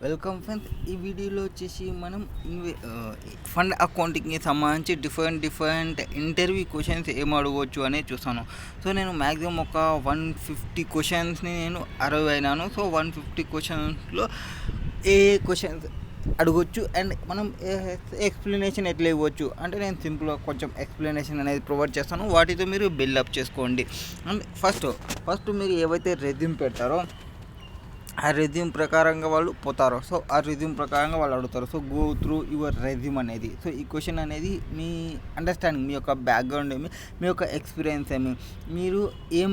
Welcome friends. ఈ వీడియోలో వచ్చేసి మనం ఫండ్ అకౌంటింగ్కి సంబంధించి డిఫరెంట్ ఇంటర్వ్యూ క్వశ్చన్స్ ఏం అడగవచ్చు అనేది చూస్తాను. సో నేను మ్యాక్సిమం ఒక 150 క్వశ్చన్స్ని నేను అరవ్ అయినాను. సో 150 క్వశ్చన్స్లో ఏ క్వశ్చన్స్ అడగొచ్చు అండ్ మనం ఎక్స్ప్లెనేషన్ ఎట్లా ఇవ్వచ్చు అంటే నేను సింపుల్గా కొంచెం ఎక్స్ప్లెనేషన్ అనేది ప్రొవైడ్ చేస్తాను. వాటితో మీరు బిల్డప్ చేసుకోండి. అండ్ ఫస్ట్ మీరు ఏవైతే రెజ్యూమ్ పెడతారో ఆ రెజ్యూమ్ ప్రకారంగా వాళ్ళు పోతారు. సో ఆ రెజ్యూమ్ ప్రకారంగా వాళ్ళు అడుగుతారు. So go through your resume అనేది. సో ఈ క్వశ్చన్ అనేది మీ అండర్స్టాండింగ్, మీ యొక్క బ్యాక్గ్రౌండ్ ఏమి, మీ యొక్క ఎక్స్పీరియన్స్ ఏమి, మీరు ఏం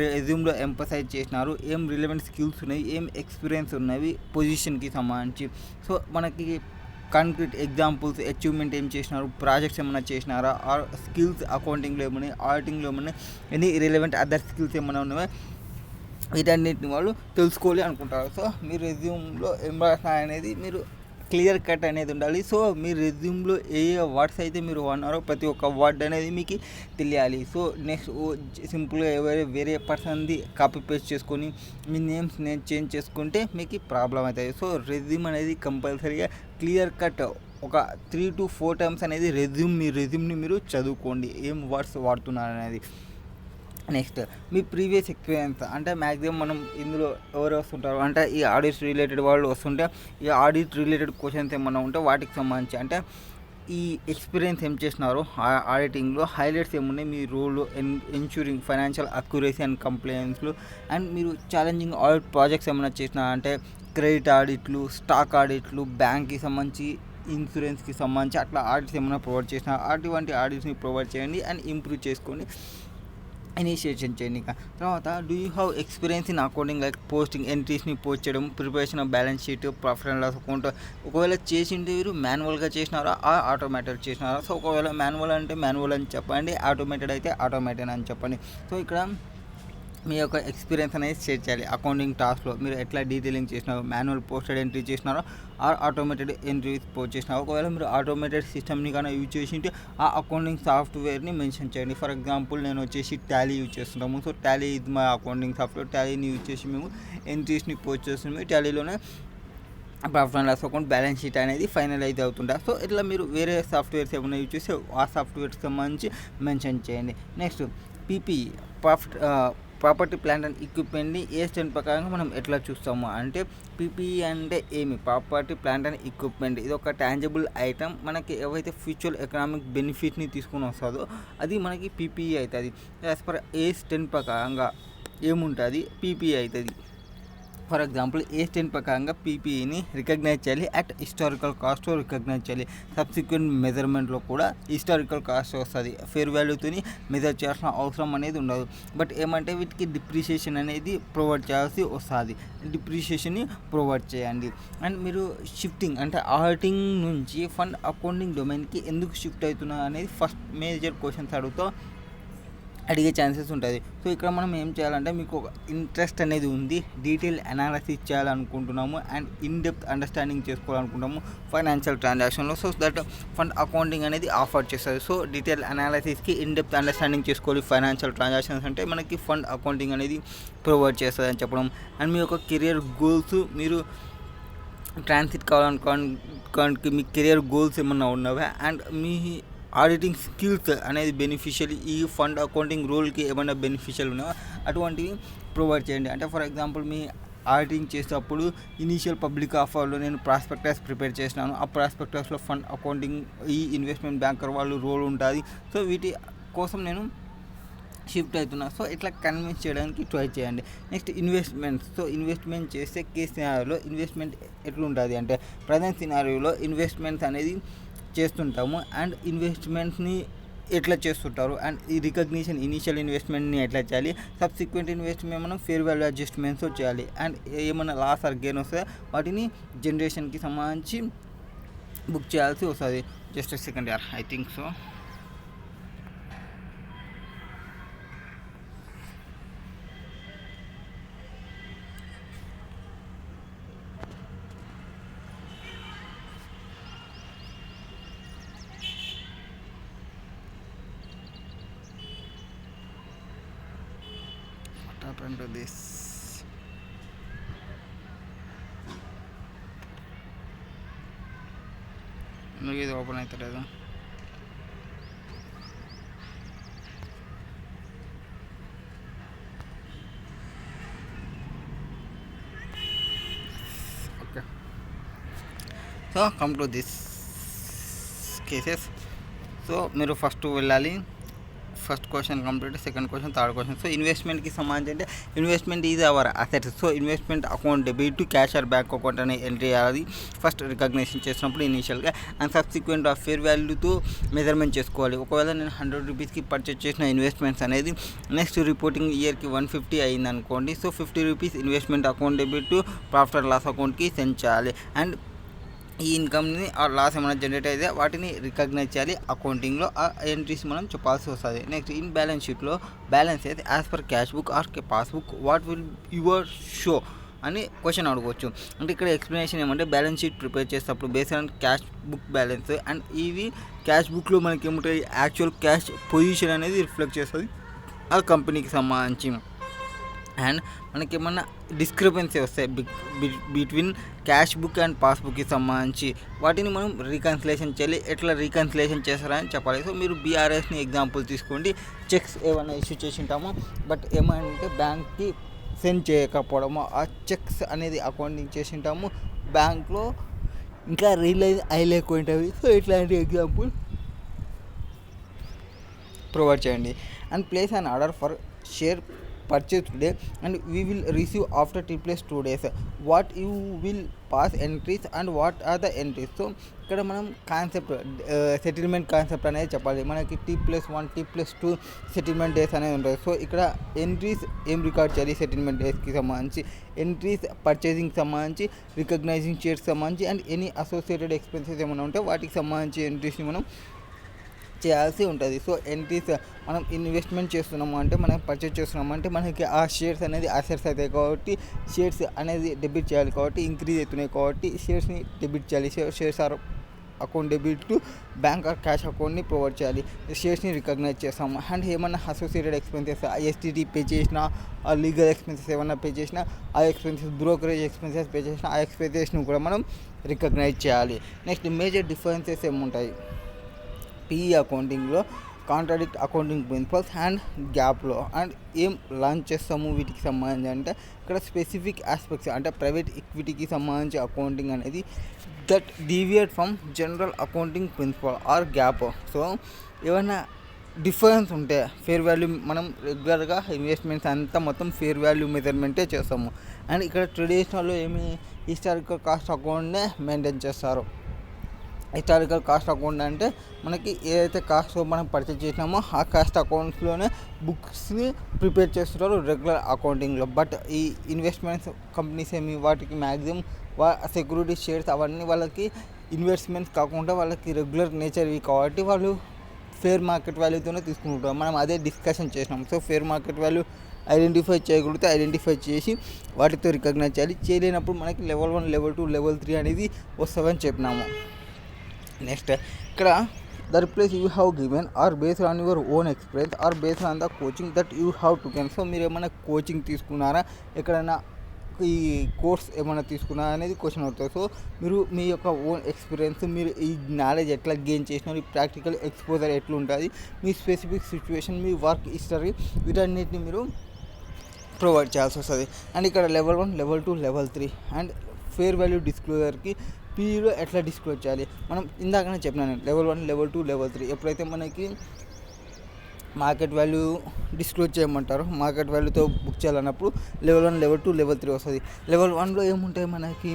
రెజ్యూమ్లో ఎంపసైజ్ చేసినారు, ఏం రిలవెంట్ స్కిల్స్ ఉన్నాయి, ఏం ఎక్స్పీరియన్స్ ఉన్నవి పొజిషన్కి సంబంధించి. సో మనకి కాంక్రీట్ ఎగ్జాంపుల్స్, అచీవ్మెంట్ ఏం చేసినారు, ప్రాజెక్ట్స్ ఏమైనా చేసినారా, ఆర్ స్కిల్స్ అకౌంటింగ్లో ఏమన్నా, ఆడిటింగ్లో ఏమన్నా, ఎనీ రిలవెంట్ అదర్ స్కిల్స్ ఏమైనా ఉన్నాయో వీటన్నిటిని వాళ్ళు తెలుసుకోవాలి అనుకుంటారు. సో మీ రెజ్యూమ్లో ఏం రాసినా అనేది మీరు క్లియర్ కట్ అనేది ఉండాలి. సో మీ రెజ్యూమ్లో ఏ వర్డ్స్ అయితే మీరు అన్నారో ప్రతి ఒక్క వర్డ్ అనేది మీకు తెలియాలి. సో నెక్స్ట్ సింపుల్గా వేరే పర్సన్ది కాపీ పేస్ట్ చేసుకొని మీ నేమ్స్ చేంజ్ చేసుకుంటే మీకు ప్రాబ్లం అవుతుంది. సో రెజ్యూమ్ అనేది కంపల్సరీగా క్లియర్ కట్ ఒక 3 to 4 times అనేది మీ రెజ్యూమ్ని మీరు చదువుకోండి, ఏం వర్డ్స్ వాడుతున్నారు అనేది. నెక్స్ట్ మీ ప్రీవియస్ ఎక్స్పీరియన్స్ అంటే మ్యాక్సిమం మనం ఇందులో ఎవరు వస్తుంటారు అంటే ఈ ఆడిట్ రిలేటెడ్ వాళ్ళు వస్తుంటే ఈ ఆడిట్ రిలేటెడ్ క్వశ్చన్స్ ఏమన్నా ఉంటే వాటికి సంబంధించి అంటే ఈ ఎక్స్పీరియన్స్ ఏం చేసినారు ఆడిటింగ్లో, హైలైట్స్ ఏమున్నాయి, మీ role ensuring financial accuracy and కంప్లైంట్స్లు, అండ్ మీరు ఛాలెంజింగ్ ఆడిట్ ప్రాజెక్ట్స్ ఏమైనా చేసినా అంటే క్రెడిట్ ఆడిట్లు, స్టాక్ ఆడిట్లు, బ్యాంక్కి సంబంధించి, ఇన్సూరెన్స్కి సంబంధించి అట్లా ఆడిట్స్ ఏమైనా ప్రొవైడ్ చేసినా అటువంటి ఆడిట్స్ని ప్రొవైడ్ చేయండి అండ్ ఇంప్రూవ్ చేసుకోండి, ఇనిషియేషన్ చేయండి. తర్వాత do you have experience in accounting like posting, ఎంట్రీస్ని పోస్ట్ చేయడం, preparation of balance sheet, profit and loss account. ఒకవేళ చేసింటే మీరు మాన్యువల్గా చేసినారా ఆటోమేటెడ్ చేసినారా. సో ఒకవేళ మాన్యువల్ అంటే మాన్యువల్ అని చెప్పండి, ఆటోమేటెడ్ అయితే ఆటోమేటెడ్ అని చెప్పండి. సో ఇక్కడ మీ యొక్క ఎక్స్పీరియన్స్ అనేది షేర్ చేయాలి. అకౌంటింగ్ టాస్క్లో మీరు ఎట్లా డీటెయిలింగ్ చేసినారో, మాన్యువల్ పోస్టెడ్ ఎంట్రీ చేసినారో ఆర్ ఆటోమేటెడ్ ఎంట్రీస్ పోస్ట్ చేసినారో. ఒకవేళ మీరు ఆటోమేటెడ్ సిస్టమ్ని కానీ యూజ్ చేసింటే ఆ అకౌంటింగ్ సాఫ్ట్వేర్ని మెన్షన్ చేయండి. ఫర్ ఎగ్జాంపుల్ నేను వచ్చేసి టాలీ యూజ్ చేస్తున్నాము. సో టాలీ ఇది మా అకౌంటింగ్ సాఫ్ట్వేర్. టాలీని యూజ్ చేసి మేము ఎంట్రీస్ని పోస్ట్ చేస్తున్నాము. టాలీలోనే profit and loss account, balance sheet అనేది ఫైనలైజ్ అవుతుంటారు. సో ఇట్లా మీరు వేరే సాఫ్ట్వేర్స్ ఏమైనా యూజ్ చేసి ఆ సాఫ్ట్వేర్కి సంబంధించి మెన్షన్ చేయండి. Next PP property plant and ఎక్విప్మెంట్ని ఏ స్టాండ్ ప్రకారంగా మనం ఎట్లా చూస్తాము అంటే పీపీఈ అంటే ఏమి, ప్రాపర్టీ ప్లాంట్ అండ్ ఎక్విప్మెంట్ ఇది ఒక టాంజిబుల్ ఐటమ్. మనకి ఏవైతే ఫ్యూచర్ ఎకనామిక్ బెనిఫిట్ని తీసుకుని వస్తుందో అది మనకి పీపీఈ అవుతుంది. యాజ్ పర్ ఏ స్టాండ్ ప్రకారంగా ఏముంటుంది పీపీఈ అవుతుంది. ఫర్ ఎగ్జాంపుల్ ఏ10 ప్రకారంగా పీపీఈని రికగ్నైజ్ చేయాలి, అట్ హిస్టారికల్ కాస్ట్ రికగ్నైజ్ చేయాలి. సబ్సిక్వెంట్ మెజర్మెంట్లో కూడా హిస్టారికల్ కాస్ట్ వస్తుంది, ఫేర్ వాల్యూతోని మెజర్ చేయాల్సిన అవసరం అనేది ఉండదు. బట్ ఏమంటే వీటికి డిప్రిషియేషన్ అనేది ప్రొవైడ్ చేయాల్సి వస్తుంది. డిప్రిషియేషన్ని ప్రొవైడ్ చేయండి. అండ్ మీరు షిఫ్టింగ్ అంటే ఆడిటింగ్ నుంచి ఫండ్ అకౌంటింగ్ డొమైన్కి ఎందుకు షిఫ్ట్ అవుతున్నా అనేది ఫస్ట్ మేజర్ క్వశ్చన్స్ అడిగే ఛాన్సెస్ ఉంటుంది. సో ఇక్కడ మనం ఏం చేయాలంటే మీకు ఒక ఇంట్రెస్ట్ అనేది ఉంది, డీటెయిల్ అనాలిసిస్ చేయాలనుకుంటున్నాము అండ్ ఇన్ డెప్త్ అండర్స్టాండింగ్ చేసుకోవాలనుకుంటాము ఫైనాన్షియల్ ట్రాన్సాక్షన్లో. సో దట్ ఫండ్ అకౌంటింగ్ అనేది ఆఫర్ చేస్తుంది. సో డీటెయిల్ అనాలిసిస్కి ఇన్ డెప్త్ అండర్స్టాండింగ్ చేసుకోవాలి ఫైనాన్షియల్ ట్రాన్సాక్షన్స్ అంటే మనకి ఫండ్ అకౌంటింగ్ అనేది ప్రొవైడ్ చేస్తుంది అని చెప్పడం. అండ్ మీ యొక్క కెరియర్ గోల్స్, మీరు ట్రాన్సిట్ కావాలనుకోవడానికి మీ కెరియర్ గోల్స్ ఏమన్నా ఉన్నవా అండ్ మీ ఆడిటింగ్ స్కిల్స్ అనేది బెనిఫిషియల్, ఈ ఫండ్ అకౌంటింగ్ రోల్కి ఏమైనా బెనిఫిషియల్ ఉన్నాయో అటువంటివి ప్రొవైడ్ చేయండి. అంటే ఫర్ ఎగ్జాంపుల్ మీ ఆడిటింగ్ చేసేటప్పుడు ఇనీషియల్ పబ్లిక్ ఆఫర్లో నేను ప్రాస్పెక్టస్ ప్రిపేర్ చేసినాను, ఆ ప్రాస్పెక్టస్లో ఫండ్ అకౌంటింగ్ ఈ ఇన్వెస్ట్మెంట్ బ్యాంకర్ వాళ్ళు రోల్ ఉంటుంది. సో వీటి కోసం నేను షిఫ్ట్ అవుతున్నా. సో ఇట్లా కన్విన్స్ చేయడానికి ట్రై చేయండి. Next investments. సో ఇన్వెస్ట్మెంట్ చేస్తే కేస్ సినారియోలో ఇన్వెస్ట్మెంట్ ఎట్లుంటుంది అంటే ప్రజెంట్ సినారియోలో ఇన్వెస్ట్మెంట్స్ అనేది చేస్తుంటాము అండ్ ఇన్వెస్ట్మెంట్ని ఎట్లా చేస్తుంటారు అండ్ ఈ రికగ్నిషన్ ఇనీషియల్ ఇన్వెస్ట్మెంట్ని ఎట్లా చేయాలి, సబ్సిక్వెంట్ ఇన్వెస్ట్మెంట్ మనం ఫేర్ వాల్యూ అడ్జస్ట్మెంట్స్ చేయాలి అండ్ ఏమైనా లాస్ ఆర్ గెయిన్ వస్తే వాటిని జనరేషన్కి సంబంధించి బుక్ చేయాల్సి వస్తుంది. Just second year I think so. Happened to this మీకు ఇది ఓపెన్ అవుతలేదు. Okay, so come to this cases. So మీరు ఫస్ట్ వెళ్ళాలి, first question complete, second question, third question. So ఇన్వెస్ట్మెంట్కి సంబంధించి అంటే investment is our assets. So investment account debit to cash or bank account అని entry చేయాలి first recognition చేసినప్పుడు ఇనీషియల్గా. And subsequent of fair వాల్యూతో మెజర్మెంట్ చేసుకోవాలి. ఒకవేళ నేను 100 రూపీస్కి పర్చేస్ చేసిన ఇన్వెస్ట్మెంట్స్ అనేది నెక్స్ట్ రిపోర్టింగ్ ఇయర్కి 150 అయింది అనుకోండి. So 50 rupees investment account debit to profit and loss అకౌంట్కి సెండ్ చేయాలి. అండ్ ఈ ఇన్కమ్ని ఆ లాస్ ఏమైనా జనరేట్ అయితే వాటిని రికగ్నైజ్ చేయాలి అకౌంటింగ్లో. ఆ ఎంట్రీస్ మనం చెప్పాల్సి వస్తుంది. నెక్స్ట్ ఇన్ బ్యాలెన్స్ షీట్లో బ్యాలెన్స్ అయితే as per cash book or passbook what will your show అని క్వశ్చన్ అడగవచ్చు. అంటే ఇక్కడ ఎక్స్ప్లెనేషన్ ఏమంటే బ్యాలెన్స్ షీట్ ప్రిపేర్ చేసేటప్పుడు based on cash book balance and ఇవి క్యాష్ బుక్లో మనకి ఏముంటాయి యాక్చువల్ క్యాష్ పొజిషన్ అనేది రిఫ్లెక్ట్ చేస్తుంది ఆ కంపెనీకి సంబంధించి. అండ్ మనకి ఏమన్నా డిస్క్రిపెన్సీ వస్తాయి బిట్వీన్ క్యాష్ బుక్ అండ్ పాస్బుక్కి సంబంధించి వాటిని మనం రీకన్సిలేషన్ చేయాలి. ఎట్లా రీకన్సిలేషన్ చేస్తారని చెప్పాలి. సో మీరు బీఆర్ఎస్ని ఎగ్జాంపుల్ తీసుకోండి. చెక్స్ ఏమైనా ఇష్యూ చేసి ఉంటామో బట్ ఏమంటే బ్యాంక్కి సెండ్ చేయకపోవడము, ఆ చెక్స్ అనేది అకౌంటింగ్ చేసి ఉంటాము బ్యాంక్లో ఇంకా రియలైజ్ అయ్యలేకపోయింటవి. సో ఇట్లాంటి ఎగ్జాంపుల్ ప్రొవైడ్ చేయండి. And place an order for share purchase today and we will receive after T+2 days. What you will pass entries and what are the entries? So ఇక్కడ మనం concept settlement concept అనేది చెప్పాలి. మనకి T+1 T+2 settlement days అనేది ఉంటుంది. So ఇక్కడ entries ఏం record చేయాలి సెటిల్మెంట్ డేస్కి సంబంధించి, ఎంట్రీస్ పర్చేసింగ్ సంబంధించి, రికగ్నైజింగ్ షేర్స్ సంబంధించి అండ్ ఎనీ అసోసియేటెడ్ ఎక్స్పెన్సెస్ ఏమైనా ఉంటే వాటికి సంబంధించి ఎంట్రీస్ని మనం చేయాల్సి ఉంటుంది. సో ఎంట్రీస్ మనం ఇన్వెస్ట్మెంట్ చేస్తున్నాము అంటే మనం పర్చేస్ చేస్తున్నాము అంటే మనకి ఆ షేర్స్ అనేది అసెట్స్ అవుతాయి కాబట్టి షేర్స్ అనేది డెబిట్ చేయాలి కాబట్టి ఇంక్రీజ్ అవుతున్నాయి కాబట్టి షేర్స్ని డెబిట్ చేయాలి. Shares or account debit to bank or cash అకౌంట్ని ప్రొవైడ్ చేయాలి. షేర్స్ని రికగ్నైజ్ చేస్తాము. అండ్ ఏమన్నా అసోసియేటెడ్ ఎక్స్పెన్సెస్ ఎస్టీటీ పే చేసినా, ఆ లీగల్ ఎక్స్పెన్సెస్ ఏమన్నా పే చేసినా, ఆ ఎక్స్పెన్సెస్ బ్రోకరేజ్ ఎక్స్పెన్సెస్ పే చేసినా ఆ ఎక్స్పెన్సెస్ని కూడా మనం రికగ్నైజ్ చేయాలి. నెక్స్ట్ మేజర్ డిఫరెన్సెస్ ఏముంటాయి పిఈ అకౌంటింగ్లో, కాంట్రాడిక్ట్ అకౌంటింగ్ ప్రిన్సిపల్స్ అండ్ గ్యాప్లో. అండ్ ఏం లాంచ్ చేస్తాము వీటికి సంబంధించి అంటే ఇక్కడ స్పెసిఫిక్ ఆస్పెక్ట్స్ అంటే ప్రైవేట్ ఈక్విటీకి సంబంధించి అకౌంటింగ్ అనేది that deviate from general accounting principle or GAAP. So ఏమైనా డిఫరెన్స్ ఉంటే ఫేర్ వాల్యూ మనం రెగ్యులర్గా ఇన్వెస్ట్మెంట్స్ అంతా మొత్తం ఫేర్ వాల్యూ మెజర్మెంటే చేస్తాము. అండ్ ఇక్కడ ట్రెడిషనల్లో ఏమి హిస్టారికల్ కాస్ట్ అకౌంట్నే మెయింటైన్ చేస్తారు. హిస్టారికల్ కాస్ట్ అకౌంట్ అంటే మనకి ఏదైతే కాస్ట్ మనం పర్చేజ్ చేసినామో ఆ కాస్ట్ అకౌంట్స్లోనే బుక్స్ని ప్రిపేర్ చేస్తుంటారు రెగ్యులర్ అకౌంటింగ్లో. బట్ ఈ ఇన్వెస్ట్మెంట్స్ కంపెనీస్ ఏమి వాటికి మ్యాక్సిమం సెక్యూరిటీ షేర్స్ అవన్నీ వాళ్ళకి ఇన్వెస్ట్మెంట్స్ కాకుండా వాళ్ళకి రెగ్యులర్ నేచర్వి కాబట్టి వాళ్ళు ఫేర్ మార్కెట్ వాల్యూతోనే తీసుకుంటారు. మనం అదే డిస్కషన్ చేసినాం. So fair market value identify చేయగలిగితే ఐడెంటిఫై చేసి వాటితో రికగ్నైజ్ చేయాలి. చేయలేనప్పుడు మనకి లెవెల్ 1 లెవెల్ 2 లెవెల్ 3 అనేది వస్తుందని చెప్పినాము. నెక్స్ట్ ఇక్కడ the replace you have given or based on your own experience or based on the coaching that you have taken. So మీరు ఏమైనా కోచింగ్ తీసుకున్నారా, ఎక్కడైనా ఈ కోర్స్ ఏమైనా తీసుకున్నారా అనేది క్వశ్చన్ అవుతుంది. సో మీరు మీ యొక్క ఓన్ ఎక్స్పీరియన్స్, మీరు ఈ నాలెడ్జ్ ఎట్లా గెయిన్ చేసినారు, ఈ ప్రాక్టికల్ ఎక్స్పోజర్ ఎట్లా ఉంటుంది, మీ స్పెసిఫిక్ సిచ్యువేషన్, మీ వర్క్ హిస్టరీ వీటన్నిటిని మీరు ప్రొవైడ్ చేయాల్సి వస్తుంది. అండ్ ఇక్కడ level 1 level 2 level 3 and fair value డిస్క్లోజర్కి పీఈలో ఎట్లా డిస్క్లోజ్ చేయాలి మనం ఇందాకనే చెప్పినాను. లెవెల్ 1 లెవెల్ 2 లెవెల్ 3 ఎప్పుడైతే మనకి మార్కెట్ వాల్యూ డిస్క్లోజ్ చేయమంటారో మార్కెట్ వాల్యూతో బుక్ చేయాలన్నప్పుడు లెవెల్ 1 లెవెల్ 2 లెవెల్ 3 వస్తుంది. లెవెల్ 1లో ఏముంటాయి మనకి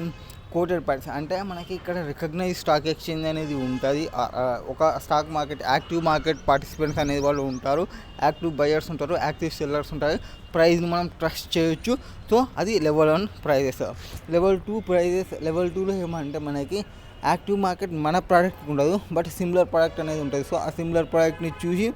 కోటెడ్ పార్ట్స్ అంటే మనకి ఇక్కడ రికగ్నైజ్ స్టాక్ ఎక్స్చేంజ్ అనేది ఉంటుంది. ఒక stock market active market participants అనేది వాళ్ళు ఉంటారు, యాక్టివ్ బయర్స్ ఉంటారు, యాక్టివ్ సెల్లర్స్ ఉంటారు. ప్రైస్ని మనం ట్రస్ట్ చేయొచ్చు. సో అది level 1 prices. Level 2 prices, level 2లో ఏమంటే మనకి యాక్టివ్ మార్కెట్ మన ప్రోడక్ట్ ఉండదు బట్ సిమిలర్ ప్రోడక్ట్ అనేది ఉంటుంది. సో ఆ సిమిలర్ ప్రోడక్ట్ని చూసి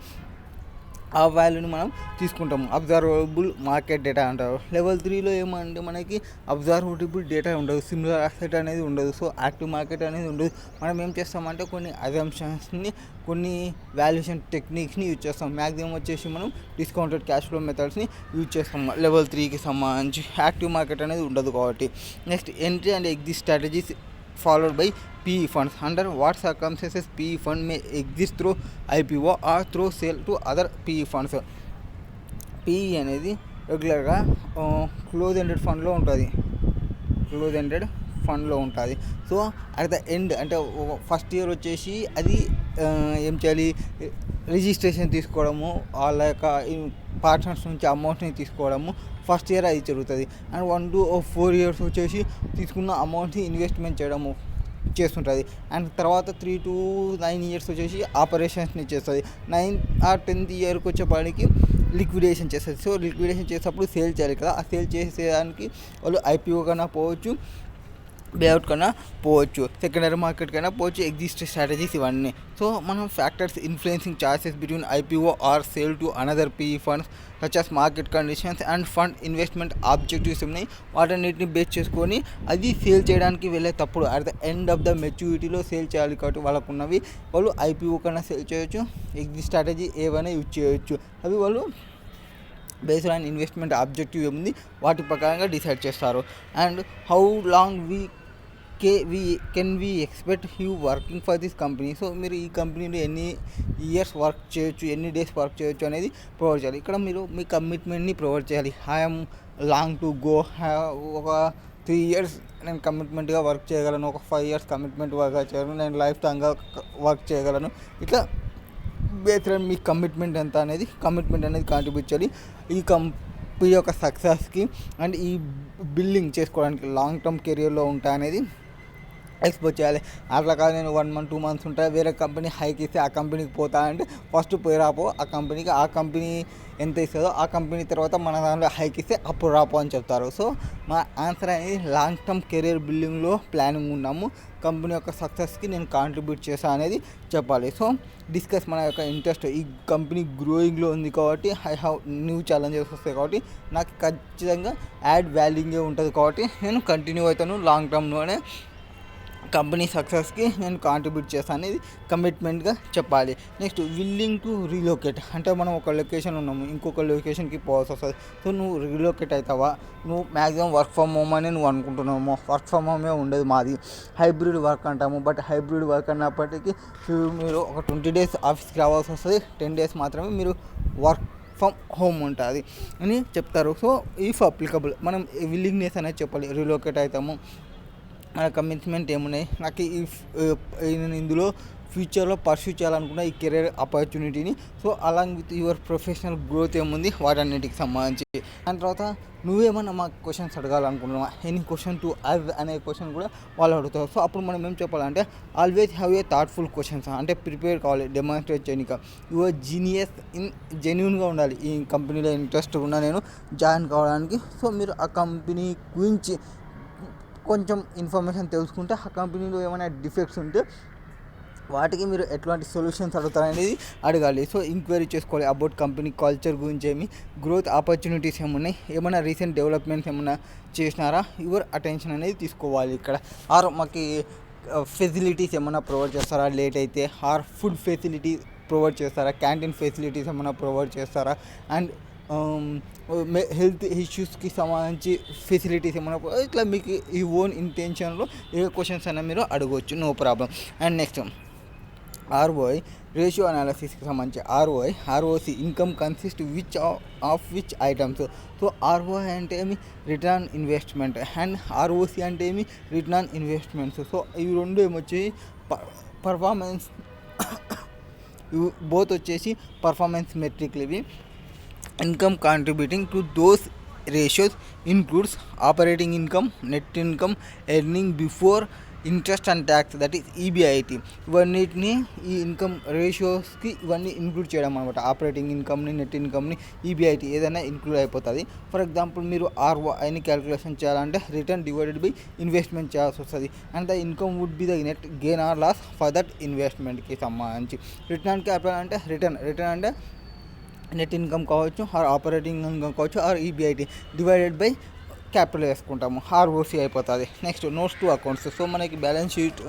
ఆ వాల్యూని మనం తీసుకుంటాము. అబ్జర్వబుల్ మార్కెట్ డేటా అంటారు. లెవెల్ 3లో ఏమంటే మనకి అబ్జర్వబుల్ డేటా ఉండదు, సిమిలర్ అసెట్ అనేది ఉండదు. సో యాక్టివ్ మార్కెట్ అనేది ఉండదు. మనం ఏం చేస్తామంటే కొన్ని అజంప్షన్స్ని, కొన్ని వాల్యుయేషన్ టెక్నిక్స్ని యూజ్ చేస్తాం. మ్యాక్సిమం వచ్చేసి మనం డిస్కౌంటెడ్ క్యాష్ ఫ్లో మెథడ్స్ని యూజ్ చేస్తాం లెవెల్ 3కి సంబంధించి. యాక్టివ్ మార్కెట్ అనేది ఉండదు కాబట్టి. Next entry and exit strategies followed by PE funds. Under what circumstances PE fund may exist through IPO or through sale to other PE funds? PE అనేది రెగ్యులర్గా close ended ఫండ్లో ఉంటుంది. So at the end అంటే first year వచ్చేసి అది ఏం చేయాలి, registration తీసుకోవడము, వాళ్ళ యొక్క పార్ట్నర్స్ నుంచి అమౌంట్ని తీసుకోవడము ఫస్ట్ ఇయర్ అది జరుగుతుంది. అండ్ 1 to 4 years వచ్చేసి తీసుకున్న అమౌంట్ని ఇన్వెస్ట్మెంట్ చేయడము చేస్తుంటుంది. అండ్ తర్వాత 3 to 9 years వచ్చేసి ఆపరేషన్స్ని చేస్తుంది. 9 or 10th ఇయర్కి వచ్చేపాటికి లిక్విడేషన్ చేస్తుంది. సో లిక్విడేషన్ చేసేటప్పుడు సేల్ చేయాలి కదా, ఆ సేల్ చేసేదానికి వాళ్ళు IPO కన్నా పోవచ్చు, బేఅవుట్ కన్నా పోవచ్చు, సెకండరీ మార్కెట్ కన్నా పోవచ్చు, ఎగ్జిస్ట్ స్ట్రాటజీస్ ఇవన్నీ. సో మనం factors influencing choices between IPO or sale to another PE funds such as market conditions and fund investment objectives ఉన్నాయి. వాటన్నిటిని బేస్ చేసుకొని అది సేల్ చేయడానికి వెళ్ళేటప్పుడు at the end of the మెచ్యూరిటీలో సేల్ చేయాలి కాబట్టి వాళ్ళకున్నవి వాళ్ళు IPO కన్నా సేల్ చేయొచ్చు, ఎగ్జిస్ట్ స్ట్రాటజీ ఏవైనా యూజ్ చేయొచ్చు. అవి వాళ్ళు బేస్డ్ ఆన్ ఇన్వెస్ట్మెంట్ ఆబ్జెక్టివ్ ఏముంది వాటి ప్రకారంగా డిసైడ్ చేస్తారు. And how long can we expect you working for this company. So మీరు ఈ కంపెనీలో ఎన్ని ఇయర్స్ వర్క్ చేయొచ్చు, ఎన్ని డేస్ వర్క్ చేయొచ్చు అనేది ప్రొవైడ్ చేయాలి. ఇక్కడ మీరు మీ కమిట్మెంట్ని ప్రొవైడ్ చేయాలి. ఐఎమ్ లాంగ్ టు గో, ఒక 3 years నేను కమిట్మెంట్గా వర్క్ చేయగలను, ఒక 5 years కమిట్మెంట్ వర్క్ చేయగలను, నేను లైఫ్ టైమ్గా వర్క్ చేయగలను. ఇట్లా బేస్డ్ మీ కమిట్మెంట్ ఎంత అనేది కాంట్రిబ్యూట్ చేయాలి ఈ కంపెనీ యొక్క సక్సెస్కి. అండ్ ఈ బిల్డింగ్ చేసుకోవడానికి లాంగ్ టర్మ్ కెరియర్లో ఉంటాయనేది ఎక్స్పోజ్ చేయాలి. అట్లా కాదు నేను 1 month 2 months ఉంటా, వేరే కంపెనీ హైక్ ఇస్తే ఆ కంపెనీకి పోతా అంటే ఫస్ట్ పోయి రాపో, ఆ కంపెనీ ఎంత ఇస్తుందో ఆ కంపెనీ తర్వాత మన దాంట్లో హైక్ ఇస్తే అప్పుడు రాపో అని చెప్తారు. సో మా ఆన్సర్ అనేది లాంగ్ టర్మ్ కెరియర్ బిల్డింగ్లో ప్లానింగ్ ఉన్నాము, కంపెనీ యొక్క సక్సెస్కి నేను కాంట్రిబ్యూట్ చేస్తాను అనేది చెప్పాలి. సో డిస్కస్ మన యొక్క ఇంట్రెస్ట్, ఈ కంపెనీ గ్రోయింగ్లో ఉంది కాబట్టి ఐ హ్యావ్ న్యూ ఛాలెంజెస్ వస్తాయి కాబట్టి నాకు ఖచ్చితంగా యాడ్ వాల్యూగా ఉంటుంది కాబట్టి నేను కంటిన్యూ అవుతాను, లాంగ్ టర్మ్లోనే కంపెనీ సక్సెస్కి నేను కాంట్రిబ్యూట్ చేస్తాను అనేది కమిట్మెంట్గా చెప్పాలి. నెక్స్ట్ విల్లింగ్ టు రీలొకేట్, అంటే మనం ఒక లొకేషన్ ఉన్నాము ఇంకొక లొకేషన్కి పోవాల్సి వస్తుంది. సో నువ్వు రీలొకేట్ అవుతావా, నువ్వు మ్యాక్సిమం వర్క్ ఫ్రమ్ హోమ్ అని నువ్వు అనుకుంటున్నాము, వర్క్ ఫ్రమ్ హోమే ఉండదు మాది, హైబ్రిడ్ వర్క్ అంటాము. బట్ హైబ్రిడ్ వర్క్ అన్నప్పటికీ మీరు ఒక 20 days ఆఫీస్కి రావాల్సి వస్తుంది, 10 days మాత్రమే మీరు వర్క్ ఫ్రమ్ హోమ్ ఉంటుంది అని చెప్తారు. సో ఇఫ్ అప్లికబుల్ మనం విల్లింగ్నెస్ అనేది చెప్పాలి. రీలొకేట్ అవుతాము, మన కమిట్మెంట్ ఏమున్నాయి, నాకు నేను ఇందులో ఫ్యూచర్లో పర్సూ చేయాలనుకున్న ఈ కెరీర్ ఆపర్చునిటీని. So along with your professional growth ఏముంది వాటన్నిటికి సంబంధించి. దాని తర్వాత నువ్వేమన్నా మాకు క్వశ్చన్స్ అడగాలనుకుంటున్నావా, ఎనీ క్వశ్చన్ టు అస్ అనే క్వశ్చన్ కూడా వాళ్ళు అడుగుతారు. సో అప్పుడు మనం ఏం చెప్పాలంటే always have a thoughtful questions, అంటే ప్రిపేర్ కావాలి, డెమాన్స్ట్రేట్ చేయనిక యువర్ జీనియస్ జెన్యూన్గా ఉండాలి. ఈ కంపెనీలో ఇంట్రెస్ట్ ఉన్నా నేను జాయిన్ కావడానికి. సో మీరు ఆ కంపెనీ గురించి కొంచెం ఇన్ఫర్మేషన్ తెలుసుకుంటే ఆ కంపెనీలో ఏమైనా డిఫెక్ట్స్ ఉంటే వాటికి మీరు ఎట్లాంటి సొల్యూషన్స్ అడుగుతారనేది అడగాలి. సో ఎంక్వైరీ చేసుకోవాలి అబౌట్ కంపెనీ కల్చర్ గురించి, ఏమి గ్రోత్ ఆపర్చునిటీస్ ఏమున్నాయి, ఏమైనా రీసెంట్ డెవలప్మెంట్స్ ఏమైనా చేసినారా, యువర్ అటెన్షన్ అనేది తీసుకోవాలి ఇక్కడ. ఆర్ మాకు ఫెసిలిటీస్ ఏమైనా ప్రొవైడ్ చేస్తారా లేట్ అయితే, ఆర్ ఫుడ్ ఫెసిలిటీ ప్రొవైడ్ చేస్తారా, క్యాంటీన్ ఫెసిలిటీస్ ఏమైనా ప్రొవైడ్ చేస్తారా, అండ్ హెల్త్ ఇష్యూస్కి సంబంధించి ఫెసిలిటీస్ ఏమైనా, ఇట్లా మీకు ఈ ఓన్ ఇంటెన్షన్లో ఏ క్వశ్చన్స్ అయినా మీరు అడగవచ్చు, no problem. And next ROI ratio అనాలిసిస్కి సంబంధించి ROC income consist which items. So ROI అంటే ఏమి, return on investment, and ROC అంటే ఏమి, రిటర్న్ ఆన్ ఇన్వెస్ట్మెంట్స్. సో ఇవి రెండు ఏమొచ్చి పర్ఫార్మెన్స్, ఇవి బోత్ వచ్చేసి పర్ఫార్మెన్స్ మెట్రిక్లు. ఇవి income contributing to those ratios includes operating income, net income, earning before interest and tax, that is EBIT. ఇవన్నిటిని ఈ ఇన్కమ్ రేషియోస్కి ఇవన్నీ ఇంక్లూడ్ చేయడం అనమాట. ఆపరేటింగ్ ఇన్కమ్ని, నెట్ ఇన్కమ్ని, EBIT ఏదైనా ఇంక్లూడ్ అయిపోతుంది. ఫర్ ఎగ్జాంపుల్ మీరు ROIని క్యాలిక్యులేషన్ చేయాలంటే రిటర్న్ డివైడెడ్ బై ఇన్వెస్ట్మెంట్ చేయాల్సి వస్తుంది. And the income would be the net gain or loss for that ఇన్వెస్ట్మెంట్కి సంబంధించి. రిటర్న్ క్యాపిటల్ అంటే రిటర్న్ అంటే నెట్ ఇన్కమ్ కావచ్చు, ఆర్ ఆపరేటింగ్ ఇన్కమ్ కావచ్చు, or EBIT divided by capital వేసుకుంటాము, ROC అయిపోతుంది. Next notes to accounts. So మనకి balance sheet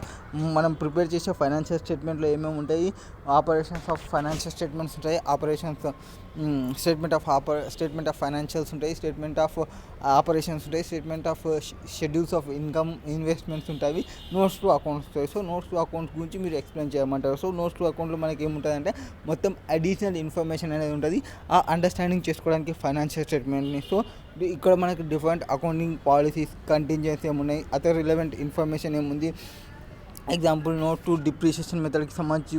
మనం ప్రిపేర్ చేసే ఫైనాన్షియల్ స్టేట్మెంట్లో ఏమేమి ఉంటాయి, ఆపరేషన్స్ ఆఫ్ ఫైనాన్షియల్ స్టేట్మెంట్స్ ఉంటాయి, ఆపరేషన్స్ స్టేట్మెంట్ ఆఫ్ ఫైనాన్షియల్స్ ఉంటాయి, స్టేట్మెంట్ ఆఫ్ ఆపరేషన్స్ ఉంటాయి, statement of schedules of income investments ఉంటాయి, నోట్స్ టు అకౌంట్స్ ఉంటాయి. సో నోట్స్ టు అకౌంట్స్ గురించి మీరు ఎక్స్ప్లెయిన్ చేయమంటారు. సో నోట్స్ టు అకౌంట్లో మనకి ఏముంటుందంటే మొత్తం అడిషనల్ ఇన్ఫర్మేషన్ అనేది ఉంటుంది ఆ అండర్స్టాండింగ్ చేసుకోవడానికి ఫైనాన్షియల్ స్టేట్మెంట్ని. సో ఇక్కడ మనకి డిఫరెంట్ అకౌంటింగ్ పాలసీస్ కంటింజెన్సీ ఏమున్నాయి, అదర్ రిలవెంట్ ఇన్ఫర్మేషన్ ఏముంది, ఎగ్జాంపుల్ నోట్ టు డిప్రిషియేషన్ మెథడ్కి సంబంధించి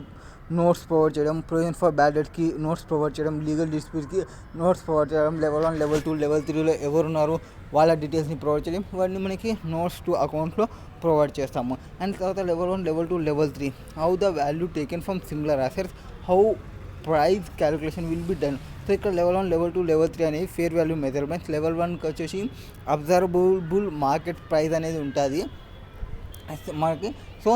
నోట్స్ ప్రొవైడ్ చేయడం, ప్రొవిజన్ ఫర్ బ్యాడ్ డెట్కి నోట్స్ ప్రొవైడ్ చేయడం, లీగల్ డిస్ప్యూట్కి నోట్స్ ప్రొవైడ్ చేయడం, లెవెల్ 1 లెవెల్ 2 లెవెల్ 3లో ఎవరున్నారు వాళ్ళ డీటెయిల్స్ని ప్రొవైడ్ చేయడం, ఇవన్నీ మనకి నోట్స్ టు అకౌంట్లో ప్రొవైడ్ చేస్తాము. అండ్ తర్వాత level 1 level 2 level 3 how the value taken from similar assets, how price calculation will be done. So ఇక్కడ లెవెల్ 1 లెవెల్ 2 లెవెల్ 3 అనేది ఫేర్ వాల్యూ మెజర్మెంట్స్. లెవెల్ 1కి వచ్చేసి అబ్జర్వబుల్ మార్కెట్ ప్రైస్ అనేది ఉంటుంది మనకి. సో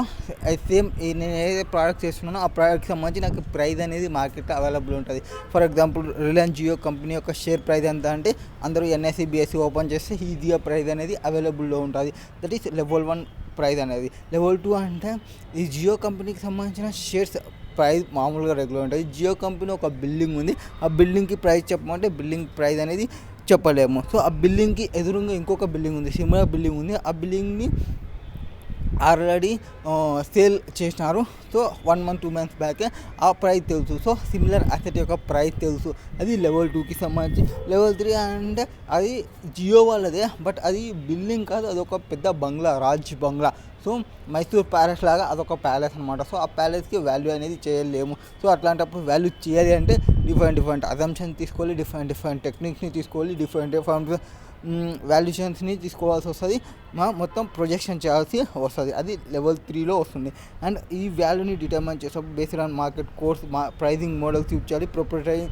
సేమ్ నేను ఏదైతే ప్రోడక్ట్ చేస్తున్నానో ఆ ప్రోడక్ట్కి సంబంధించి నాకు ప్రైస్ అనేది మార్కెట్లో అవైలబుల్ ఉంటుంది. For example Reliance Jio company యొక్క షేర్ ప్రైస్ ఎంత అంటే అందరూ ఎన్ఎస్సి బిఎస్సి ఓపెన్ చేస్తే ఈజీగా ప్రైస్ అనేది అవైలబుల్లో ఉంటుంది. దట్ ఈస్ లెవెల్ 1 ప్రైస్ అనేది. లెవెల్ 2 అంటే ఈ జియో కంపెనీకి సంబంధించిన షేర్స్ ప్రైస్ మామూలుగా రెగ్యులర్ ఉంటుంది. జియో కంపెనీ ఒక బిల్డింగ్ ఉంది, ఆ బిల్డింగ్కి ప్రైస్ చెప్పమంటే బిల్డింగ్ ప్రైస్ అనేది చెప్పలేము. సో ఆ బిల్డింగ్కి ఎదురుగా ఇంకొక బిల్డింగ్ ఉంది, సిమిలర్ బిల్డింగ్ ఉంది, ఆ బిల్డింగ్ని ఆల్రెడీ సేల్ చేసినారు. సో 1 month 2 months బ్యాకే ఆ ప్రైస్ తెలుసు. సో సిమిలర్ అసెట్ యొక్క ప్రైస్ తెలుసు. అది లెవెల్ 2కి సంబంధించి. లెవెల్ 3 అంటే అది జియో వాళ్ళదే, బట్ అది బిల్డింగ్ కాదు, అదొక పెద్ద బంగ్లా, రాజ్ బంగ్లా. సో మైసూర్ ప్యాలెస్ లాగా అదొక ప్యాలెస్ అనమాట. సో ఆ ప్యాలెస్కి వాల్యూ అనేది చేయలేము. సో అట్లాంటప్పుడు వాల్యూ చేయాలి అంటే డిఫరెంట్ అజంప్షన్ తీసుకోవాలి, డిఫరెంట్ టెక్నిక్స్ని తీసుకోవాలి, డిఫరెంట్ వాల్యుయేషన్స్ని తీసుకోవాల్సి వస్తుంది, మొత్తం ప్రొజెక్షన్ చేయాల్సి వస్తుంది. అది లెవెల్ 3లో వస్తుంది. అండ్ ఈ వాల్యూని డిటర్మైన్ చేసేటప్పుడు based on market course pricing models use చేయాలి, ప్రొప్రైటరీ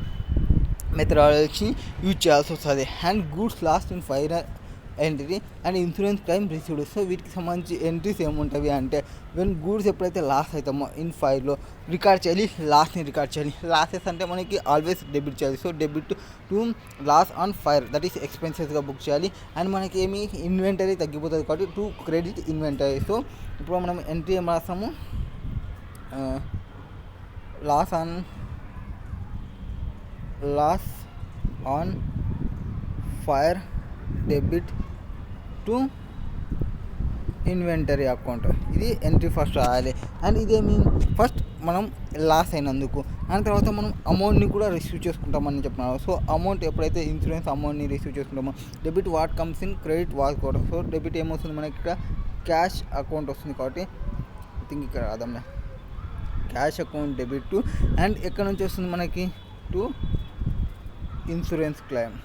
మెథడాలజీ యూజ్ చేయాల్సి వస్తుంది. And goods lost in final entry and insurance claim received. So వీటికి సంబంధించి ఎంట్రీస్ ఏముంటాయి అంటే వెన్ గూడ్స్ ఎప్పుడైతే లాస్ అవుతామో ఇన్ ఫైర్లో రికార్డ్ చేయాలి, లాస్ని రికార్డ్ చేయాలి. లాసెస్ అంటే మనకి ఆల్వేస్ డెబిట్ చేయాలి. So debit to loss on fire, that is ఎక్స్పెన్సెస్గా బుక్ చేయాలి. అండ్ మనకి ఏమి ఇన్వెంటరీ తగ్గిపోతుంది కాబట్టి టు క్రెడిట్ ఇన్వెంటరీ. సో ఇప్పుడు మనం ఎంట్రీ ఏం రాస్తాము, loss on fire debit to inventory account. ఇది ఎంట్రీ ఫస్ట్ రాయాలి. అండ్ ఇదేమి ఫస్ట్ మనం లాస్ అయినందుకు, అండ్ తర్వాత మనం అమౌంట్ని కూడా రిసీవ్ చేసుకుంటామని చెప్తున్నాను. సో అమౌంట్ ఎప్పుడైతే ఇన్సూరెన్స్ అమౌంట్ని రిసీవ్ చేసుకుంటామో debit what comes in, credit what కూడా. సో డెబిట్ ఏమొస్తుంది మనకి ఇక్కడ క్యాష్ అకౌంట్ వస్తుంది కాబట్టి థింక్ ఇక్కడ రాదాంలే, cash account debit to, and ఎక్కడ నుంచి వస్తుంది మనకి టు ఇన్సూరెన్స్ క్లెయిమ్.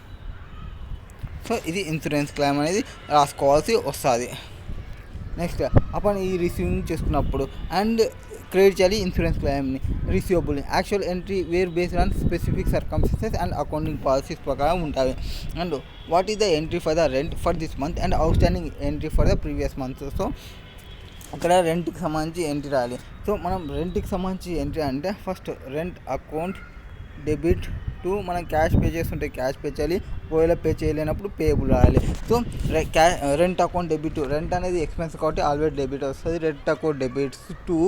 సో ఇది ఇన్సూరెన్స్ క్లెయిమ్ అనేది రాసుకోవాల్సి వస్తుంది. నెక్స్ట్ అప్పుడు ఈ రిసీవింగ్ చేసుకున్నప్పుడు అండ్ క్రెడిట్ చేయాలి ఇన్సూరెన్స్ క్లెయిమ్ని, receivable actual entry where based on specific circumstances and accounting policies ప్రకారం ఉంటాయి. And what is the entry for the rent for this month and outstanding entry for the previous month. So ఇక్కడ రెంట్కి సంబంధించి entry రాయాలి. So మనం రెంట్కి సంబంధించి entry అంటే first rent account debit to మనం క్యాష్ పే చేస్తుంటే క్యాష్ పే చేయాలి, ఒకవేళ పే చేయలేనప్పుడు పేయబుల్ రాయాలి. So rent account debit, rent అనేది ఎక్స్పెన్స్ కాబట్టి ఆల్వేస్ డెబిట్ వస్తుంది. Rent account debits to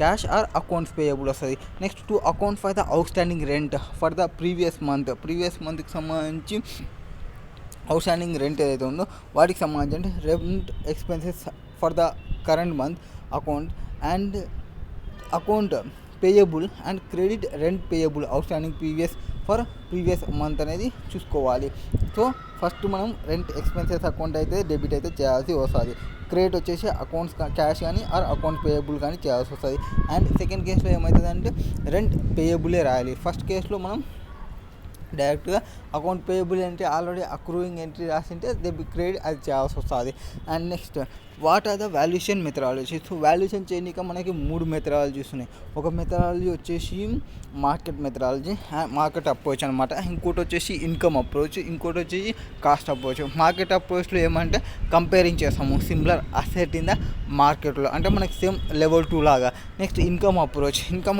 cash or accounts payable వస్తుంది. Next to account for the outstanding rent for the previous మంత్కి సంబంధించి అవుట్ స్టాండింగ్ రెంట్ ఏదైతే ఉందో వాటికి సంబంధించి అంటే rent expenses for the current month account and account payable and credit rent payable out standing previous month అనేది చూసుకోవాలి. So first మనం రెంట్ ఎక్స్పెన్సెస్ అకౌంట్ అయితే డెబిట్ అయితే చేయాల్సి వస్తుంది. క్రెడిట్ వచ్చేసి అకౌంట్స్ క్యాష్ కానీ ఆర్ అకౌంట్ పేయబుల్ కానీ చేయాల్సి వస్తుంది. అండ్ సెకండ్ కేసులో ఏమవుతుందంటే రెంట్ పేయబులే రాయాలి. ఫస్ట్ కేసులో మనం డైరెక్ట్గా account payable entry already accruing entry రాసింటే డెబిట్ క్రెడిట్ అది చేయాల్సి వస్తుంది. And next what are the valuation methodology. So valuation చేయడానికి మనకి 3 మెథడాలజీస్ ఉన్నాయి. ఒక మెథడాలజీ వచ్చేసి మార్కెట్ మెథడాలజీ, మార్కెట్ అప్రోచ్ అనమాట. ఇంకోటి వచ్చేసి ఇన్కమ్ అప్రోచ్, ఇంకోటి వచ్చేసి కాస్ట్ అప్రోచ్. మార్కెట్ అప్రోచ్లో ఏమంటే కంపేరింగ్ చేస్తాము సిమిలర్ అసెట్ ఇన్ ద మార్కెట్లో, అంటే మనకి సేమ్ లెవెల్ 2 లాగా. నెక్స్ట్ ఇన్కమ్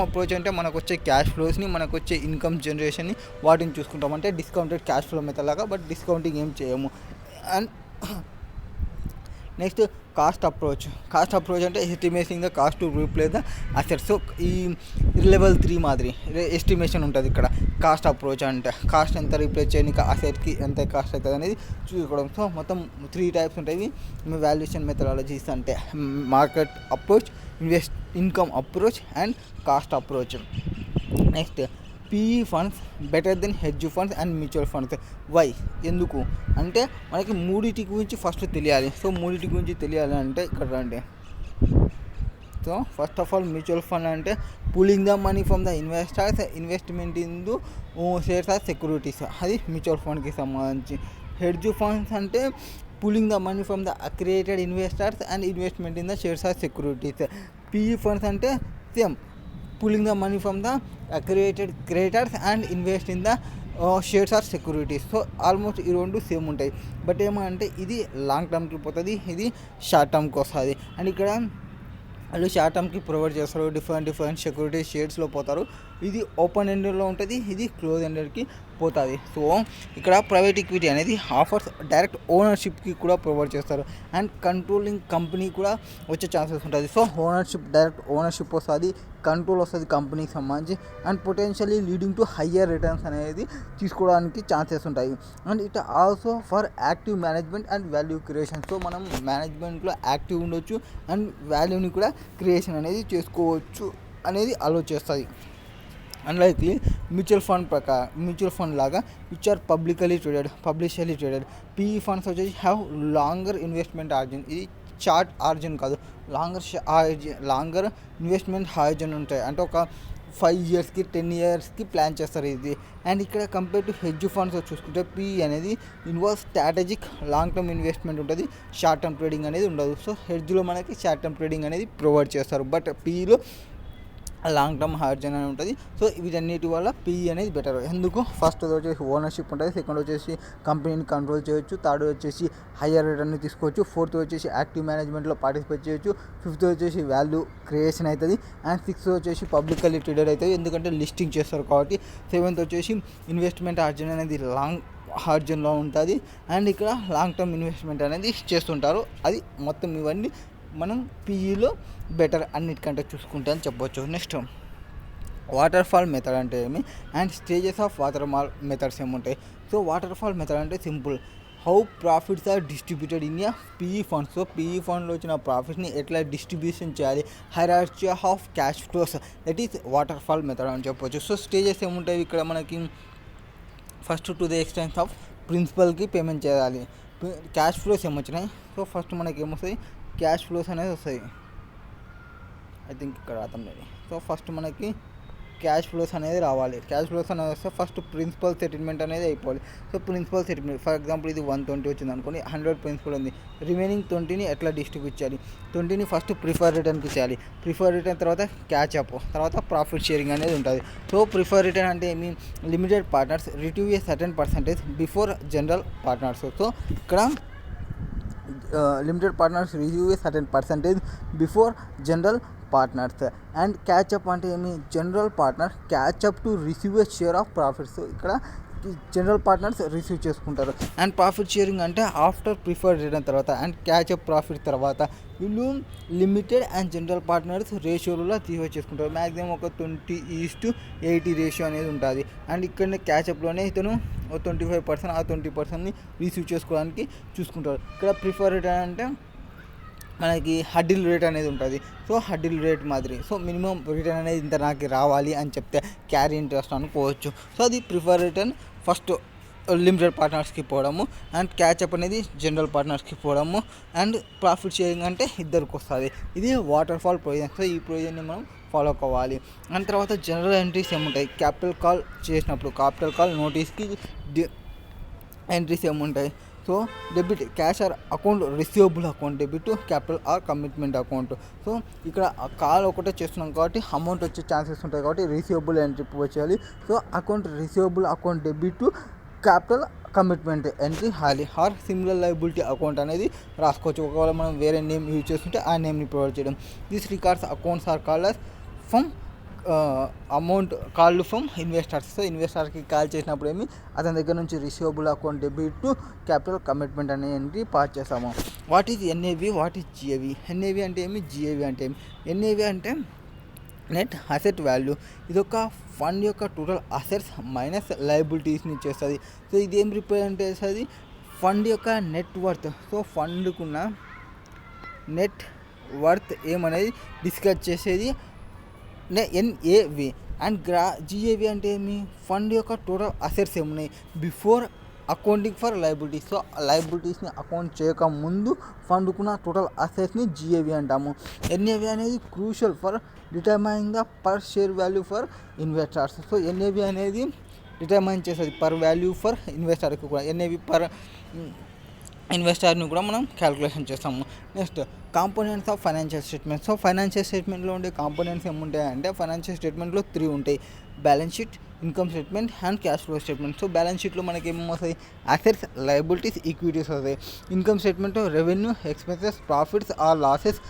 అప్రోచ్ అంటే మనకు వచ్చే క్యాష్ ఫ్లోస్ని, మనకు వచ్చే ఇన్కమ్ జనరేషన్ని వాటిని చూసుకుంటాం. అంటే డిస్కౌంటెడ్ క్యాష్ ఫ్లో మెథడ్ లాగా, బట్ డిస్కౌంటింగ్ ఏం చేయము. అండ్ నెక్స్ట్ కాస్ట్ అప్రోచ్ అంటే estimating the cost to replace the asset. So ఈ లెవెల్ 3 మాదిరి ఎస్టిమేషన్ ఉంటుంది ఇక్కడ. కాస్ట్ అప్రోచ్ అంటే కాస్ట్ ఎంత రీప్లేస్ చేయడానికి అసెట్కి ఎంత కాస్ట్ అవుతుంది అనేది చూసుకోవడం. సో మొత్తం 3 టైప్స్ ఉంటాయి వాల్యుయేషన్ మెథడాలజీస్ అంటే: market approach, income approach and cost approach. Next, PE funds better than hedge funds and mutual funds. Why, ఎందుకు అంటే మనకి మూడింటి గురించి ఫస్ట్ తెలియాలి. సో మూడింటి గురించి తెలియాలి అంటే ఇక్కడ రండి. So first of all mutual fund అంటే pooling the money from the investors investment in the shares or securities, అది మ్యూచువల్ ఫండ్కి సంబంధించి. హెడ్జ్ ఫండ్స్ అంటే pooling the money from the accredited investors and investment in the shares or securities. PE funds అంటే same, pulling the money from the accredited creators and invest in the shares or securities. So almost ఈ రెండు same ఉంటాయి. But ఏమంటే ఇది long టర్మ్కి పోతుంది, ఇది short టర్మ్కి వస్తుంది. And ఇక్కడ వాళ్ళు షార్ట్ టర్మ్కి ప్రొవైడ్ చేస్తారు, డిఫరెంట్ సెక్యూరిటీస్ షేర్స్లో పోతారు. ఇది ఓపెన్ ఎండెడ్లో ఉంటుంది, ఇది క్లోజ్ ఎండెడ్కి పోతుంది. సో ఇక్కడ ప్రైవేట్ ఈక్విటీ అనేది ఆఫర్స్ డైరెక్ట్ ఓనర్షిప్కి కూడా ప్రొవైడ్ చేస్తారు. అండ్ కంట్రోలింగ్ కంపెనీ కూడా వచ్చే ఛాన్సెస్ ఉంటుంది. సో డైరెక్ట్ ఓనర్షిప్ వస్తుంది, కంట్రోల్ వస్తుంది కంపెనీకి సంబంధించి. And potentially leading to higher returns అనేది తీసుకోవడానికి ఛాన్సెస్ ఉంటాయి. And it also for active management and value creation. So మనం మేనేజ్మెంట్లో యాక్టివ్ ఉండొచ్చు అండ్ వాల్యూని కూడా క్రియేషన్ అనేది చేసుకోవచ్చు అనేది ఆలోచిస్తుంది. అన్లైక్లీ మ్యూచువల్ ఫండ్ లాగా which are publicly traded. PE funds వచ్చేసి హ్యావ్ లాంగర్ ఇన్వెస్ట్మెంట్ ఆర్జిన్. ఇది షార్ట్ ఆర్జిన్ కాదు, లాంగర్ ఇన్వెస్ట్మెంట్ హార్జిన్ ఉంటాయి. అంటే ఒక 5 ఇయర్స్కి 10 ఇయర్స్కి ప్లాన్ చేస్తారు ఇది. అండ్ ఇక్కడ కంపేర్ టు హెడ్జ్ ఫండ్స్ చూసుకుంటే PE అనేది involve strategic long term investment ఉంటుంది, షార్ట్ టర్మ్ ట్రేడింగ్ అనేది ఉండదు. సో హెడ్జ్లో మనకి షార్ట్ టర్మ్ ట్రేడింగ్ అనేది ప్రొవైడ్ చేస్తారు, బట్ PEలో లాంగ్ టర్మ్ హార్జన్ అని ఉంటుంది. సో వీటన్నిటి వల్ల PE అనేది బెటర్. ఎందుకు? ఫస్ట్ వచ్చేసి ఓనర్షిప్ ఉంటుంది, సెకండ్ వచ్చేసి కంపెనీని కంట్రోల్ చేయొచ్చు, థర్డ్ వచ్చేసి హయ్యర్ రిటర్న్ తీసుకోవచ్చు, ఫోర్త్ వచ్చేసి యాక్టివ్ మేనేజ్మెంట్లో పార్టిసిపేట్ చేయొచ్చు, ఫిఫ్త్ వచ్చేసి వాల్యూ క్రియేషన్ అవుతుంది, అండ్ సిక్స్త్ వచ్చేసి పబ్లికల్లీ ట్రేడెడ్ అవుతుంది ఎందుకంటే లిస్టింగ్ చేస్తారు కాబట్టి. సెవెంత్ వచ్చేసి ఇన్వెస్ట్మెంట్ హార్జన్ అనేది లాంగ్ హార్జన్లో ఉంటుంది. అండ్ ఇక్కడ లాంగ్ టర్మ్ ఇన్వెస్ట్మెంట్ అనేది చేస్తుంటారు. అది మొత్తం ఇవన్నీ మనం PEలో బెటర్ అన్నిటికంటే చూసుకుంటే అని చెప్పవచ్చు. నెక్స్ట్, వాటర్ ఫాల్ మెథడ్ అంటే ఏమి and stages of waterfall methods ఏముంటాయి. సో వాటర్ ఫాల్ మెథడ్ అంటే simple, how profits are distributed in PE funds. So PE ఫండ్లో వచ్చిన ప్రాఫిట్ని ఎట్లా డిస్ట్రిబ్యూషన్ చేయాలి, hierarchy of cash flows, that is waterfall method అని చెప్పవచ్చు. సో స్టేజెస్ ఏముంటాయి ఇక్కడ మనకి, first to the extents of ప్రిన్సిపల్కి పేమెంట్ చేయాలి. క్యాష్ ఫ్లోస్ ఏమొచ్చినాయి, సో ఫస్ట్ మనకి ఏమొస్తాయి, క్యాష్ ఫ్లోస్ అనేది వస్తాయి. ఐ థింక్ ఇక్కడ అర్థం లేదు. సో ఫస్ట్ మనకి క్యాష్ ఫ్లోస్ అనేది రావాలి. క్యాష్ ఫ్లోస్ అనేది వస్తే ఫస్ట్ ప్రిన్సిపల్ సెటిల్మెంట్ అనేది అయిపోవాలి. So principal settlement, for example ఇది 120 వచ్చింది అనుకోండి, 100 ప్రిన్సిపల్ ఉంది, రిమైనింగ్ 20ని ఎట్లా డిస్ట్రిబ్యూట్ చేయాలి, 20ని ఫస్ట్ ప్రిఫర్ రిటర్న్కి చేయాలి, ప్రిఫర్ రిటర్న్ తర్వాత క్యాచ్ అప్, తర్వాత ప్రాఫిట్ షేరింగ్ అనేది ఉంటుంది. సో ప్రిఫర్ రిటర్న్ అంటే ఏమి, limited partners retrieve a certain percentage before general partners. So ఇక్కడ limited partners receive a certain percentage before general partners. And catch up అంటే ఏమి, general partner catch up to receive a share of profits. ఇక్కడ general partners receive చేసుకుంటారు. And profit sharing అంటే after preferred return తర్వాత and catch up profit తర్వాత వీళ్ళు limited and general partners రేషియోలో చేసుకుంటారు. మ్యాక్సిమం ఒక 20:80 రేషియో అనేది ఉంటుంది. అండ్ ఇక్కడ క్యాచ్అప్లోనే ఇతను 25% ఆ 20%ని రిసీవ్ చేసుకోవడానికి చూసుకుంటారు. ఇక్కడ ప్రిఫర్ రిటర్న్ అంటే మనకి హడ్డిల్ రేట్ అనేది ఉంటుంది. సో హడ్డిల్ రేట్ మాదిరి, సో మినిమం రిటర్న్ అనేది ఇంత నాకు రావాలి అని చెప్తే క్యారీ ఇంట్రెస్ట్ అనుకోవచ్చు. సో అది ప్రిఫర్ రిటర్న్ ఫస్ట్ లిమిటెడ్ పార్ట్నర్స్కి పోవడము, అండ్ క్యాచ్అప్ అనేది జనరల్ పార్ట్నర్స్కి పోవడము, అండ్ ప్రాఫిట్ షేరింగ్ అంటే ఇద్దరికి వస్తుంది. ఇది వాటర్ ఫాల్ ప్రొవిజన్. సో ఈ ప్రొవిజన్ని మనం ఫాలో కావాలి. అండ్ తర్వాత జనరల్ ఎంట్రీస్ ఏముంటాయి, క్యాపిటల్ కాల్ చేసినప్పుడు క్యాపిటల్ కాల్ నోటీస్కి ఎంట్రీస్ ఏముంటాయి. So debit cash or account receivable account, debit to capital or commitment account. So ఇక్కడ కాల్ ఒకటే చేస్తున్నాం కాబట్టి అమౌంట్ వచ్చే ఛాన్సెస్ ఉంటాయి కాబట్టి రిసీవబుల్ ఎంట్రీ చేయాలి. So account receivable account debit to capital commitment entry హాలి ఆర్ సిమిలర్ లయబిలిటీ అకౌంట్ అనేది రాసుకోవచ్చు. ఒకవేళ మనం వేరే నేమ్ యూజ్ చేస్తుంటే ఆ నేమ్ని ప్రొవైడ్ చేయడం. This records accounts are called as from amount called from investors. So ఇన్వెస్టర్కి కాల్ చేసినప్పుడు అతని దగ్గర నుంచి receivable account debit to capital commitment అనేది పాస్ చేస్తాము. What is NAV, what is GAV? NAV అంటే జిఏవి అంటే ఎన్ఏవి అంటే నెట్ అసెట్ వాల్యూ. ఇది ఒక ఫండ్ యొక్క టోటల్ అసెట్స్ మైనస్ లయబిలిటీస్ని చేస్తుంది. సో ఇది రిప్రజెంట్ చేస్తుంది? ఫండ్ యొక్క నెట్ వర్త్. సో ఫండ్కున్న నెట్ వర్త్ ఏమనేది డిస్కస్ చేసేది ఎన్ఏవి. అండ్ జిఏవి అంటే ఫండ్ యొక్క టోటల్ అసెట్స్ ఏమున్నాయి before accounting for liabilities. So లయబిలిటీస్ని అకౌంట్ చేయకముందు ఫండ్కున్న టోటల్ అసెట్స్ని జిఏవి అంటాము. ఎన్ఏవి అనేది crucial for determining the per share value for investors. So NAV అనేది డిటర్మైన్ చేస్తుంది పర్ వాల్యూ ఫర్ ఇన్వెస్టర్కి కూడా. ఎన్ఏవి పర్ ఇన్వెస్టర్ని కూడా మనం క్యాలిక్యులేషన్ చేస్తాము. Next components of financial statement. So financial స్టేట్మెంట్లో ఉండే కాంపోనెంట్స్ ఏముంటాయంటే ఫైనాన్షియల్ స్టేట్మెంట్లో 3 ఉంటాయి: balance sheet, income statement and cash flow statement. So balance షీట్లో మనకి ఏమేమి వస్తాయి? అసెట్స్, లయబిలిటీస్, ఈక్విటీస్ వస్తాయి. ఇన్కమ్ స్టేట్మెంట్లో revenue, expenses, profits or losses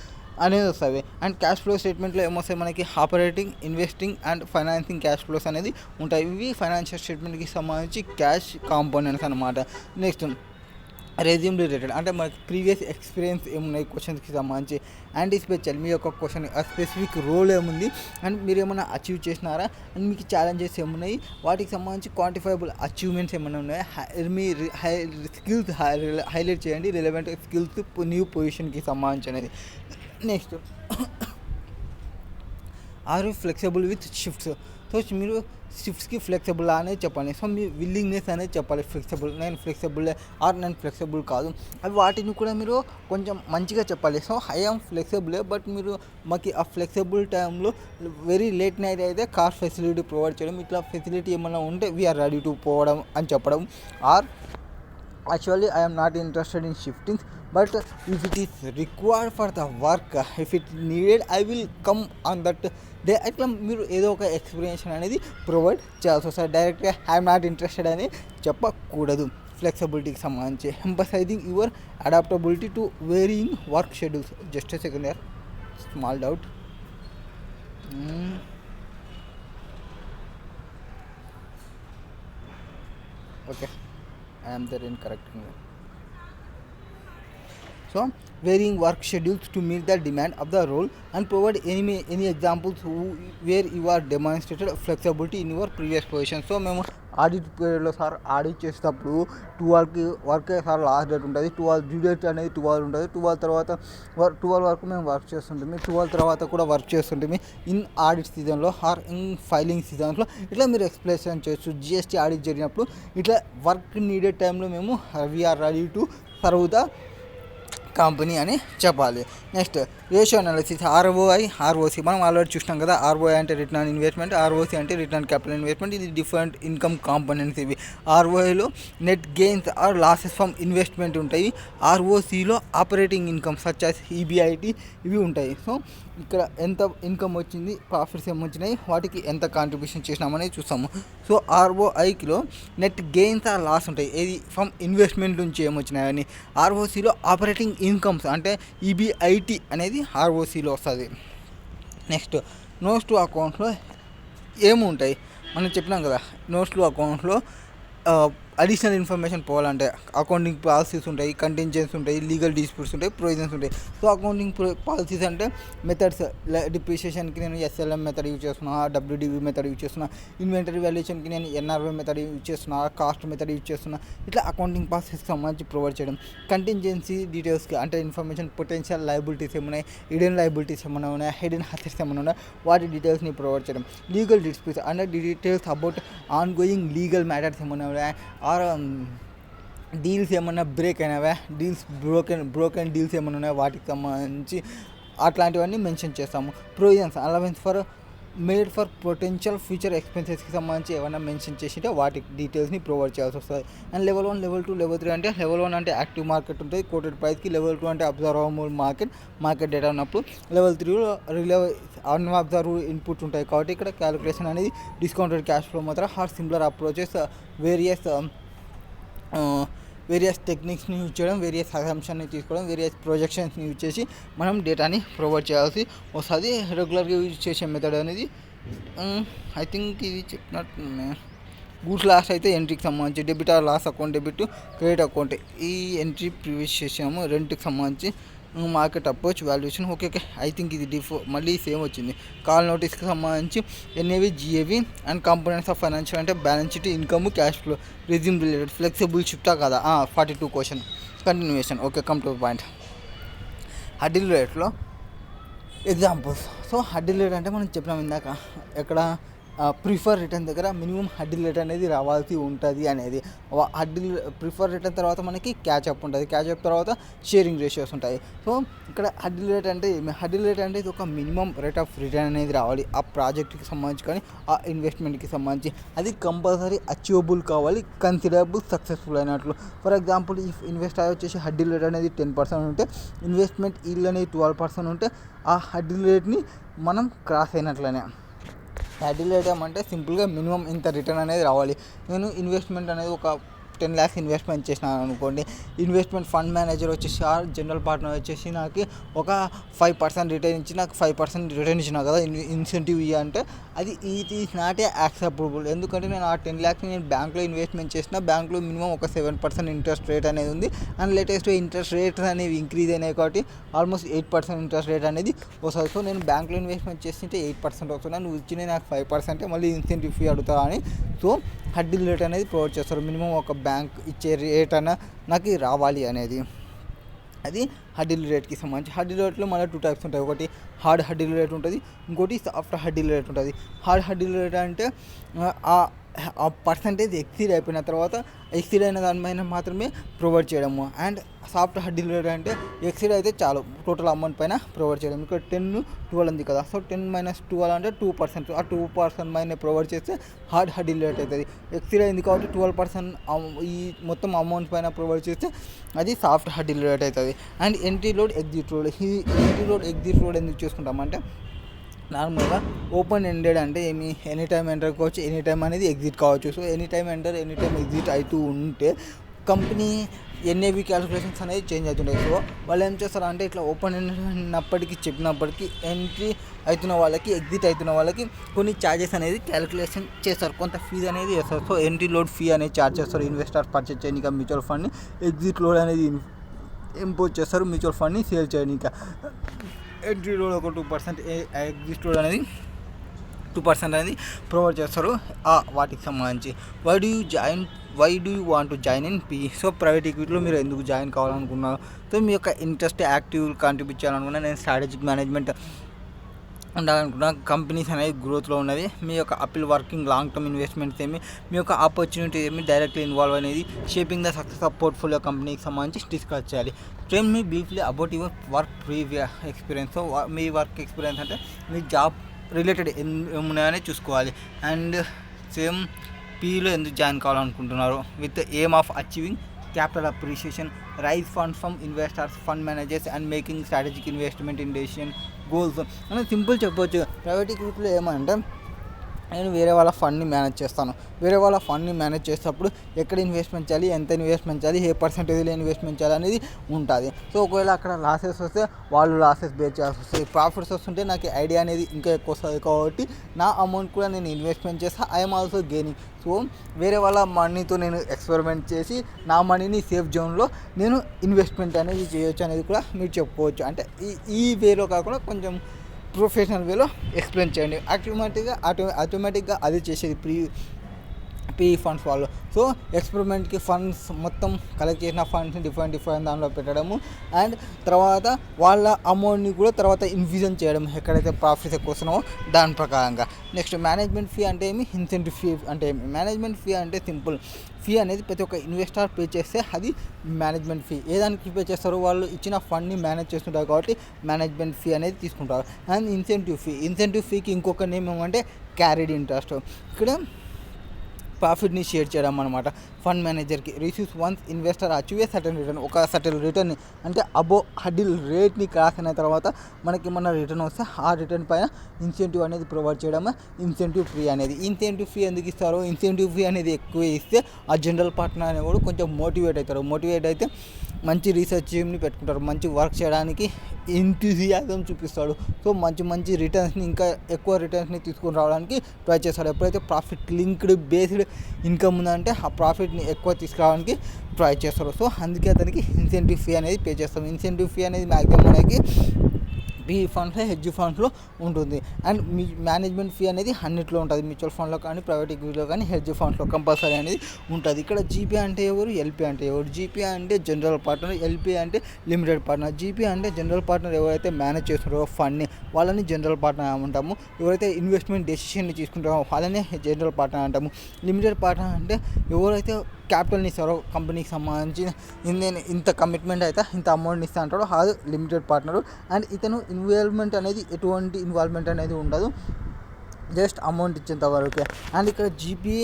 అనేది వస్తాయి. అండ్ క్యాష్ ఫ్లో స్టేట్మెంట్లో ఏమొస్తాయి? మనకి operating, investing and financing cash flows అనేది ఉంటాయి. ఇవి ఫైనాన్షియల్ స్టేట్మెంట్కి సంబంధించి క్యాష్ కాంపోనెంట్స్ అనమాట. నెక్స్ట్ రెజ్యూమ్ రిలేటెడ్ అంటే మనకి ప్రీవియస్ ఎక్స్పీరియన్స్ ఏమున్నాయి క్వశ్చన్స్కి సంబంధించి. యాంటిసిపేట్ చేయాలి మీ యొక్క క్వశ్చన్ స్పెసిఫిక్ రోల్ ఏముంది అండ్ మీరు ఏమైనా అచీవ్ చేసినారా అండ్ మీకు ఛాలెంజెస్ ఏమున్నాయి, వాటికి సంబంధించి క్వాంటిఫైబుల్ అచీవ్మెంట్స్ ఏమైనా ఉన్నాయా, మీ స్కిల్స్ హైలైట్ చేయండి, రిలవెంట్ స్కిల్స్ న్యూ పొజిషన్కి సంబంధించి అనేది. Next are you flexible with shifts. So మీరు షిఫ్ట్స్కి ఫ్లెక్సిబుల్ అనేది చెప్పండి. సో మీ విల్లింగ్నెస్ అనేది చెప్పాలి. ఫ్లెక్సిబుల్, నేను ఫ్లెక్సిబుల్ ఆర్ నేను ఫ్లెక్సిబుల్ కాదు, అవి వాటిని కూడా మీరు కొంచెం మంచిగా చెప్పాలి. So I am flexible but మీరు మాకు ఆ ఫ్లెక్సిబుల్ టైంలో వెరీ లేట్ నైట్ అయితే కార్ ఫెసిలిటీ ప్రొవైడ్ చేయడం, ఇట్లా ఫెసిలిటీ ఏమైనా ఉంటే వీఆర్ రెడీ టు పోవడం అని చెప్పడం. Or actually I am not interested in shifting but if it is required for the work, if it needed I will come on that day. అట్లా మీరు ఏదో ఒక ఎక్స్ప్లెనేషన్ అనేది ప్రొవైడ్ చేయాల్సి వస్తుంది. డైరెక్ట్గా ఐఎమ్ నాట్ ఇంట్రెస్టెడ్ అని చెప్పకూడదు. ఫ్లెక్సిబిలిటీకి సంబంధించి emphasizing your adaptability to varying work schedules. Just a second year, small doubt. Okay, I am there in correcting it. So varying work schedules to meet the demand of the role and provide any examples where you are demonstrated flexibility in your previous position. So మేము audit పీరియడ్లో sir audit చేసేటప్పుడు 12కి work sir last date ఉంటుంది, 12 due date అనేది 12 ఉంటుంది. 12 తర్వాత 12 వరకు మేము work చేస్తుంటాము, 12 తర్వాత కూడా వర్క్ చేస్తుంటాము ఇన్ ఆడిట్ సీజన్లో ఆర్ ఇన్ ఫైలింగ్ సీజన్స్లో. ఇట్లా మీరు ఎక్స్ప్లెయిన్ చేయొచ్చు. జిఎస్టీ ఆడిట్ జరిగినప్పుడు ఇట్లా వర్క్ నీడెడ్ టైంలో మేము we are ready to serve the company అని చెప్పాలి. Next ratio analysis, ROI, ROC. మనం ఆల్రెడీ చూసినాం కదా. ఆర్ఓఐ అంటే రిటర్న్ ఆన్ ఇన్వెస్ట్మెంట్, ఆర్ఓసి అంటే రిటర్న్ క్యాపిటల్ ఇన్వెస్ట్మెంట్. ఇది డిఫరెంట్ ఇన్కమ్ కాంపోనెంట్స్ ఇవి. ఆర్ఓఐలో net gains or losses from investment ఉంటాయి. ఆర్ఓసిలో operating income such as EBIT ఇవి ఉంటాయి. సో ఇక్కడ ఎంత ఇన్కమ్ వచ్చింది, ప్రాఫిట్స్ ఏమొచ్చినాయి, వాటికి ఎంత కాంట్రిబ్యూషన్ చేసినామనేది చూస్తాము. సో ఆర్ఓఐకిలో నెట్ గెయిన్స్ ఆర్ లాస్ ఉంటాయి, ఏది ఫ్రమ్ ఇన్వెస్ట్మెంట్ నుంచి ఏమొచ్చినాయని. ఆర్ఓసిలో ఆపరేటింగ్ ఇన్కమ్స్ అంటే ఈబీఐటీ అనేది ఆర్ఓసిలో వస్తుంది. నెక్స్ట్ నోట్స్ టు అకౌంట్లో ఏముంటాయి మనం చెప్పినాం కదా. నోట్స్ టు అకౌంట్లో అడిషనల్ ఇన్ఫర్మేషన్ పోవాలంటే అకౌంటింగ్ పాలసీస్ ఉంటాయి, కంటింజెన్సీ ఉంటాయి, లీగల్ డిస్ప్యూట్స్ ఉంటాయి, ప్రొవిజన్స్ ఉంటాయి. సో అకౌంటింగ్ పాలసీస్ అంటే మెథడ్స్, డిప్రిషియేషన్కి నేను ఎస్ఎల్ఎం మెథడ్ యూజ్ చేస్తున్నా, డబ్ల్యూడివి మెథడ్ యూజ్ చేస్తున్నా, ఇన్వెంటరీ వాల్యుయేషన్కి నేను ఎన్ఆర్వై మెథడ్ యూజ్ చేస్తున్నా, కాస్ట్ మెథడ్ యూజ్ చేస్తున్నా. ఇట్లా అకౌంటింగ్ పాలసీస్కి సంబంధించి ప్రొవైడ్ చేయడం. కంటింజెన్సీ డీటెయిల్స్కి అంటే ఇన్ఫర్మేషన్, పొటెన్షియల్ లయబిలిటీస్ ఏమున్నాయి, హిడెన్ లయబిలిటీస్ ఏమైనా ఉన్నాయి, హిడెన్ అసెట్స్ ఏమైనా ఉన్నాయి, వాటి డీటెయిల్స్ని ప్రొవైడ్ చేయడం. లీగల్ డిస్ప్యూట్స్ అంటే details about ongoing legal matters ఏమైనా ఉన్నాయి, ఆర్ డీల్స్ ఏమన్నా బ్రేక్ అయినవా, డీల్స్ బ్రోకెన్ డీల్స్ ఏమైనా ఉన్నాయా, వాటికి సంబంధించి అట్లాంటివన్నీ మెన్షన్ చేస్తాము. Provisions, allowance for made for potential future ఎక్స్పెన్సెస్కి సంబంధించి ఏమైనా మెన్షన్ చేసింటే వాటి డీటెయిల్స్ని ప్రొవైడ్ చేయాల్సి వస్తుంది. అండ్ లెవెల్ 1, లెవెల్ 2, లెవెల్ 3 అంటే లెవెల్ 1 అంటే యాక్టివ్ మార్కెట్ ఉంటుంది కోటెడ్ ప్రైస్కి, లెవెల్ 2 అంటే అబ్జర్వబుల్ మార్కెట్ డేటా ఉన్నప్పుడు, లెవెల్ 3లో అన్అబ్జర్వ్ ఇన్పుట్ ఉంటాయి. కాబట్టి ఇక్కడ క్యాలిక్యులేషన్ అనేది డిస్కౌంటెడ్ క్యాష్ ఫ్లో మాత్రం ఆర్ సిమిలర్ అప్రోచెస్ వేరియస్ టెక్నిక్స్ని యూజ్ చేయడం, వేరియస్ అసంప్షన్ని తీసుకోవడం, వేరియస్ ప్రొజెక్షన్స్ని యూజ్ చేసి మనం డేటాని ప్రొవైడ్ చేయాల్సి వస్తుంది. రెగ్యులర్గా యూజ్ చేసే మెథడ్ అనేది ఐ థింక్ ఇది చెప్పినట్టు గూడ్స్ లాస్ అయితే ఎంట్రీకి సంబంధించి debit or loss account, debit credit account, ఈ ఎంట్రీ ప్రివ్యూస్ చేసాము. రెంట్కి సంబంధించి market approach valuation. Okay I think ఇది మళ్ళీ సేమ్ వచ్చింది. కాల్ నోటీస్కి సంబంధించి NAV, GAV and components of financial అంటే balance sheet, income, cash flow, resume related, flexible షిఫ్టా కదా. 42 question continuation. Okay, come to point. Hurdle రేట్లో ఎగ్జాంపుల్స్. సో హడిల్ రేట్ అంటే మనం చెప్పినాం ఇందాక, ఎక్కడ ప్రిఫర్ రిటర్న్ దగ్గర మినిమం హడిల్ రేట్ అనేది రావాల్సి ఉంటుంది అనేది. హడిల్ ప్రిఫర్ రిటర్న్ తర్వాత మనకి క్యాచ్అప్ ఉంటుంది, క్యాచ్అప్ తర్వాత షేరింగ్ రేషియోస్ ఉంటాయి. సో ఇక్కడ హడిల్ రేట్ అంటే హడిల్ రేట్ అంటే ఇది ఒక మినిమం రేట్ ఆఫ్ రిటర్న్ అనేది రావాలి ఆ ప్రాజెక్ట్కి సంబంధించి కానీ ఆ ఇన్వెస్ట్మెంట్కి సంబంధించి. అది కంపల్సరీ అచీవబుల్ కావాలి, కన్సిడరబుల్ సక్సెస్ఫుల్ అయినట్లు. ఫర్ ఎగ్జాంపుల్ ఈ ఇన్వెస్ట్ వచ్చేసి హడిల్ రేట్ అనేది 10% ఉంటే, ఇన్వెస్ట్మెంట్ ఈల్డ్ అనేది 12% ఉంటే ఆ హడిల్ రేట్ని మనం క్రాస్ అయినట్లనే. హడిల్ రేట్ ఏమంటే సింపుల్గా మినిమం ఇంత రిటర్న్ అనేది రావాలి. నేను ఇన్వెస్ట్మెంట్ అనేది ఒక 10 lakhs ఇన్వెస్ట్మెంట్ చేసినాను అనుకోండి, ఇన్వెస్ట్మెంట్ ఫండ్ మేనేజర్ వచ్చేసి జనరల్ పార్ట్నర్ వచ్చేసి నాకు ఒక 5% రిటర్న్ ఇచ్చి నాకు 5% రిటర్న్ ఇచ్చినా కదా ఇన్సెంటివ్ అంటే అది it is not a acceptable. ఎందుకంటే నేను ఆ 10 lakhs నేను బ్యాంక్లో ఇన్వెస్ట్మెంట్ చేసిన, బ్యాంక్లో మినిమం ఒక 7% ఇంట్రెస్ట్ రేట్ అనేది ఉంది. అండ్ లేటెస్ట్ ఇంట్రెస్ట్ రేట్స్ అనేవి ఇంక్రీజ్ అయినాయి కాబట్టి ఆల్మోస్ట్ 8% ఇంట్రెస్ట్ రేట్ అనేది వస్తుంది. సో నేను బ్యాంక్లో ఇన్వెస్ట్మెంట్ చేస్తుంటే 8% వస్తుంది, నువ్వు ఇచ్చిన నాకు 5% మళ్ళీ ఇన్సెంటివ్ ఫీ అడుగుతా అని. సో హడిల్ రేట్ అనేది ప్రొవైడ్ చేస్తారు. మినిమం ఒక బ్యాంక్ ఇచ్చే రేట్ అన్న నాకు రావాలి అనేది. అది హడిల్ రేట్కి సంబంధించి. హడిల్ రేట్లో మళ్ళీ 2 types ఉంటాయి. ఒకటి హార్డ్ హడిల్ రేట్ ఉంటుంది, ఇంకోటి సాఫ్ట్ హడిల్ రేట్ ఉంటుంది. హార్డ్ హడిల్ రేట్ అంటే ఆ పర్సంటేజ్ ఎక్సీడ్ అయిపోయిన తర్వాత ఎక్సీడ్ అయిన దానిపైన మాత్రమే ప్రొవైడ్ చేయడము. అండ్ సాఫ్ట్ హడిల్ రేట్ అంటే ఎక్సీడ్ అయితే చాలు టోటల్ అమౌంట్ పైన ప్రొవైడ్ చేయడం. ఇక్కడ 10-12 ఉంది కదా, సో 10 - 12 అంటే 2%. ఆ 2% పైన ప్రొవైడ్ చేస్తే హార్డ్ హడిల్ రేట్ అవుతుంది. ఎక్సీడ్ అయింది కాబట్టి 12% ఈ మొత్తం అమౌంట్ పైన ప్రొవైడ్ చేస్తే అది సాఫ్ట్ హడిల్ రేట్ అవుతుంది. And entry load, exit load. ఈ ఎంట్రీ లోడ్, ఎగ్జిట్ లోడ్ ఎందుకు చేసుకుంటామంటే నార్మల్గా ఓపెన్ ఎండెడ్ అంటే ఏమి, ఎనీ టైం ఎంటర్ కావచ్చు, ఎనీ టైం అనేది ఎగ్జిట్ కావచ్చు. So any time enter, any time exit అవుతూ ఉంటే కంపెనీ ఎన్ఏవి క్యాలిక్యులేషన్స్ అనేది చేంజ్ అవుతుంటాయి. సో వాళ్ళు ఏం చేస్తారు అంటే ఇట్లా ఓపెన్ అయినప్పటికీ చెప్పినప్పటికీ ఎంట్రీ అవుతున్న వాళ్ళకి, ఎగ్జిట్ అవుతున్న వాళ్ళకి కొన్ని ఛార్జెస్ అనేది క్యాలిక్యులేషన్ చేస్తారు, కొంత ఫీజు అనేది చేస్తారు. సో ఎంట్రీ లోడ్ ఫీ అనేది ఛార్జ్ చేస్తారు ఇన్వెస్టర్ పర్చేజ్ చేయడానికి మ్యూచువల్ ఫండ్ని. ఎగ్జిట్ లోడ్ అనేది ఇంపోజ్ చేస్తారు మ్యూచువల్ ఫండ్ని సేల్ చేయడానికి. ఎంట్రీ లోడ్ ఒక 2%, ఎగ్జిట్ లోడ్ అనేది 2% అనేది ప్రొవైడ్ చేస్తారు వాటికి సంబంధించి. Why do you want to join in P? So private ఈక్విటీలో మీరు ఎందుకు జాయిన్ కావాలనుకున్నారు? సో మీ యొక్క ఇంట్రెస్ట్ యాక్టివ్ కాంట్రిబ్యూట్ చేయాలనుకున్నా, నేను స్ట్రాటజిక్ మేనేజ్మెంట్ ఉండాలనుకున్నా, కంపెనీస్ అనేవి గ్రోత్లో ఉన్నవి, మీ యొక్క అపిల్ వర్కింగ్ లాంగ్ టర్మ్ ఇన్వెస్ట్మెంట్స్ ఏమి, మీ యొక్క ఆపర్చునిటీ ఏమి, డైరెక్ట్లీ ఇన్వాల్వ్ అనేది shaping the success of portfolio కంపెనీకి సంబంధించి డిస్కస్ చేయాలి. Tell me briefly about your work previous experience. So me work experience అంటే మీ జాబ్ రిలేటెడ్ ఏమున్నాయని చూసుకోవాలి. అండ్ సేమ్ పీలో ఎందుకు జాయిన్ కావాలనుకుంటున్నారు, with aim of achieving capital appreciation, raise funds from investors, fund managers and making strategic investment in decision goals అని simple చెప్పొచ్చు. Private ఈక్విటీలో ఏమంటే నేను వేరే వాళ్ళ ఫండ్ని మేనేజ్ చేస్తాను, వేరే వాళ్ళ ఫండ్ని మేనేజ్ చేసేటప్పుడు ఎక్కడ ఇన్వెస్ట్మెంట్ చేయాలి, ఎంత ఇన్వెస్ట్మెంట్ చేయాలి, ఏ పర్సెంటేజ్లో ఇన్వెస్ట్మెంట్ చేయాలి అనేది ఉంటుంది. సో ఒకవేళ అక్కడ లాసెస్ వస్తే వాళ్ళు లాసెస్ బేర్ చేయాల్సి వస్తుంది, ప్రాఫిట్స్ వస్తుంటే నాకు ఐడియా అనేది ఇంకా ఎక్కువ వస్తుంది కాబట్టి నా అమౌంట్ కూడా నేను ఇన్వెస్ట్మెంట్ చేస్తాను. I'm also gaining. సో వేరే వాళ్ళ మనీతో నేను ఎక్స్పెరిమెంట్ చేసి నా మనీని సేఫ్ జోన్లో నేను ఇన్వెస్ట్మెంట్ అనేది చేయొచ్చు అనేది కూడా మీరు చెప్పుకోవచ్చు. అంటే ఈ వేలో కాకుండా కొంచెం ప్రొఫెషనల్ వేలో ఎక్స్ప్లెయిన్ చేయండి. ఆటోమేటిక్గా అది చేసేది పీ ఫండ్స్ వాళ్ళు. సో ఎక్స్పెరిమెంట్కి ఫండ్స్ మొత్తం కలెక్ట్ చేసిన ఫండ్స్ని డిఫరెంట్ దానిలో పెట్టడము, అండ్ తర్వాత వాళ్ళ అమౌంట్ని కూడా తర్వాత ఇన్ఫ్యూజన్ చేయడం ఎక్కడైతే ప్రాఫిట్స్ ఎక్కువ వస్తున్నావో దాని ప్రకారంగా. నెక్స్ట్ మేనేజ్మెంట్ ఫీ అంటే ఏమి, ఇన్సెంటివ్ ఫీ అంటే ఏమి. మేనేజ్మెంట్ ఫీ అంటే సింపుల్, ఫీ అనేది ప్రతి ఒక్క ఇన్వెస్టర్ పే చేస్తే అది మేనేజ్మెంట్ ఫీ. ఏదానికి పే చేస్తారో వాళ్ళు ఇచ్చిన ఫండ్ని మేనేజ్ చేస్తుంటారు కాబట్టి మేనేజ్మెంట్ ఫీ అనేది తీసుకుంటారు. అండ్ ఇన్సెంటివ్ ఫీకి ఇంకొక నేమ్ ఏమంటే క్యారీడ్ ఇంట్రెస్ట్. ఇక్కడ ప్రాఫిట్ని షేర్ చేయడం అనమాట. ఫండ్ మేనేజర్కి receives once investor achieve a certain return, ఒక సర్టెన్ రిటర్న్ అంటే అబో హడిల్ రేట్ని క్రాస్ అయిన తర్వాత మనకి మన రిటర్న్ వస్తే ఆ రిటర్న్ పైన ఇన్సెంటివ్ అనేది ప్రొవైడ్ చేయడం ఇన్సెంటివ్ ఫీ అనేది. ఇన్సెంటివ్ ఫీ ఎందుకు ఇస్తారో, ఇన్సెంటివ్ ఫీ అనేది ఎక్కువ ఇస్తే ఆ జనరల్ పార్ట్నర్ అనేవాడు కొంచెం మోటివేట్ అవుతారు. మోటివేట్ అయితే మంచి రీసెర్చ్ టీమ్ని పెట్టుకుంటారు, మంచి వర్క్ చేయడానికి ఎంతూజియాజం చూపిస్తాడు. సో మంచి రిటర్న్స్ని, ఇంకా ఎక్కువ రిటర్న్స్ని తీసుకొని రావడానికి ట్రై చేస్తాడు. ఎప్పుడైతే ప్రాఫిట్ లింక్డ్ బేస్డ్ ఇన్కమ్ ఉందంటే ఆ ప్రాఫిట్ని ఎక్కువ తీసుకురావడానికి ట్రై చేస్తారు. సో అందుకే అతనికి ఇన్సెంటివ్ ఫీ అనేది పే చేస్తాం. ఇన్సెంటివ్ ఫీ అనేది మ్యాక్సిమం మనకి PE ఫండ్స్, హెడ్జ్ ఫండ్స్లో ఉంటుంది. అండ్ మీ మేనేజ్మెంట్ ఫీ అనేది అన్నిట్లో ఉంటుంది. మ్యూచువల్ ఫండ్లో కానీ, ప్రైవేట్ ఈక్విటీలో కానీ, హెడ్జ్ ఫండ్స్లో కంపల్సరీ అనేది ఉంటుంది. ఇక్కడ జీపీ అంటే ఎవరు, ఎల్పీ అంటే ఎవరు? జీపీ అంటే జనరల్ పార్ట్నర్, ఎల్పీ అంటే లిమిటెడ్ పార్ట్నర్. జీపీ అంటే జనరల్ పార్ట్నర్, ఎవరైతే మేనేజ్ చేస్తున్నారో ఫండ్ని వాళ్ళని జనరల్ పార్ట్నర్ అంటాము. ఎవరైతే ఇన్వెస్ట్మెంట్ డెసిషన్ని తీసుకుంటారో వాళ్ళనే జనరల్ పార్ట్నర్ అంటాము. లిమిటెడ్ పార్ట్నర్ అంటే ఎవరైతే క్యాపిటల్ని ఇస్తారో కంపెనీకి సంబంధించి ఇంత కమిట్మెంట్ అయితే ఇంత అమౌంట్ని ఇస్తా అంటాడో అది లిమిటెడ్ పార్ట్నరు. అండ్ ఇతను ఎటువంటి ఇన్వాల్వ్మెంట్ అనేది ఉండదు, జస్ట్ అమౌంట్ ఇచ్చేంత వరకే. అండ్ ఇక్కడ జీపీ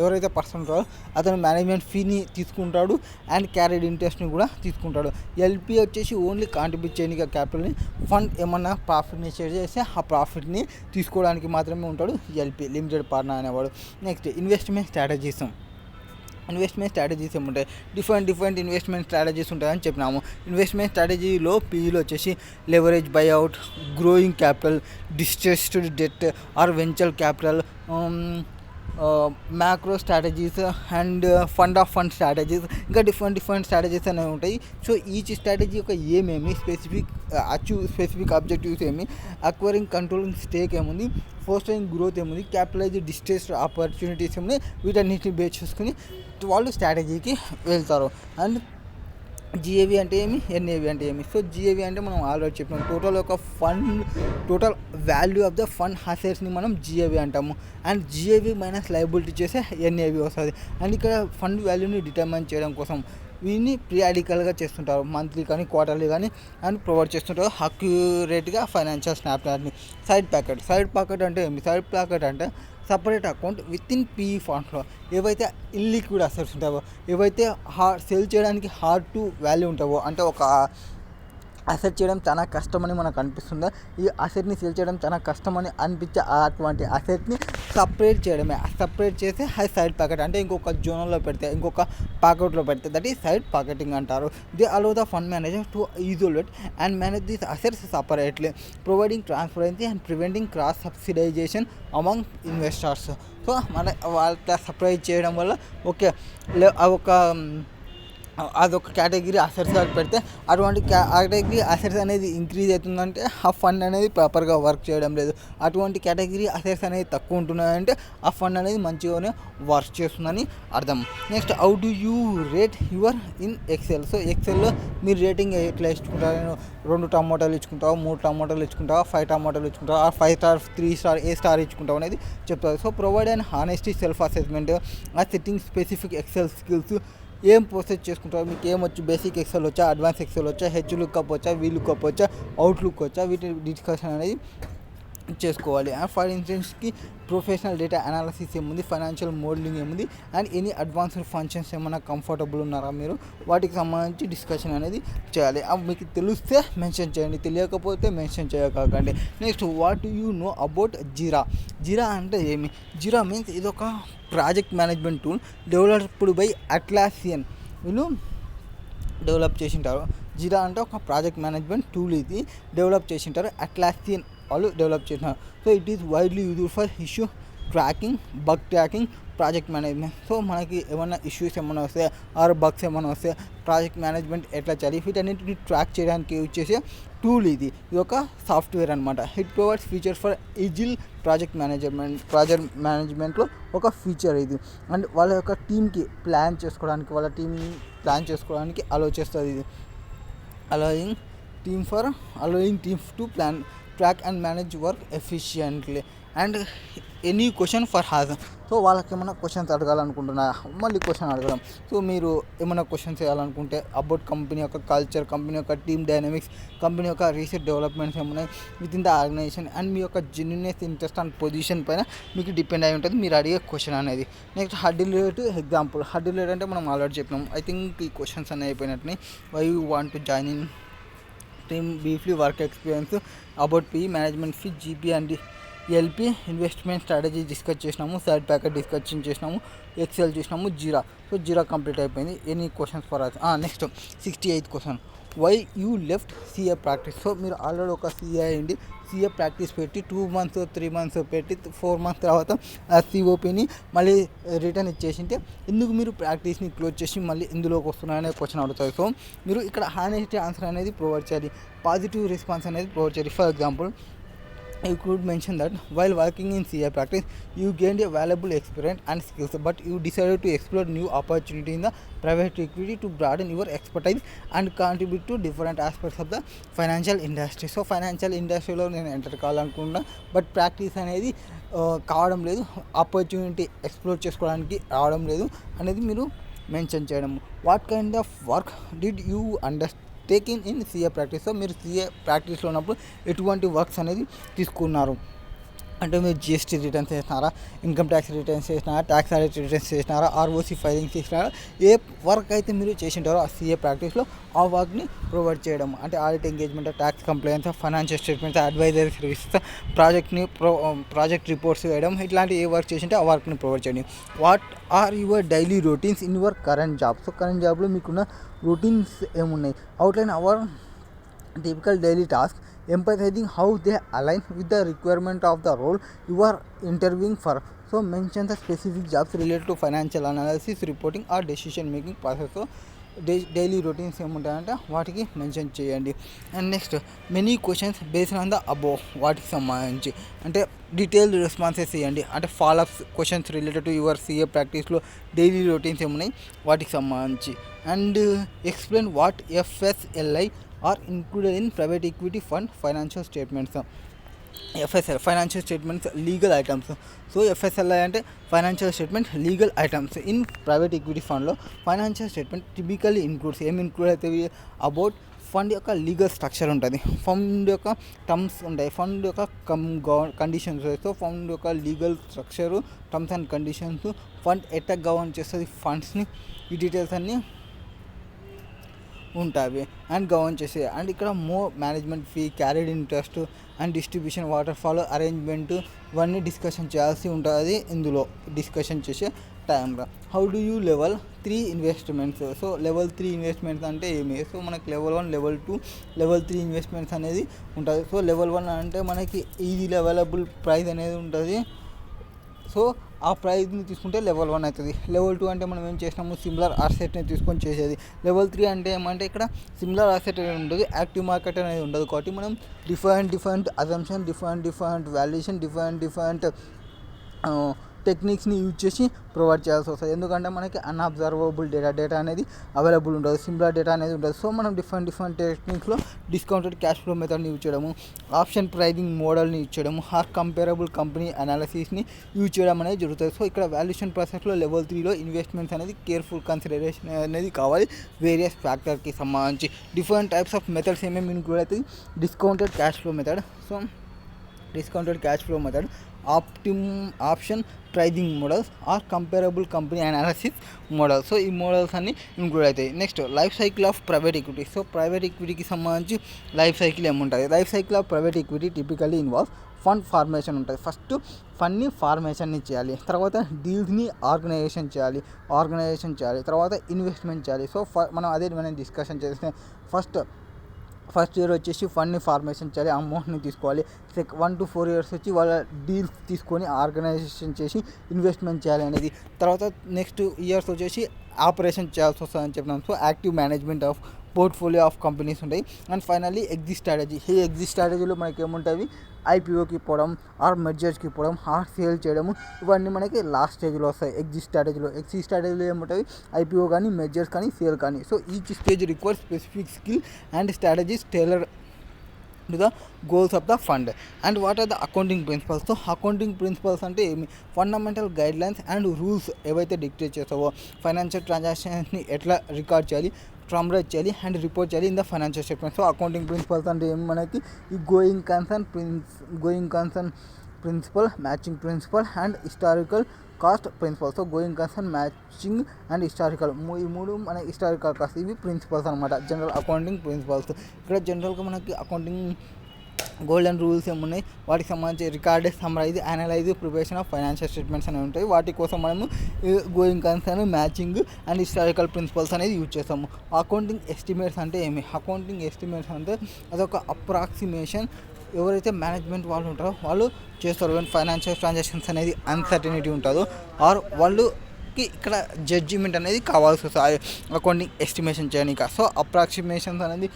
ఎవరైతే పర్సన్ ఉంటారో అతను మేనేజ్మెంట్ ఫీని తీసుకుంటాడు అండ్ క్యారీడ్ ఇంట్రెస్ట్ని కూడా తీసుకుంటాడు. ఎల్పీ వచ్చేసి ఓన్లీ కాంట్రిబ్యూట్ చేయడానికి క్యాపిటల్ని, ఫండ్ ఏమన్నా ప్రాఫిట్ని షేర్ చేస్తే ఆ ప్రాఫిట్ని తీసుకోవడానికి మాత్రమే ఉంటాడు ఎల్పీ, లిమిటెడ్ పార్ట్నర్ అనేవాడు. నెక్స్ట్ ఇన్వెస్ట్మెంట్ స్ట్రాటజీస్ ఏముంటాయి? డిఫరెంట్ ఇన్వెస్ట్మెంట్ స్ట్రాటజీస్ ఉంటాయని చెప్పినాము. ఇన్వెస్ట్మెంట్ స్ట్రాటజీలో పీఈలో వచ్చేసి leverage buyout, growing capital, distressed debt or venture capital, macro strategies and fund of fund strategies, ఇంకా డిఫరెంట్ స్ట్రాటజీస్ అనేవి ఉంటాయి. సో ఈచ్ స్ట్రాటజీ యొక్క ఏమేమి, స్పెసిఫిక్ ఆబ్జెక్టివ్స్ ఏమి, అక్వైరింగ్ కంట్రోలింగ్ స్టేక్ ఏముంది, ఫోస్టరింగ్ గ్రోత్ ఏముంది, క్యాపిటలైజ్ డిస్ట్రెస్డ్ ఆపర్చునిటీస్ ఏముంది, వీటన్నిటిని బేస్ చేసుకుని వాళ్ళు స్ట్రాటజీకి వెళ్తారు. అండ్ జిఏవి అంటే ఏమి, ఎన్ఏవి అంటే ఏమి? సో జిఏవి అంటే మనం ఆల్రెడీ చెప్పినాం, total value of the fund అసెట్స్ని మనం జిఏవి అంటాము. అండ్ జిఏవి మైనస్ లయబిలిటీ చేస్తే ఎన్ఏవి వస్తుంది. అండ్ ఇక్కడ ఫండ్ వాల్యూని డిటర్మైన్ చేయడం కోసం వీటిని పీరియాడికల్గా చేస్తుంటారు, మంత్లీ కానీ క్వార్టర్లీ కానీ అండ్ ప్రొవైడ్ చేస్తుంటారు అక్యురేట్గా ఫైనాన్షియల్ స్నాప్షాట్ని. సైడ్ ప్యాకెట్ అంటే ఏమి? సైడ్ ప్యాకెట్ అంటే separate account with in PE ఫండ్స్లో ఏవైతే ఇల్లిక్విడ్ అసెట్స్ ఉంటావో, ఏవైతే సేల్ చేయడానికి హార్డ్ టు వాల్యూ ఉంటావో, అంటే ఒక అసెట్ చేయడం చాలా కష్టమని మనకు అనిపిస్తుందా, ఈ అసెట్ని సేల్ చేయడం చాలా కష్టమని అనిపించే అటువంటి అసెట్ని సపరేట్ చేయడమే. సపరేట్ చేసి సైడ్ ప్యాకెట్ అంటే ఇంకొక జోన్లో పెడితే, ఇంకొక ప్యాకెట్లో పెడితే, దట్ ఈ సైడ్ ప్యాకెటింగ్ అంటారు. They allow the fund manager to isolate and manage these assets separately, providing transparency and preventing cross subsidization among investors. So మన వాళ్ళ సపరేట్ చేయడం వల్ల అదొక కేటగిరీ అసెట్స్గా పెడితే అటువంటి కేటగిరీ అసెట్స్ అనేది ఇంక్రీజ్ అవుతుందంటే ఆ ఫండ్ అనేది ప్రాపర్గా వర్క్ చేయడం లేదు. అటువంటి కేటగిరీ అసెట్స్ అనేది తక్కువ ఉంటున్నాయంటే ఆ ఫండ్ అనేది మంచిగానే వర్క్ చేస్తుందని అర్థం. Next, how do you rate your in excel? So ఎక్సెల్లో మీరు రేటింగ్ ఎట్లా ఇచ్చుకుంటారు? 2 టమాటాలు ఇచ్చుకుంటావు, 3 టమాటాలు ఇచ్చుకుంటావు, 5 టమాటాలు ఇచ్చుకుంటావు, 5 స్టార్, 3 స్టార్, ఏ స్టార్ ఇచ్చుకుంటావు అనేది చెప్తారు. So provide and honesty self assessment, ఆ సెట్టింగ్ స్పెసిఫిక్ ఎక్సెల్ స్కిల్స్, ఏం ప్రాసెస్ చేసుకుంటారో, మీకు ఏమొచ్చు, బేసిక్ ఎక్సెల్ వచ్చా, అడ్వాన్స్ ఎక్సెల్ వచ్చా, హెచ్ లుక్అప్ వచ్చా, వి లుక్అప్ వచ్చా, అవుట్లుక్ వచ్చా, వీటి డిస్కషన్ అనేది చేసుకోవాలి. అండ్ ఫర్ ఇన్స్టెన్స్కి ప్రొఫెషనల్ డేటా అనాలిసిస్ ఏముంది, ఫైనాన్షియల్ మోడలింగ్ ఏముంది, అండ్ ఎనీ అడ్వాన్స్డ్ ఫంక్షన్స్ ఏమైనా కంఫర్టబుల్ ఉన్నారా మీరు, వాటికి సంబంధించి డిస్కషన్ అనేది చేయాలి. మీకు తెలిస్తే మెన్షన్ చేయండి, తెలియకపోతే మెన్షన్ చేయకండి. Next, what you know about Jira అంటే ఏమి? జీరా మీన్స్ ఇదొక project management tool developed by Atlassian. వీళ్ళు డెవలప్ చేసింటారు. జీరా అంటే ఒక ప్రాజెక్ట్ మేనేజ్మెంట్ టూల్, ఇది డెవలప్ చేసింటారు, అట్లాసియన్ వాళ్ళు డెవలప్ చేసినారు. So it is widely used for issue tracking, bug tracking, project management. So మనకి ఏమైనా ఇష్యూస్ ఏమైనా వస్తే ఆర్ బగ్స్ ఏమైనా వస్తే ప్రాజెక్ట్ మేనేజ్మెంట్ ఎట్లా చేయాలి, వీటన్నిటిని ట్రాక్ చేయడానికి యూజ్ చేసే టూల్ ఇది ఒక సాఫ్ట్వేర్ అనమాట. It provides features for agile project మేనేజ్మెంట్లో ఒక ఫీచర్ ఇది. అండ్ వాళ్ళ యొక్క టీమ్కి ప్లాన్ చేసుకోవడానికి అలో చేస్తుంది ఇది. allowing teams to plan, track and manage work efficiently. And any question for has. So వాళ్ళకి ఏమైనా క్వశ్చన్స్ అడగాలనుకుంటున్నా, మళ్ళీ క్వశ్చన్ అడగడం. సో మీరు ఏమైనా క్వశ్చన్స్ చేయాలనుకుంటే అబౌట్ కంపెనీ యొక్క కల్చర్, కంపెనీ యొక్క టీమ్ డైనమిక్స్, కంపెనీ యొక్క రీసెర్చ్ డెవలప్మెంట్స్ ఏమున్నాయి within the organisation, and మీ యొక్క జెన్యూనెస్, ఇంట్రెస్ట్ అండ్ పొజిషన్ పైన మీకు డిపెండ్ అయి ఉంటుంది మీరు అడిగే క్వశ్చన్ అనేది. Next, hurdle rate example. Hurdle rate అంటే మనం ఆల్రెడీ చెప్పినాం. ఐ థింక్ ఈ క్వశ్చన్స్ అన్నీ అయిపోయినట్టుని. Why you want to join in team, briefly work experience, about PE, management fee, GP and LP investment strategy discuss చేసినాము, side packet discussion చేసినాము, Excel చూసినాము, Jira. So Jira complete అయిపోయింది. Any questions for us? Next 68th question, why you left CA practice. So మీరు already ఒక CA అయ్యింది, CA practice పెట్టి 2 months 3 months పెట్టి 4 months తర్వాత ఆ సిఓపిని మళ్ళీ రిటర్న్ ఇచ్చేసింటే ఎందుకు మీరు ప్రాక్టీస్ని క్లోజ్ చేసి మళ్ళీ ఇందులోకి వస్తున్నారనే క్వశ్చన్ అడుగుతారు. సో మీరు ఇక్కడ హానెస్ట్ ఆన్సర్ అనేది ప్రొవైడ్ చేయాలి, పాజిటివ్ రెస్పాన్స్ అనేది ప్రొవైడ్ చేయాలి. For example, you could mention that while working in CA practice, you gained a valuable experience and skills, but you decided to explore new opportunity in the private equity to broaden your expertise and contribute to different aspects of the financial industry. So financial ఇండస్ట్రీలో నేను enter కావాలనుకున్నా, but practice అనేది కావడం లేదు, opportunity explore చేసుకోవడానికి రావడం లేదు అనేది మీరు మెన్షన్ చేయడం. What kind of work did you taking in CA practice. So మీరు సిఏ ప్రాక్టీస్లో ఉన్నప్పుడు ఎటువంటి వర్క్స్ అనేది తీసుకున్నారు అంటే మీరు జిఎస్టీ రిటర్న్స్ చేసినారా, ఇన్కమ్ ట్యాక్స్ రిటర్న్స్ చేసినారా, ట్యాక్స్ ఆడిట్ రిటర్న్స్ చేసినారా, ఆర్ఓసి ఫైలింగ్ చేసినారా, ఏ వర్క్ అయితే మీరు చేసింటారో ఆ సిఏ ప్రాక్టీస్లో ఆ వర్క్ని ప్రొవైడ్ చేయడం. అంటే audit engagement, tax complaints, financial statements, advisory services, project reports వేయడం, ఇట్లాంటి ఏ వర్క్ చేసింటే ఆ వర్క్ని ప్రొవైడ్ చేయండి. What are your daily routines in your current job. So current జాబ్లో మీకున్న రొటీన్స్ ఏమున్నాయి, outline our typical daily task, emphasizing how they align with the requirement of the role you are interviewing for. So mention the specific jobs related to financial analysis, reporting or decision making process. So daily routines ఏముంటాయంటే వాటికి mention చేయండి. And next many questions based on the above, వాటికి సంబంధించి అంటే detailed responses ఇవ్వండి. అంటే follow ups questions related to your CA ప్రాక్టీస్లో daily routines ఏమున్నాయి వాటికి సంబంధించి. And explain what FSLI are included in private equity fund financial statements. FSL financial statements legal items. So FSLI అంటే financial statement legal items. In private equity ఫండ్లో financial statement typically includes, ఏమి include అవుతాయి, about fund యొక్క legal structure ఉంటుంది, fund యొక్క terms ఉంటాయి, fund యొక్క conditions ఉంటాయి. సో ఫండ్ యొక్క legal structure, terms and conditions, fund ఎట్లా గవర్న్ చేస్తుంది ఫండ్స్ని, ఈ డీటెయిల్స్ అన్నీ ఉంటాయి అండ్ గవర్న్ చేసే. అండ్ ఇక్కడ management fee, carried interest and distribution, water fall arrangement, ఇవన్నీ డిస్కషన్ చేయాల్సి ఉంటుంది ఇందులో డిస్కషన్ చేసే టైంలో. How do you level 3 investments. So level 3 investments అంటే ఏమి, సో మనకి లెవెల్ 1, లెవెల్ 2, లెవెల్ 3 ఇన్వెస్ట్మెంట్స్ అనేది ఉంటుంది. సో లెవెల్ 1 అంటే మనకి ఈజీలీ అవైలబుల్ ప్రైస్ అనేది ఉంటుంది. సో ఆ ప్రైజ్ని తీసుకుంటే లెవెల్ 1 అవుతుంది. లెవెల్ 2 అంటే మనం ఏం చేసినాము, సిమిలర్ అసెట్ని తీసుకొని చేసేది. లెవెల్ 3 అంటే ఏమంటే ఇక్కడ సిమిలర్ అసెట్ అనేది ఉండదు, యాక్టివ్ మార్కెట్ అనేది ఉండదు. కాబట్టి మనం different assumption, different valuation, different టెక్నిక్స్ని యూజ్ చేసి ప్రొవైడ్ చేయాల్సి వస్తుంది. ఎందుకంటే మనకి అన్అబ్జర్వబుల్ డేటా అనేది అవైలబుల్ ఉండదు, సిమిలర్ డేటా అనేది ఉండదు. సో మనం డిఫరెంట్ టెక్నిక్స్లో డిస్కౌంటెడ్ క్యాష్ ఫ్లో మెథడ్ని యూజ్ చేయడము, ఆప్షన్ ప్రైజింగ్ మోడల్ని యూజ్ చేయడము, ఆర్ కంపేరబుల్ కంపెనీ అనాలిసిస్ని యూజ్ చేయడం అనేది జరుగుతుంది. సో ఇక్కడ వాల్యుయేషన్ ప్రాసెస్లో లెవెల్ 3లో ఇన్వెస్ట్మెంట్స్ అనేది కేర్ఫుల్ కన్సిడరేషన్ అనేది కావాలి. వేరియస్ ఫ్యాక్టర్కి సంబంధించి డిఫరెంట్ టైప్స్ ఆఫ్ మెథడ్స్ ఏమేమి ఇంక్లూడ్ అవుతుంది, discounted cash flow method. So discounted cash flow method, option pricing models or comparable company analysis models. So ఈ మోడల్స్ అన్ని ఇంక్లూడ్ అవుతాయి. Next life cycle of private equity. So private ఈక్విటీకి సంబంధించి life cycle ఏముంటుంది, life cycle of private equity typically involve fund formation ఉంటుంది. First ఫండ్ని ఫార్మేషన్ని చేయాలి, తర్వాత డీల్స్ని ఆర్గనైజేషన్ చేయాలి, తర్వాత ఇన్వెస్ట్మెంట్ చేయాలి. సో మనం డిస్కషన్ చేస్తే ఫస్ట్ ఇయర్ వచ్చేసి ఫండ్ని ఫార్మేషన్ చేయాలి, అమౌంట్ని తీసుకోవాలి. 1 to 4 years వచ్చి వాళ్ళ డీల్స్ తీసుకొని ఆర్గనైజేషన్ చేసి ఇన్వెస్ట్మెంట్ చేయాలి అనేది. తర్వాత నెక్స్ట్ ఇయర్స్ వచ్చేసి ఆపరేషన్ చేయాల్సి వస్తుందని చెప్పినాం. So active management of portfolio of companies ఉంటాయి. And finally exit strategy. ఈ ఎగ్జిట్ స్ట్రాటజీలో మనకి ఏముంటుంది, ఐపీఓకి పోవడం, ఆర్ మెర్జర్స్కి పోవడం, ఆర్ సేల్ చేయడము, ఇవన్నీ మనకి లాస్ట్ స్టేజ్లో వస్తాయి ఎగ్జిట్ స్ట్రాటజీలో ఏముంటుంది, ఐపీఓ కానీ, మెర్జర్స్ కానీ, సేల్ కానీ. So each stage requires specific skill and strategies tailored to the goals of the fund. And what are the accounting principles. So accounting principles అంటే ఏమి, ఫండమెంటల్ గైడ్లైన్స్ అండ్ రూల్స్ ఏవైతే dictate చేస్తావో, financial ట్రాన్సాక్షన్స్ని ఎట్లా record చేయాలి, ట్రామ్రైజ్ చేయాలి and report చేయాలి in the financial statement. So accounting principles అంటే ఏమి, మనకి ఈ going concern principle, matching principle and historical cost principle. So going concern, matching and historical, ఈ మూడు మన హిస్టారికల్ కాస్ట్, ఇవి ప్రిన్సిపల్స్ అనమాట, జనరల్ అకౌంటింగ్ ప్రిన్సిపల్స్. ఇక్కడ జనరల్గా మనకి అకౌంటింగ్ గోల్డెన్ రూల్స్ ఏమున్నాయి, వాటికి సంబంధించి record, summarise, analyse, preparation of financial statements అనేవి ఉంటాయి. వాటి కోసం మనము going concern, matching and historical principles అనేది యూజ్ చేస్తాము. అకౌంటింగ్ ఎస్టిమేట్స్ అంటే ఏమి? అకౌంటింగ్ ఎస్టిమేట్స్ అంటే అదొక అప్రాక్సిమేషన్ ఎవరైతే మేనేజ్మెంట్ వాళ్ళు ఉంటారో వాళ్ళు చేస్తారు. వెన్ ఫైనాన్షియల్ ట్రాన్సాక్షన్స్ అనేది అన్సర్టనిటీ ఉంటుందో ఆర్ వాళ్ళకి ఇక్కడ జడ్జిమెంట్ అనేది కావాల్సి వస్తుంది అకౌంటింగ్ ఎస్టిమేషన్ చేయడానికి. సో అప్రాక్సిమేషన్స్ అనేది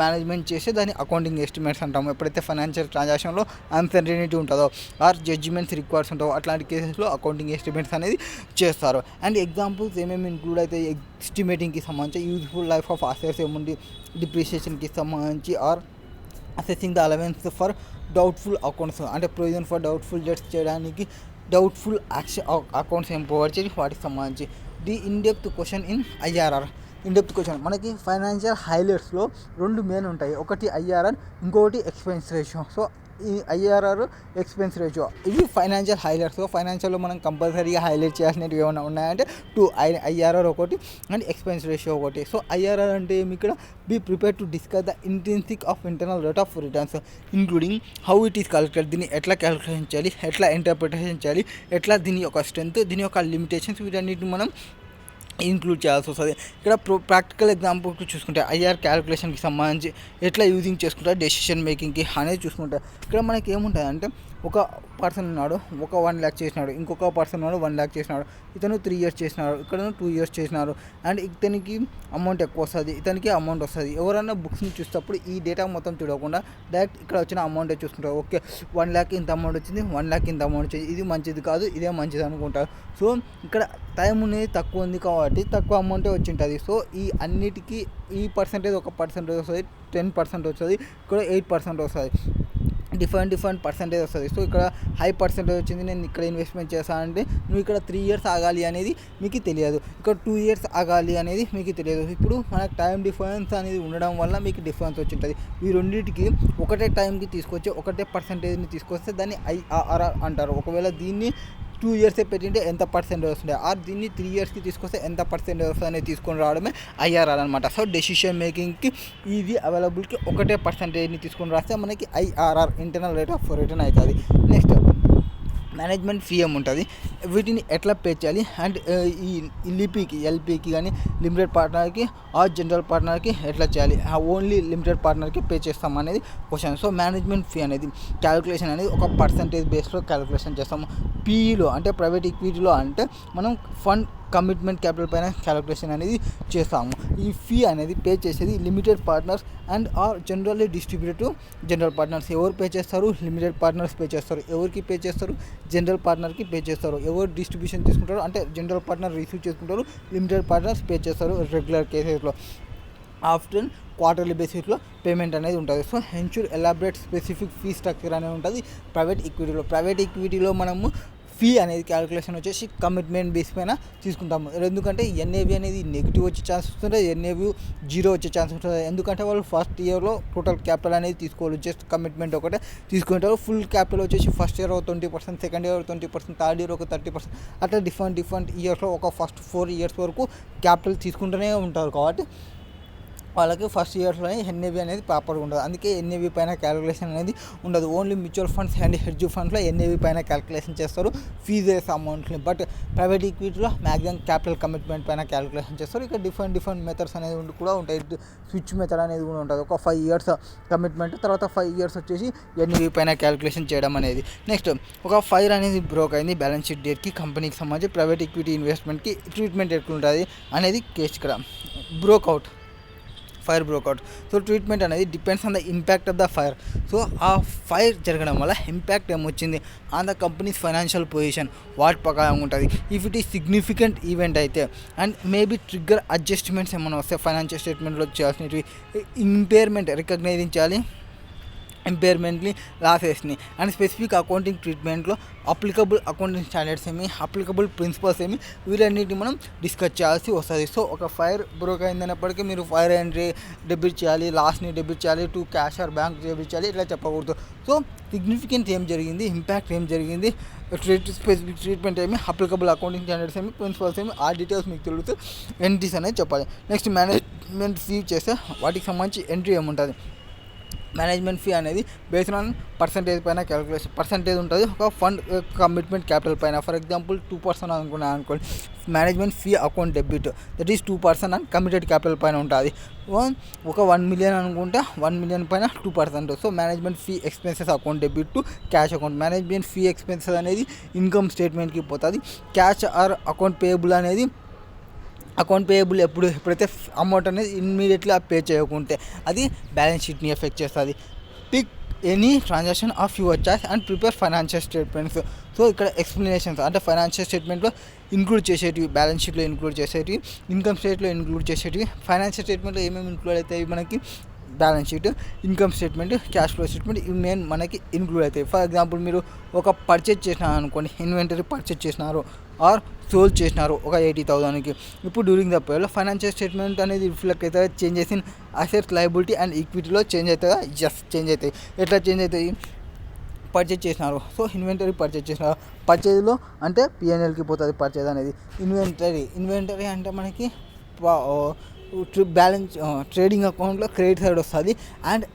మేనేజ్మెంట్ చేస్తే దాన్ని అకౌంటింగ్ ఎస్టిమేట్స్ అంటాము. ఎప్పుడైతే ఫైనాన్షియల్ ట్రాన్సాక్షన్లో అన్సర్టనిటీ ఉంటుందో ఆర్ జడ్జిమెంట్స్ రిక్వైర్స్ ఉంటావో అట్లాంటి కేసెస్లో అకౌంటింగ్ ఎస్టిమేట్స్ అనేది చేస్తారు. అండ్ ఎగ్జాంపుల్స్ ఏమేమి ఇంక్లూడ్ అయితే ఎస్టిమేటింగ్కి సంబంధించి యూజ్ఫుల్ లైఫ్ ఆఫ్ అసెట్స్ ఏముంది, డిప్రిషియేషన్కి సంబంధించి or assessing the allowance for doubtful accounts అంటే ప్రొవిజన్ ఫర్ డౌట్ఫుల్ డెట్స్ చేయడానికి డౌట్ఫుల్ అకౌంట్స్ ఏం ప్రొవైడ్ చేసి వాటికి సంబంధించి the in-depth question in IRR. In-depth question మనకి ఫైనాన్షియల్ హైలైట్స్లో 2 మెయిన్ ఉంటాయి, ఒకటి ఐఆర్ఆర్, ఇంకొకటి ఎక్స్పెన్స్ రేషియో. సో ఈ ఐఆర్ఆర్, ఎక్స్పెన్స్ రేషియో ఇవి ఫైనాన్షియల్ హైలైట్స్. ఫైనాన్షియల్లో మనం కంపల్సరీగా హైలైట్ చేయాల్సినవి ఏమైనా ఉన్నాయంటే 2 ఐఆర్ఆర్ ఒకటి అండ్ ఎక్స్పెన్స్ రేషియో ఒకటి. సో ఐఆర్ఆర్ అంటే ఏమి? ఇక్కడ be prepare to discuss the intrinsic of internal rate of returns including how it is calculate, దీన్ని ఎట్లా క్యాలిక్యులేషన్ చేయాలి, ఎట్లా ఇంటర్ప్రిటేషన్ చేయాలి, ఎట్లా దీని యొక్క స్ట్రెంత్, దీని యొక్క లిమిటేషన్స్, వీటన్నిటిని మనం ఇంక్లూడ్ చేయాల్సి వస్తుంది. ఇక్కడ ప్రాక్టికల్ ఎగ్జాంపుల్కి చూసుకుంటే ఐఆర్ క్యాలిక్యులేషన్కి సంబంధించి ఎట్లా యూజింగ్ చేసుకుంటారు డెసిషన్ మేకింగ్కి అనేది చూసుకుంటే ఇక్కడ మనకి ఏముంటుంది అంటే ఒక పర్సన్ ఉన్నాడు, ఒక 1 lakh చేసినాడు, ఇంకొక పర్సన్ ఉన్నాడు 1 lakh చేసినాడు, ఇతను 3 years చేసినాడు, ఇక్కడ 2 years చేసినారు అండ్ ఇతనికి అమౌంట్ ఎక్కువ వస్తుంది, ఇతనికి అమౌంట్ వస్తుంది. ఎవరైనా బుక్స్ని చూసేటప్పుడు ఈ డేటా మొత్తం చూడకుండా డైరెక్ట్ ఇక్కడ వచ్చిన అమౌంటే చూసుకుంటారు. ఓకే 1 lakh ఇంత అమౌంట్ వచ్చింది, 1 lakh ఇంత అమౌంట్ వచ్చింది, ఇది మంచిది కాదు, ఇదే మంచిది అనుకుంటారు. సో ఇక్కడ టైం అనేది తక్కువ ఉంది కాబట్టి తక్కువ అమౌంటే వచ్చి ఉంటుంది. సో ఈ అన్నిటికీ ఈ పర్సెంటేజ్ ఒక పర్సెంటేజ్ వస్తుంది, 10% వస్తుంది, ఇక్కడ 8% వస్తుంది, డిఫరెంట్ పర్సెంటేజ్ వస్తుంది. సో ఇక్కడ హై పర్సెంటేజ్ వచ్చింది, నేను ఇక్కడ ఇన్వెస్ట్మెంట్ చేస్తానంటే నువ్వు ఇక్కడ 3 years ఆగాలి అనేది మీకు తెలియదు, ఇక్కడ 2 years ఆగాలి అనేది మీకు తెలియదు. ఇప్పుడు మనకు టైం డిఫరెన్స్ అనేది ఉండడం వల్ల మీకు డిఫరెన్స్ వచ్చి ఉంటుంది. ఈ రెండింటికి ఒకటే టైంకి తీసుకొచ్చి ఒకటే పర్సెంటేజ్ని తీసుకొస్తే దాన్ని ఐఆర్ఆర్ అంటారు. ఒకవేళ దీన్ని 2 years పెట్టింటే ఎంత పర్సెంటేజ్ వస్తుంది, ఆర్ దీన్ని 3 yearsకి తీసుకొస్తే ఎంత పర్సెంటేజ్ వస్తుంది అనేది తీసుకొని రావడమే ఐఆర్ఆర్ అనమాట. సో డెసిషన్ మేకింగ్కి ఈజీ అవైలబుల్కి ఒకటే పర్సెంటేజ్ని తీసుకొని రాస్తే మనకి IRR internal rate of return అవుతుంది. నెక్స్ట్ మేనేజ్మెంట్ ఫీ ఉంటుంది, వీటిని ఎట్లా పే చేయాలి అండ్ ఈ ఎల్పీకి కానీ లిమిటెడ్ పార్ట్నర్కి ఆ జనరల్ పార్ట్నర్కి ఎట్లా చేయాలి, ఓన్లీ లిమిటెడ్ పార్ట్నర్కి పే చేస్తాం అనేది క్వశ్చన్. సో మేనేజ్మెంట్ ఫీ అనేది క్యాలిక్యులేషన్ అనేది ఒక పర్సంటేజ్ బేస్లో క్యాలిక్యులేషన్ చేస్తాము. పీఈలో అంటే ప్రైవేట్ ఈక్విటీలో అంటే మనం ఫండ్ కమిట్మెంట్ క్యాపిటల్ పైన క్యాలిక్యులేషన్ అనేది చేస్తాము. ఈ ఫీ అనేది పే చేసేది limited partners and or generally distributed to general partners. ఎవరు పే చేస్తారు? లిమిటెడ్ పార్ట్నర్స్ పే చేస్తారు. ఎవరికి పే చేస్తారు? జనరల్ పార్ట్నర్కి పే చేస్తారు. ఎవరు డిస్ట్రిబ్యూషన్ తీసుకుంటారు అంటే జనరల్ పార్ట్నర్ రిసీవ్ చేసుకుంటారు, లిమిటెడ్ పార్ట్నర్స్ పే చేస్తారు. రెగ్యులర్ కేసెస్లో ఆఫ్టర్ క్వార్టర్లీ బేసిస్లో పేమెంట్ అనేది ఉంటుంది. So ensure elaborate specific fee structure అనేది ఉంటుంది ప్రైవేట్ ఈక్విటీలో మనము ఫీ అనేది క్యాలిక్యులేషన్ వచ్చేసి కమిట్మెంట్ బేస్ పైన తీసుకుంటాము. ఎందుకంటే ఎన్ఏవి అనేది నెగిటివ్ వచ్చే ఛాన్స్ ఉంటుంది, ఎన్ఏవి 0 వచ్చే ఛాన్స్ ఉంటుంది. ఎందుకంటే వాళ్ళు ఫస్ట్ ఇయర్లో టోటల్ క్యాపిటల్ అనేది తీసుకోవాలి, జస్ట్ కమిట్మెంట్ ఒకటే తీసుకుంటారు. ఫుల్ క్యాపిటల్ వచ్చేసి first year 20%, second year 20%, third year ఒక 30%, అట్లా డిఫరెంట్ ఇయర్స్లో ఒక ఫస్ట్ 4 years వరకు క్యాపిటల్ తీసుకుంటూనే ఉంటారు. కాబట్టి వాళ్ళకి ఫస్ట్ ఇయర్స్లో ఎన్ఏవి అనేది ప్రాపర్గా ఉండదు. అందుకే ఎన్ఏవి పైన క్యాలిక్యులేషన్ అనేది ఉండదు. Only mutual funds and hedge ఫండ్స్లో ఎన్ఏవి పైన క్యాలిక్యులేషన్ చేస్తారు ఫీజెస్ అమౌంట్ని. బట్ ప్రైవేట్ ఈక్విటీలో మ్యాక్సిమం క్యాపిటల్ కమిట్మెంట్ పైన క్యాలిక్యులేషన్ చేస్తారు. ఇక డిఫరెంట్ మెథడ్స్ అనేది కూడా ఉంటాయి. స్విచ్ మెథడ్ అనేది కూడా ఉంటుంది. ఒక 5 years కమిట్మెంట్, తర్వాత 5 years వచ్చేసి ఎన్ఏవి పైన క్యాలిక్యులేషన్ చేయడం అనేది. నెక్స్ట్ ఒక ఫైర్ అనేది బ్రోక్ అయింది బ్యాలెన్స్ షీట్ డేట్కి, కంపెనీకి సంబంధించి ప్రైవేట్ ఈక్విటీ ఇన్వెస్ట్మెంట్కి ట్రీట్మెంట్ ఎట్లుంటుంది అనేది కేసు. ఇక్కడ ఫైర్ బ్రోకౌట్. సో ట్రీట్మెంట్ అనేది depends on the impact of the fire. So ఆ ఫైర్ జరగడం వల్ల ఇంపాక్ట్ ఏమొచ్చింది on the company's financial position వాటి ప్రకారం ఉంటుంది. If it is significant event అయితే అండ్ మేబీ ట్రిగ్గర్ అడ్జస్ట్మెంట్స్ ఏమైనా వస్తే ఫైనాన్షియల్ స్టేట్మెంట్లో చేయాల్సినవి ఇంపేర్మెంట్ రికగ్నైజింగ్ చేయాలి, ఇంపేర్మెంట్ని లాసెస్ని అండ్ స్పెసిఫిక్ అకౌంటింగ్ ట్రీట్మెంట్లో అప్లికబుల్ అకౌంటింగ్ స్టాండర్డ్స్ ఏమి, అప్లికబుల్ ప్రిన్సిపల్స్ ఏమి, వీటన్నిటిని మనం డిస్కస్ చేయాల్సి వస్తుంది. సో ఒక ఫైర్ బ్రోక్ అయిందన్నప్పటికీ మీరు ఫైర్ ఎంట్రీ డెబిట్ చేయాలి, లాస్ని డెబిట్ చేయాలి, to cash or bank debit చేయాలి, ఇట్లా చెప్పకూడదు. సో సిగ్నిఫికెంట్ ఏం జరిగింది, ఇంపాక్ట్ ఏం జరిగింది, స్పెసిఫిక్ ట్రీట్మెంట్ ఏమి, అప్లికబుల్ అకౌంటింగ్ స్టాండర్డ్స్ ఏమి, ప్రిన్సిపల్స్ ఏమి, ఆ డీటెయిల్స్ మీకు తెలుగుతూ ఎంట్రీస్ అనేది చెప్పాలి. నెక్స్ట్ మేనేజ్మెంట్ ఫీ చేస్తే వాటికి సంబంధించి ఎంట్రీ ఏముంటుంది, మేనేజ్మెంట్ ఫీ అనేది బేస్డ్ ఆన్ పర్సంటేజ్ పైన క్యాలిక్యులేషన్ పర్సంటేజ్ ఉంటుంది ఒక ఫండ్ కమిట్మెంట్ క్యాపిటల్ పైన. ఫర్ ఎగ్జాంపుల్ 2% అనుకోండి, management fee account debit that is 2% and committed capital పైన ఉంటుంది. ఒక 1 million అనుకుంటే 1 million పైన 2%. So management fee expenses account debit to cash account. Management fee expenses అనేది ఇన్కమ్ స్టేట్మెంట్కి పోతుంది. క్యాష్ ఆర్ అకౌంట్ పేయబుల్ అనేది అకౌంట్ పేయబుల్ ఎప్పుడైతే అమౌంట్ అనేది ఇమ్మీడియట్లీ పే చేయకుంటే అది బ్యాలెన్స్ షీట్ని ఎఫెక్ట్ చేస్తుంది. Pick any transaction of your choice and prepare financial statements. So ఇక్కడ ఎక్స్ప్లెనేషన్స్ అంటే ఫైనాన్షియల్ స్టేట్మెంట్లో ఇంక్లూడ్ చేసేటివి, బ్యాలెన్స్ షీట్లో ఇంక్లూడ్ చేసేటివి, ఇన్కమ్ స్టేట్లో ఇంక్లూడ్ చేసేటివి. ఫైనాన్షియల్ స్టేట్మెంట్లో ఏమేమి ఇంక్లూడ్ అవుతాయి మనకి balance sheet, income statement, cash flow statement ఇవి మెయిన్ మనకి ఇన్క్లూడ్ అవుతాయి. ఫర్ ఎగ్జాంపుల్ మీరు ఒక పర్చేజ్ చేసినారు అనుకోండి, ఇన్వెంటరీ పర్చేజ్ చేసినారు ఆర్ సోల్ చేసినారు ఒక 80,000కి. ఇప్పుడు డ్యూరింగ్ ద పీరియడ్లో ఫైనాన్షియల్ స్టేట్మెంట్ అనేది రిఫ్లెక్ట్ అవుతుంది. Changes in assets, liability and ఈక్విటీలో చేంజ్ అవుతుందా? ఎస్, చేంజ్ అవుతాయి. ఎట్లా చేంజ్ అవుతాయి? పర్చేజ్ చేసినారు, సో ఇన్వెంటరీ పర్చేజ్ చేసినారు, పర్చేజ్లో అంటే పిఎన్ఎల్కి పోతుంది పర్చేజ్ అనేది. ఇన్వెంటరీ అంటే మనకి బ్యాలెన్స్ ట్రేడింగ్ అకౌంట్లో క్రెడిట్ సైడ్ వస్తుంది అండ్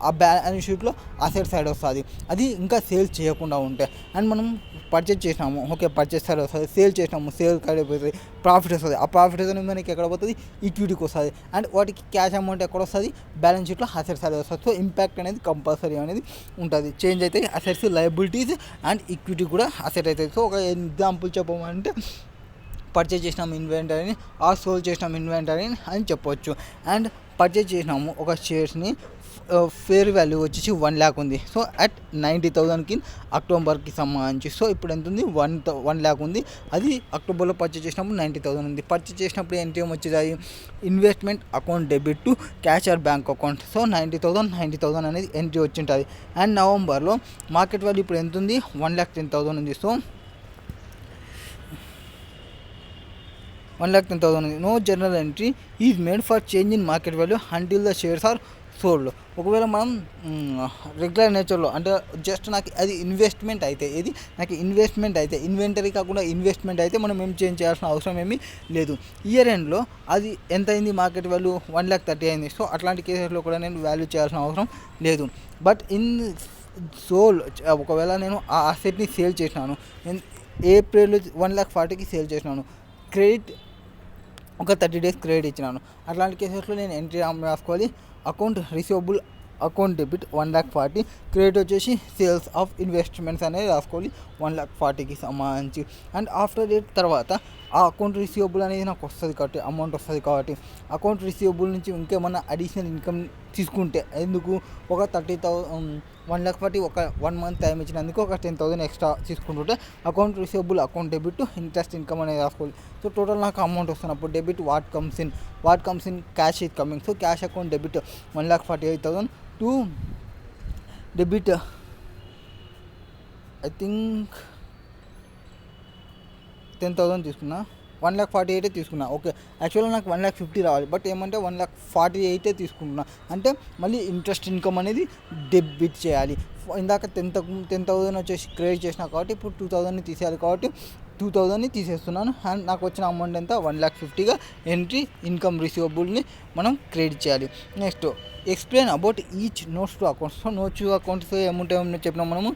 ఆ బ్యాలెన్స్ షీట్లో అసెట్ సైడ్ వస్తుంది. అది ఇంకా సేల్ చేయకుండా ఉంటే అండ్ మనం పర్చేజ్ చేసినాము, ఓకే పర్చేజ్ సైడ్ వస్తుంది. సేల్ చేసినాము, సేల్ సైడ్ అయిపోతుంది, ప్రాఫిట్ వస్తుంది. ఆ ప్రాఫిట్ అనేది మనకి ఎక్కడ పోతుంది? ఈక్విటీకి వస్తుంది. అండ్ వాటికి క్యాష్ అమౌంట్ ఎక్కడ వస్తుంది? బ్యాలెన్స్ షీట్లో అసెట్ సైడ్ వస్తుంది. సో ఇంపాక్ట్ అనేది కంపల్సరీ అనేది ఉంటుంది. చేంజ్ అవుతాయి అసెట్స్, లయబిలిటీస్ అండ్ ఈక్విటీ కూడా అసెట్ అవుతుంది. సో ఒక ఎగ్జాంపుల్ చెప్పమంటే పర్చేజ్ చేసినాం ఇన్వెంటరీని ఆర్ సోల్ చేసినాం ఇన్వెంటరీని అని చెప్పొచ్చు. అండ్ పర్చేజ్ చేసినాము ఒక షేర్స్ని, ఫేర్ వాల్యూ వచ్చేసి 1 lakh ఉంది. సో అట్ 90,000కి అక్టోబర్కి సంబంధించి. సో ఇప్పుడు ఎంత ఉంది? 1 lakh ఉంది. అది అక్టోబర్లో పర్చేజ్ చేసినప్పుడు 90,000 ఉంది. పర్చేజ్ చేసినప్పుడు ఏంటి వచ్చేది? Investment account debit to cash or bank account. So 90,000 అనేది ఎంట్రీ వచ్చి ఉంటుంది. అండ్ నవంబర్లో మార్కెట్ వాల్యూ ఇప్పుడు ఎంత ఉంది? 1,10,000 ఉంది. సో 1,10,000 ఉంది. No journal entry is made for change in market value until the shares are sold. ఒకవేళ మనం రెగ్యులర్ నేచర్లో అంటే జస్ట్ నాకు అది ఇన్వెస్ట్మెంట్ అయితే, ఇది నాకు ఇన్వెస్ట్మెంట్ అయితే, ఇన్వెంటరీ కాకుండా ఇన్వెస్ట్మెంట్ అయితే మనం ఏం చేంజ్ చేయాల్సిన అవసరం ఏమీ లేదు. ఇయర్ ఎండ్లో అది ఎంత అయింది? మార్కెట్ వాల్యూ 1,30,000 అయింది. సో అట్లాంటి కేసెస్లో కూడా నేను వాల్యూ చేయాల్సిన అవసరం లేదు. బట్ ఇన్ సోల్ ఒకవేళ నేను ఆ అసెట్ని సేల్ చేసినాను, ఏప్రిల్ 1,40,000కి సేల్ చేసినాను, క్రెడిట్ ఒక 30 days క్రెడిట్ ఇచ్చినాను, అట్లాంటి కేసెస్లో నేను ఎంట్రీ రాసుకోవాలి. Account receivable account debit 1,40,000, credit వచ్చేసి సేల్స్ ఆఫ్ ఇన్వెస్ట్మెంట్స్ అనేది రాసుకోవాలి 1,40,000కి సంబంధించి. అండ్ ఆఫ్టర్ డేట్ తర్వాత ఆ అకౌంట్ రిసీవబుల్ అనేది నాకు వస్తుంది కాబట్టి, అమౌంట్ వస్తుంది కాబట్టి, అకౌంట్ రిసీవబుల్ నుంచి ఇంకేమన్నా అడిషనల్ ఇన్కమ్ తీసుకుంటే, ఎందుకు ఒక 1,40,000 ఒక 1 month టైం ఇచ్చినందుకు ఒక 10,000 ఎక్స్ట్రా తీసుకుంటుంటే account receivable account debit interest income అనేది రాసుకోవాలి. సో టోటల్ నాకు అమౌంట్ వస్తున్నప్పుడు debit what comes in cash is coming. So cash account debit 1,48,000 to debit I think 10,000 తీసుకున్నా, 1,48,000 తీసుకున్నా. ఓకే యాక్చువల్గా నాకు 1,50,000 రావాలి, బట్ ఏమంటే 1,48,000 తీసుకుంటున్నా. అంటే మళ్ళీ ఇంట్రెస్ట్ ఇన్కమ్ అనేది డెబిట్ చేయాలి. ఇందాక 10,000 వచ్చేసి క్రెడిట్ చేసినా కాబట్టి ఇప్పుడు 2,000ని తీసేయాలి కాబట్టి 2,000ని తీసేస్తున్నాను. అండ్ నాకు వచ్చిన అమౌంట్ ఎంత? 1,50,000గా ఎంట్రీ ఇన్కమ్ రిసీవబుల్ని మనం క్రెడిట్ చేయాలి. Next explain about each notes to accounts. So notes to accounts ఏముంటాయో చెప్పినాం మనము.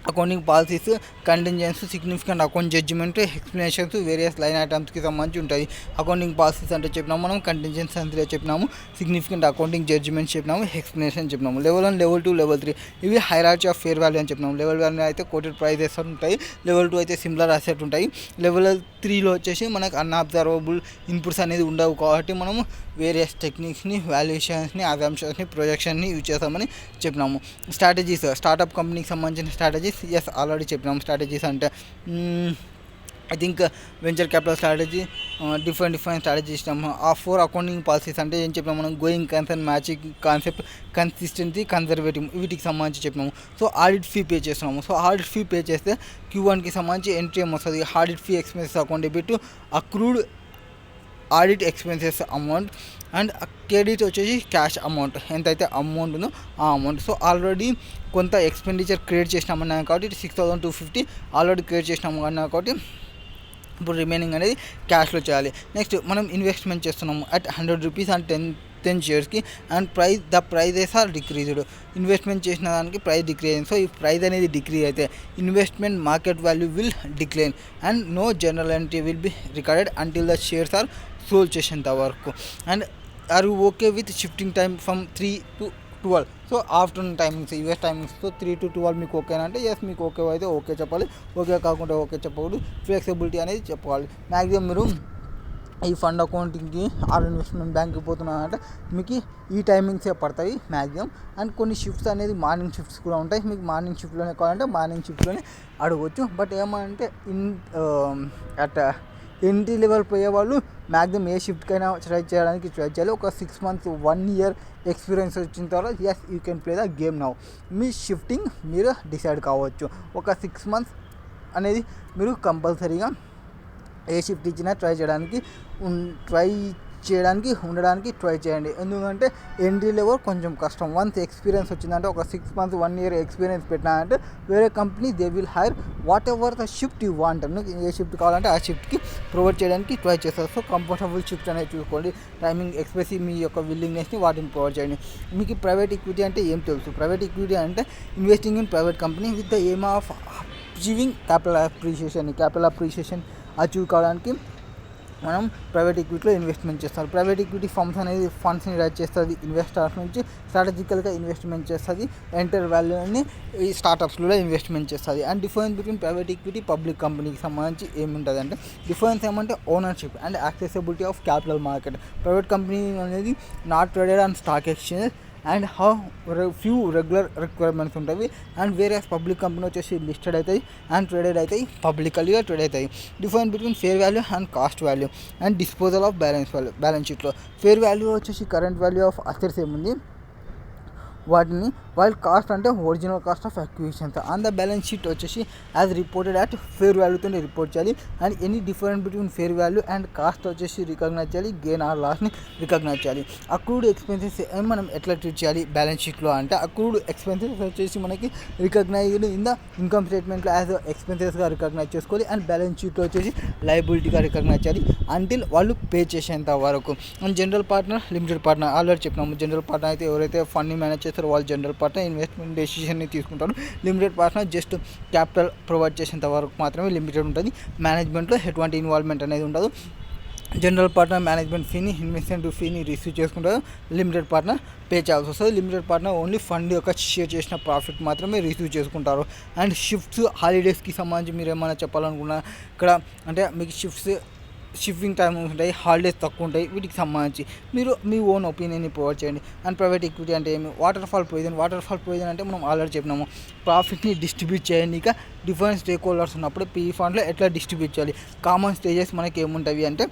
Accounting policies, contingencies, significant account judgement, explanations, various line ఐటమ్స్కి సంబంధించి ఉంటుంది. అకౌంటింగ్ పాలసీస్ అంటే చెప్పినాము మనం, కంటింజెన్స్ అంటే చెప్పినాము, సిగ్నిఫికెంట్ అకౌంటింగ్ జడ్జిమెంట్ చెప్పినాము, ఎక్స్ప్లెనేషన్ చెప్పినాము. లెవెల్ 1, లెవెల్ 2, లెవెల్ 3 ఇవి హైరార్కీ ఆఫ్ ఫేర్ వాల్యూ అని చెప్పినాము. లెవెల్ 1 అయితే కోటెడ్ ప్రైజెస్ ఉంటాయి, లెవెల్ 2 అయితే సిమిలర్ అసెట్ ఉంటాయి, లెవెల్ 3లో వచ్చేసి మనకు అన్అబ్జర్వబుల్ ఇన్పుట్స్ అనేది ఉండవు కాబట్టి మనము వేరియస్ టెక్నిక్స్ని, వాల్యుయేషన్స్ని, అజంప్షన్స్ని, ప్రొజెక్షన్ని యూజ్ చేస్తామని చెప్పినాము. స్ట్రాటజీస్, స్టార్టప్ కంపెనీకి సంబంధించిన స్ట్రాటజీస్ ఎస్ ఆల్రెడీ చెప్పినాము. స్ట్రాటజీస్ అంటే I think venture capital strategy, different strategy ఇచ్చినాము. ఆ 4 అకౌంటింగ్ పాలసీస్ అంటే ఏం చెప్పినాము మనం? Going concern, matching concept, consistency, conservative వీటికి సంబంధించి చెప్పినాము. సో ఆడిట్ ఫీ పే చేస్తున్నాము. సో ఆడిట్ ఫీ పే చేస్తే Q1కి సంబంధించి ఎంట్రీ ఏమొస్తుంది? Audit fee expenses account debit accrued audit expenses amount and credit వచ్చేసి క్యాష్ అమౌంట్, ఎంతైతే అమౌంట్ ఉందో ఆ అమౌంట్. సో ఆల్రెడీ కొంత ఎక్స్పెండిచర్ క్రియేట్ చేసినామన్నాం కాబట్టి 6,250 ఆల్రెడీ క్రియేట్ చేసినాము అన్నా కాబట్టి ఇప్పుడు రిమైనింగ్ అనేది క్యాష్లో చేయాలి. నెక్స్ట్ మనం ఇన్వెస్ట్మెంట్ చేస్తున్నాము అట్ 100 రూపీస్ అండ్ 10 షేర్స్కి and prices are decreased. Investment చేసిన దానికి ప్రైస్ డిక్రీజ్ అయింది. సో ఈ ప్రైస్ అనేది డిక్రీజ్ అయితే investment market value will decline and no general entry will be recorded until the shares are sold చేసేంత వరకు. And are you okay with shifting time from 3 to 12? So afternoon timings, US టైమింగ్స్తో 3 to 12 మీకు ఓకేనా అంటే yes, మీకు okay అయితే okay చెప్పాలి, okay కాకుండా ఓకే చెప్పకూడదు. ఫ్లెక్సిబిలిటీ అనేది చెప్పాలి. మ్యాక్సిమం మీరు ఈ ఫండ్ అకౌంటింగ్కి ఆర్ ఇన్వెస్ట్మెంట్ బ్యాంక్కి పోతున్నారంటే మీకు ఈ టైమింగ్సే పడతాయి మ్యాక్సిమం. అండ్ కొన్ని షిఫ్ట్స్ అనేది మార్నింగ్ షిఫ్ట్స్ కూడా ఉంటాయి. మీకు మార్నింగ్ షిఫ్ట్లోనే కావాలంటే మార్నింగ్ షిఫ్ట్లోనే అడగవచ్చు. బట్ ఏమంటే అట్ ఎంట్రీ లెవెల్ పోయేవాళ్ళు మ్యాక్సిమం ఏ షిఫ్ట్కైనా ట్రై చేయాలి. ఒక 6 months 1 year ఎక్స్పీరియన్స్ వచ్చిన తర్వాత yes you can play the game now. మీ షిఫ్టింగ్ మీరు డిసైడ్ కావచ్చు. ఒక 6 months అనేది మీరు కంపల్సరీగా ఏ షిఫ్ట్ ఇచ్చినా ఉండడానికి ట్రై చేయండి. ఎందుకంటే ఎంట్రీ లెవెల్ కొంచెం కష్టం. వన్స్ ఎక్స్పీరియన్స్ వచ్చిందంటే ఒక 6 months 1 year ఎక్స్పీరియన్స్ పెట్టినారంటే వేరే company they will hire whatever the shift you want. ఏ షిఫ్ట్ కావాలంటే ఆ షిఫ్ట్కి ప్రొవైడ్ చేయడానికి ట్రై చేస్తారు. సో కంఫర్టబుల్ షిఫ్ట్ అనేది చూసుకోండి. టైమింగ్ ఎక్స్పెసి మీ యొక్క విల్లింగ్నెస్ని వాటిని ప్రొవైడ్ చేయండి. మీకు ప్రైవేట్ ఈక్విటీ అంటే ఏం తెలుసు? ప్రైవేట్ ఈక్విటీ అంటే investing in private company with the aim of achieving capital appreciation achieve కావడానికి మనం ప్రైవేట్ ఈక్విటీలో ఇన్వెస్ట్మెంట్ చేస్తారు. ప్రైవేట్ ఈక్విటీ ఫండ్స్ అనేది ఫండ్స్ని రైజ్ చేస్తుంది. ఇన్వెస్టర్స్ నుంచి స్ట్రాటజికల్గా ఇన్వెస్ట్మెంట్ చేస్తుంది. ఎంటర్ వాల్యూని ఈ స్టార్టప్స్లో ఇన్వెస్ట్మెంట్ చేస్తుంది. And difference between private equity public కంపెనీకి సంబంధించి ఏముంటుంది అంటే డిఫరెన్స్ ఏమంటే ownership and accessibility of capital market. Private company అనేది not traded on stock exchange and few regular requirements ఉంటాయి. అండ్ వేరే పబ్లిక్ కంపెనీ వచ్చేసి లిస్టెడ్ అవుతాయి అండ్ ట్రేడెడ్ అవుతాయి, పబ్లికల్గా ట్రేడ్ అవుతాయి. Difference between fair value and cost value and disposal of balance షీట్లో. Fair value వచ్చేసి కరెంట్ వాల్యూ ఆఫ్ అసెట్స్ ఏముంది వాటిని, వైల్ కాస్ట్ అంటే original cost of acquisitions. On the balance sheet వచ్చేసి యాజ్ రిపోర్టెడ్ అట్ ఫేర్ వాల్యూతోనే report చేయాలి. And any difference between fair value and cost వచ్చేసి recognise చేయాలి. గెయిన్ ఆర్ లాస్ని రికగ్నైజ్ చేయాలి. అక్రూడ్ ఎక్స్పెన్సెస్ మనం ఎట్లా ట్రీట్ చేయాలి బ్యాలెన్స్ షీట్లో అంటే అక్రూడ్ ఎక్స్పెన్సెస్ వచ్చేసి మనకి రికగ్నైజ్డ్ ఇన్ ద ఇన్కమ్ స్టేట్మెంట్లో యాజ్ ఎక్స్పెన్సెస్గా రికగ్నైజ్ చేసుకోవాలి. అండ్ బ్యాలెన్స్ షీట్లో వచ్చేసి లయబిలిటీగా రికగ్నైజ్ చేయాలి అంటిల్ వాళ్ళు పే చేసేంత వరకు. And general partner, limited partner already చెప్పినాము. జనరల్ పార్ట్నర్ అయితే ఎవరైతే ఫండ్ని మేనేజ్ చేస్తారో వాళ్ళు జనరల్ పార్ట్నర్ ఇన్వెస్ట్మెంట్ డెసిషన్ని తీసుకుంటారు. Limited partner just capital provide చేసేంత వరకు మాత్రమే లిమిటెడ్ ఉంటుంది. మేనేజ్మెంట్లో ఎటువంటి ఇన్వాల్వ్మెంట్ అనేది ఉండదు. జనరల్ పార్ట్నర్ మేనేజ్మెంట్ ఫీని, ఇన్వెస్ట్మెంట్ ఫీని రిసీవ్ చేసుకుంటారు. లిమిటెడ్ పార్ట్నర్ పే చేయాల్సి వస్తుంది. లిమిటెడ్ పార్ట్నర్ ఓన్లీ ఫండ్ యొక్క షేర్ చేసిన ప్రాఫిట్ మాత్రమే రిసీవ్ చేసుకుంటారు. అండ్ షిఫ్ట్స్, హాలిడేస్కి సంబంధించి మీరు ఏమైనా చెప్పాలనుకున్నా ఇక్కడ అంటే మీకు షిఫ్టింగ్ టైం ఉంటాయి, హాలిడేస్ తక్కువ ఉంటాయి. వీటికి సంబంధించి మీరు మీ ఓన్ ఒపీనియన్ని ప్రొవైడ్ చేయండి. అండ్ ప్రైవేట్ ఈక్విటీ అంటే ఏమి? వాటర్ ఫాల్ ప్రొవిజన్ అంటే మనం ఆల్రెడీ చెప్పినాము. ప్రాఫిట్ని డిస్ట్రిబ్యూట్ చేయండి. ఇక డిఫరెంట్ స్టేక్ హోల్డర్స్ ఉన్నప్పుడు పీ ఫండ్లో ఎట్లా డిస్ట్రిబ్యూట్ చేయాలి? కామన్ స్టేజెస్ మనకి ఏముంటాయి అంటే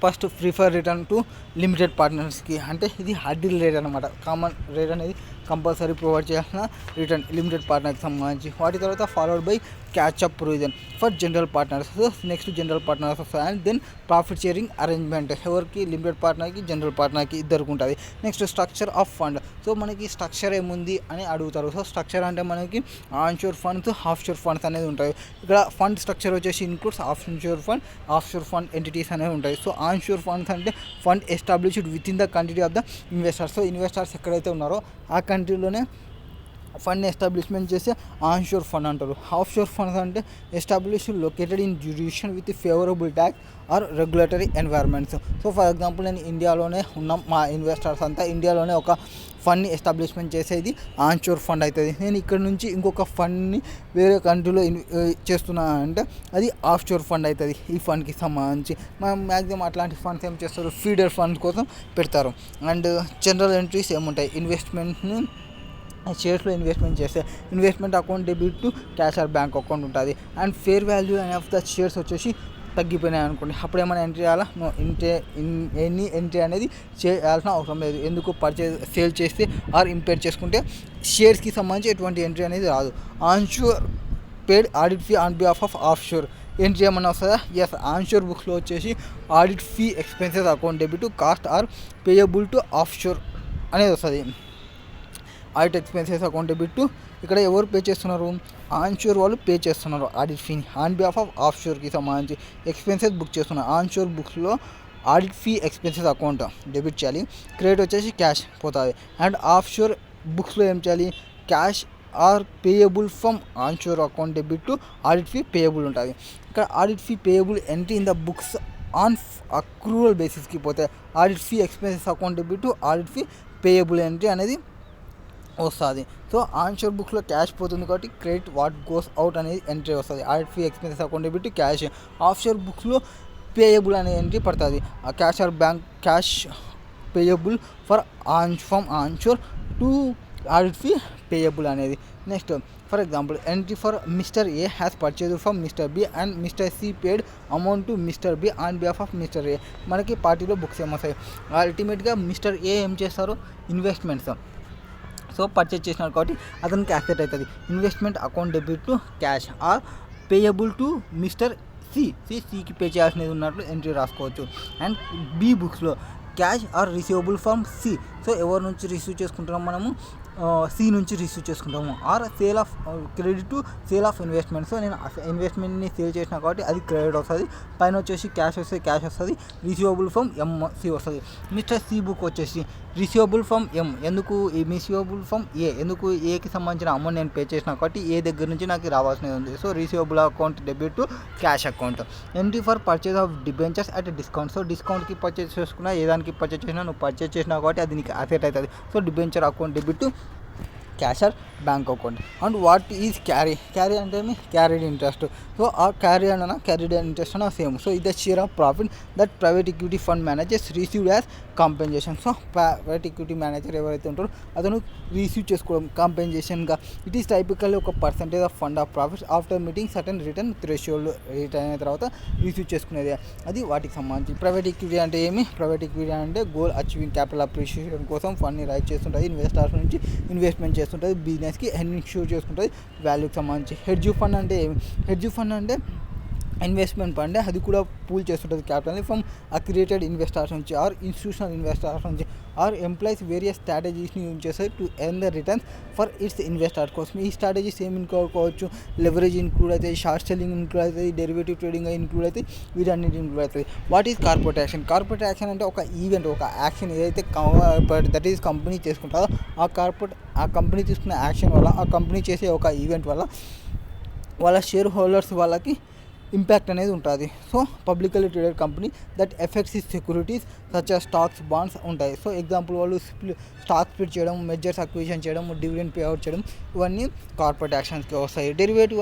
first prefer return to limited పార్ట్నర్స్కి, అంటే ఇది హర్డిల్ రేట్ అనమాట. కామన్ రేట్ అనేది కంపల్సరీ ప్రొవైడ్ చేయాల్సిన రిటర్న్ లిమిటెడ్ పార్ట్నర్కి సంబంధించి. వాటి తర్వాత followed by catch up provision for general partners. Next general partners వస్తాయి. And then profit sharing arrangement ఎవరికి? లిమిటెడ్ పార్ట్నర్కి, జనరల్ పార్ట్నర్కి ఇద్దరికి ఉంటుంది. Next structure of fund. So మనకి స్ట్రక్చర్ ఏముంది అని అడుగుతారు. సో స్ట్రక్చర్ అంటే మనకి ఆన్షోర్ ఫండ్స్, ఆఫ్షోర్ ఫండ్స్ అనేది ఉంటాయి. ఇక్కడ ఫండ్ స్ట్రక్చర్ వచ్చేసి ఇన్క్లూడ్స్ ఆఫ్షోర్ ఫండ్ ఎంటిటీస్ అనేవి ఉంటాయి. సో ఆన్షోర్ ఫండ్స్ అంటే fund established within the country of the investors. So investors ఎక్కడైతే ఉన్నారో ఆ కంట్రీలోనే ఫండ్ ఎస్టాబ్లిష్మెంట్ చేసి ఆన్షోర్ ఫండ్ అంటారు. ఆఫ్షోర్ ఫండ్స్ అంటే established located in jurisdiction with favourable tax or regulatory environments. So for example నేను ఇండియాలోనే ఉన్నాం, మా ఇన్వెస్టర్స్ అంతా ఇండియాలోనే ఒక ఫండ్ని ఎస్టాబ్లిష్మెంట్ చేసేది ఆన్షోర్ ఫండ్ అవుతుంది. నేను ఇక్కడ నుంచి ఇంకొక ఫండ్ని వేరే కంట్రీలో చేస్తున్నా అంటే అది ఆఫ్షోర్ ఫండ్ అవుతుంది. ఈ ఫండ్కి సంబంధించి మనం మ్యాక్సిమం అట్లాంటి ఫండ్స్ ఏం చేస్తారు? ఫీడర్ ఫండ్స్ కోసం పెడతారు. అండ్ జనరల్ ఎంట్రీస్ ఏముంటాయి? ఇన్వెస్ట్మెంట్ని షేర్స్లో ఇన్వెస్ట్మెంట్ చేస్తే investment account debit to cash or bank account ఉంటుంది. And fair value of the shares వచ్చేసి తగ్గిపోయినాయి అనుకోండి, అప్పుడు ఏమైనా ఎంట్రీ చేయాలా? ఎనీ ఎంట్రీ అనేది చేయాల్సిన అవసరం లేదు. ఎందుకు? సేల్ చేస్తే ఆర్ ఇంపేర్ చేసుకుంటే షేర్స్కి సంబంధించి ఎటువంటి ఎంట్రీ అనేది రాదు. Onshore paid audit fee on behalf of offshore entry ఏమన్నా వస్తుందా? ఎస్. ఆన్షోర్ బుక్స్లో వచ్చేసి audit fee expenses account debit to cost or payable to offshore అనేది వస్తుంది. Audit expenses account debit to ఇక్కడ ఎవరు పే చేస్తున్నారు? ఆన్షోర్ వాళ్ళు పే చేస్తున్నారు ఆడిట్ ఫీని. ఆన్ బిహాఫ్ ఆఫ్ ఆఫ్షోర్కి సంబంధించి ఎక్స్పెన్సెస్ బుక్ చేస్తున్నారు. ఆన్షోర్ బుక్స్లో audit fee expenses account debit చేయాలి. క్రెడిట్ వచ్చేసి క్యాష్ పోతుంది. అండ్ ఆఫ్ షోర్ బుక్స్లో ఏం చేయాలి, cash or payable from onshore account debit to audit fee payable ఉంటుంది. ఇక్కడ audit fee payable entry in the books on accrual బేసిస్కి పోతే audit fee expenses account debit to audit fee payable entry అనేది వస్తుంది. So onshore బుక్స్లో cash పోతుంది కాబట్టి credit what goes out అనేది ఎంట్రీ వస్తుంది. Audit fee expenses account debit cash. Offshore బుక్స్లో పేయబుల్ అనే ఎంట్రీ పడుతుంది. Cash or bank cash payable from onshore to audit fee payable అనేది. Next for example entry for Mr A has purchase from Mr B and Mr C paid amount to Mr B on behalf of Mr A. మనకి పార్టీలో books ఏమొస్తాయి, అల్టిమేట్గా mister ఏ ఏం చేస్తారు, investments. So purchase చేసినారు కాబట్టి అతనికి యాక్సెప్ట్ అవుతుంది. Investment account debit to cash or payable to Mr సికి పే చేయాల్సినది ఉన్నట్లు ఎంట్రీ రాసుకోవచ్చు. అండ్ బి బుక్స్లో cash or receivable from C. So ఎవరి నుంచి రిసీవ్ చేసుకుంటున్నాం మనము, సి నుంచి రిసీవ్ చేసుకుంటాము. Or sale of credit to sale of investment. So నేను ఇన్వెస్ట్మెంట్ని సేల్ చేసిన కాబట్టి అది క్రెడిట్ వస్తుంది. పైన వచ్చేసి క్యాష్ వస్తుంది. రిసీవబుల్ ఫ్రమ్ ఎంసి వస్తుంది. మిస్టర్ సి బుక్ వచ్చేసి రిసీవబుల్ ఫ్రమ్ ఎం. ఎందుకు ఈ రిసీవబుల్ ఫ్రమ్ ఏ, ఎందుకు ఏకి సంబంధించిన అమౌంట్ నేను పే చేసిన కాబట్టి ఏ దగ్గర నుంచి నాకు రావాల్సినది ఉంది. So receivable account debit to cash account. Entry for purchase of debentures at discount. So డిస్కౌంట్కి పర్చేజ్ చేసుకున్నా, ఏ దానికి పర్చేజ్ చేసినా నువ్వు పర్చేజ్ చేసినా కాబట్టి అది నీకు అసెట్ అవుతుంది. So debenture account debit to cash or bank account. And what is carry అంటే ఏమి, క్యారీడ్ ఇంట్రెస్ట్. సో ఆ క్యారీడ్ ఇంట్రెస్ట్ అన్న సేమ్. సో ఇది share of profit that private equity fund managers received as compensation. So private equity manager ఎవరైతే ఉంటారో అతను receive చేసుకోవడం కాంపెన్సేషన్గా. It is టైపికల్లీ ఒక percentage of fund of profits after meeting certain return threshold. Return అయిన తర్వాత receive చేసుకునేది అది వాటికి సంబంధించి. ప్రైవేట్ ఈక్విటీ అంటే ఏమి, ప్రైవేట్ ఈక్విటీ అంటే గోల్ అచీవింగ్ క్యాపిటల్ అప్రిషియేషన్ కోసం ఫండ్ని రైజ్ చేస్తుంటుంది. ఇన్వెస్టర్స్ నుంచి ఇన్వెస్ట్మెంట్ చేస్తుంటుంది, బిజినెస్కి ఇన్ష్యూర్ చేసుకుంటుంది వాల్యూకి సంబంధించి. హెడ్జ్ ఫండ్ అంటే ఏమి, హెడ్జ్ ఫండ్ అంటే ఇన్వెస్ట్మెంట్ ఫండ్. అది కూడా పూల్ చేస్తుంటుంది క్యాపిటల్ని ఫ్రమ్ అక్రియేటెడ్ ఇన్వెస్టర్స్ నుంచి ఆర్ ఇన్స్టిట్యూషనల్ ఇన్వెస్టర్స్ నుంచి ఆర్ ఎంప్లాయీస్ వేరియస్ స్ట్రాటజీస్ని యూజ్ చేస్తాయి to earn the returns for it's investor కోసం. ఈ స్ట్రాటజీస్ ఏమి ఇంకోవచ్చు, లెవరేజ్ ఇన్క్లూడ్ అవుతాయి, షార్ట్ సెల్లింగ్ ఇంక్లూడ్ అవుతుంది, డెరివేటివ్ ట్రేడింగ్ ఇంక్లూడ్ అవుతాయి, వీటన్నిటి ఇంక్లూడ్ అవుతుంది. What is corporate action? Corporate action అంటే ఒక ఈవెంట్, ఒక యాక్షన్ ఏదైతే దట్ ఈజ్ కంపెనీ చేసుకుంటుందో ఆ కంపెనీ తీసుకున్న యాక్షన్ వల్ల, ఆ కంపెనీ చేసే ఒక ఈవెంట్ వల్ల వాళ్ళ షేర్ హోల్డర్స్ వాళ్ళకి ఇంపాక్ట్ అనేది ఉంటుంది. So publicly traded company that effects ఈ securities such as stocks, bonds ఉంటాయి. సో ఎగ్జాంపుల్ వాళ్ళు స్టాక్ స్ప్లిట్ చేయడం, మెజర్స్ అక్విజిషన్ చేయడం, డివిడెండ్ పే అవుట్ చేయడం, ఇవన్నీ కార్పొరేట్ యాక్షన్స్కి వస్తాయి. డెరివేటివ్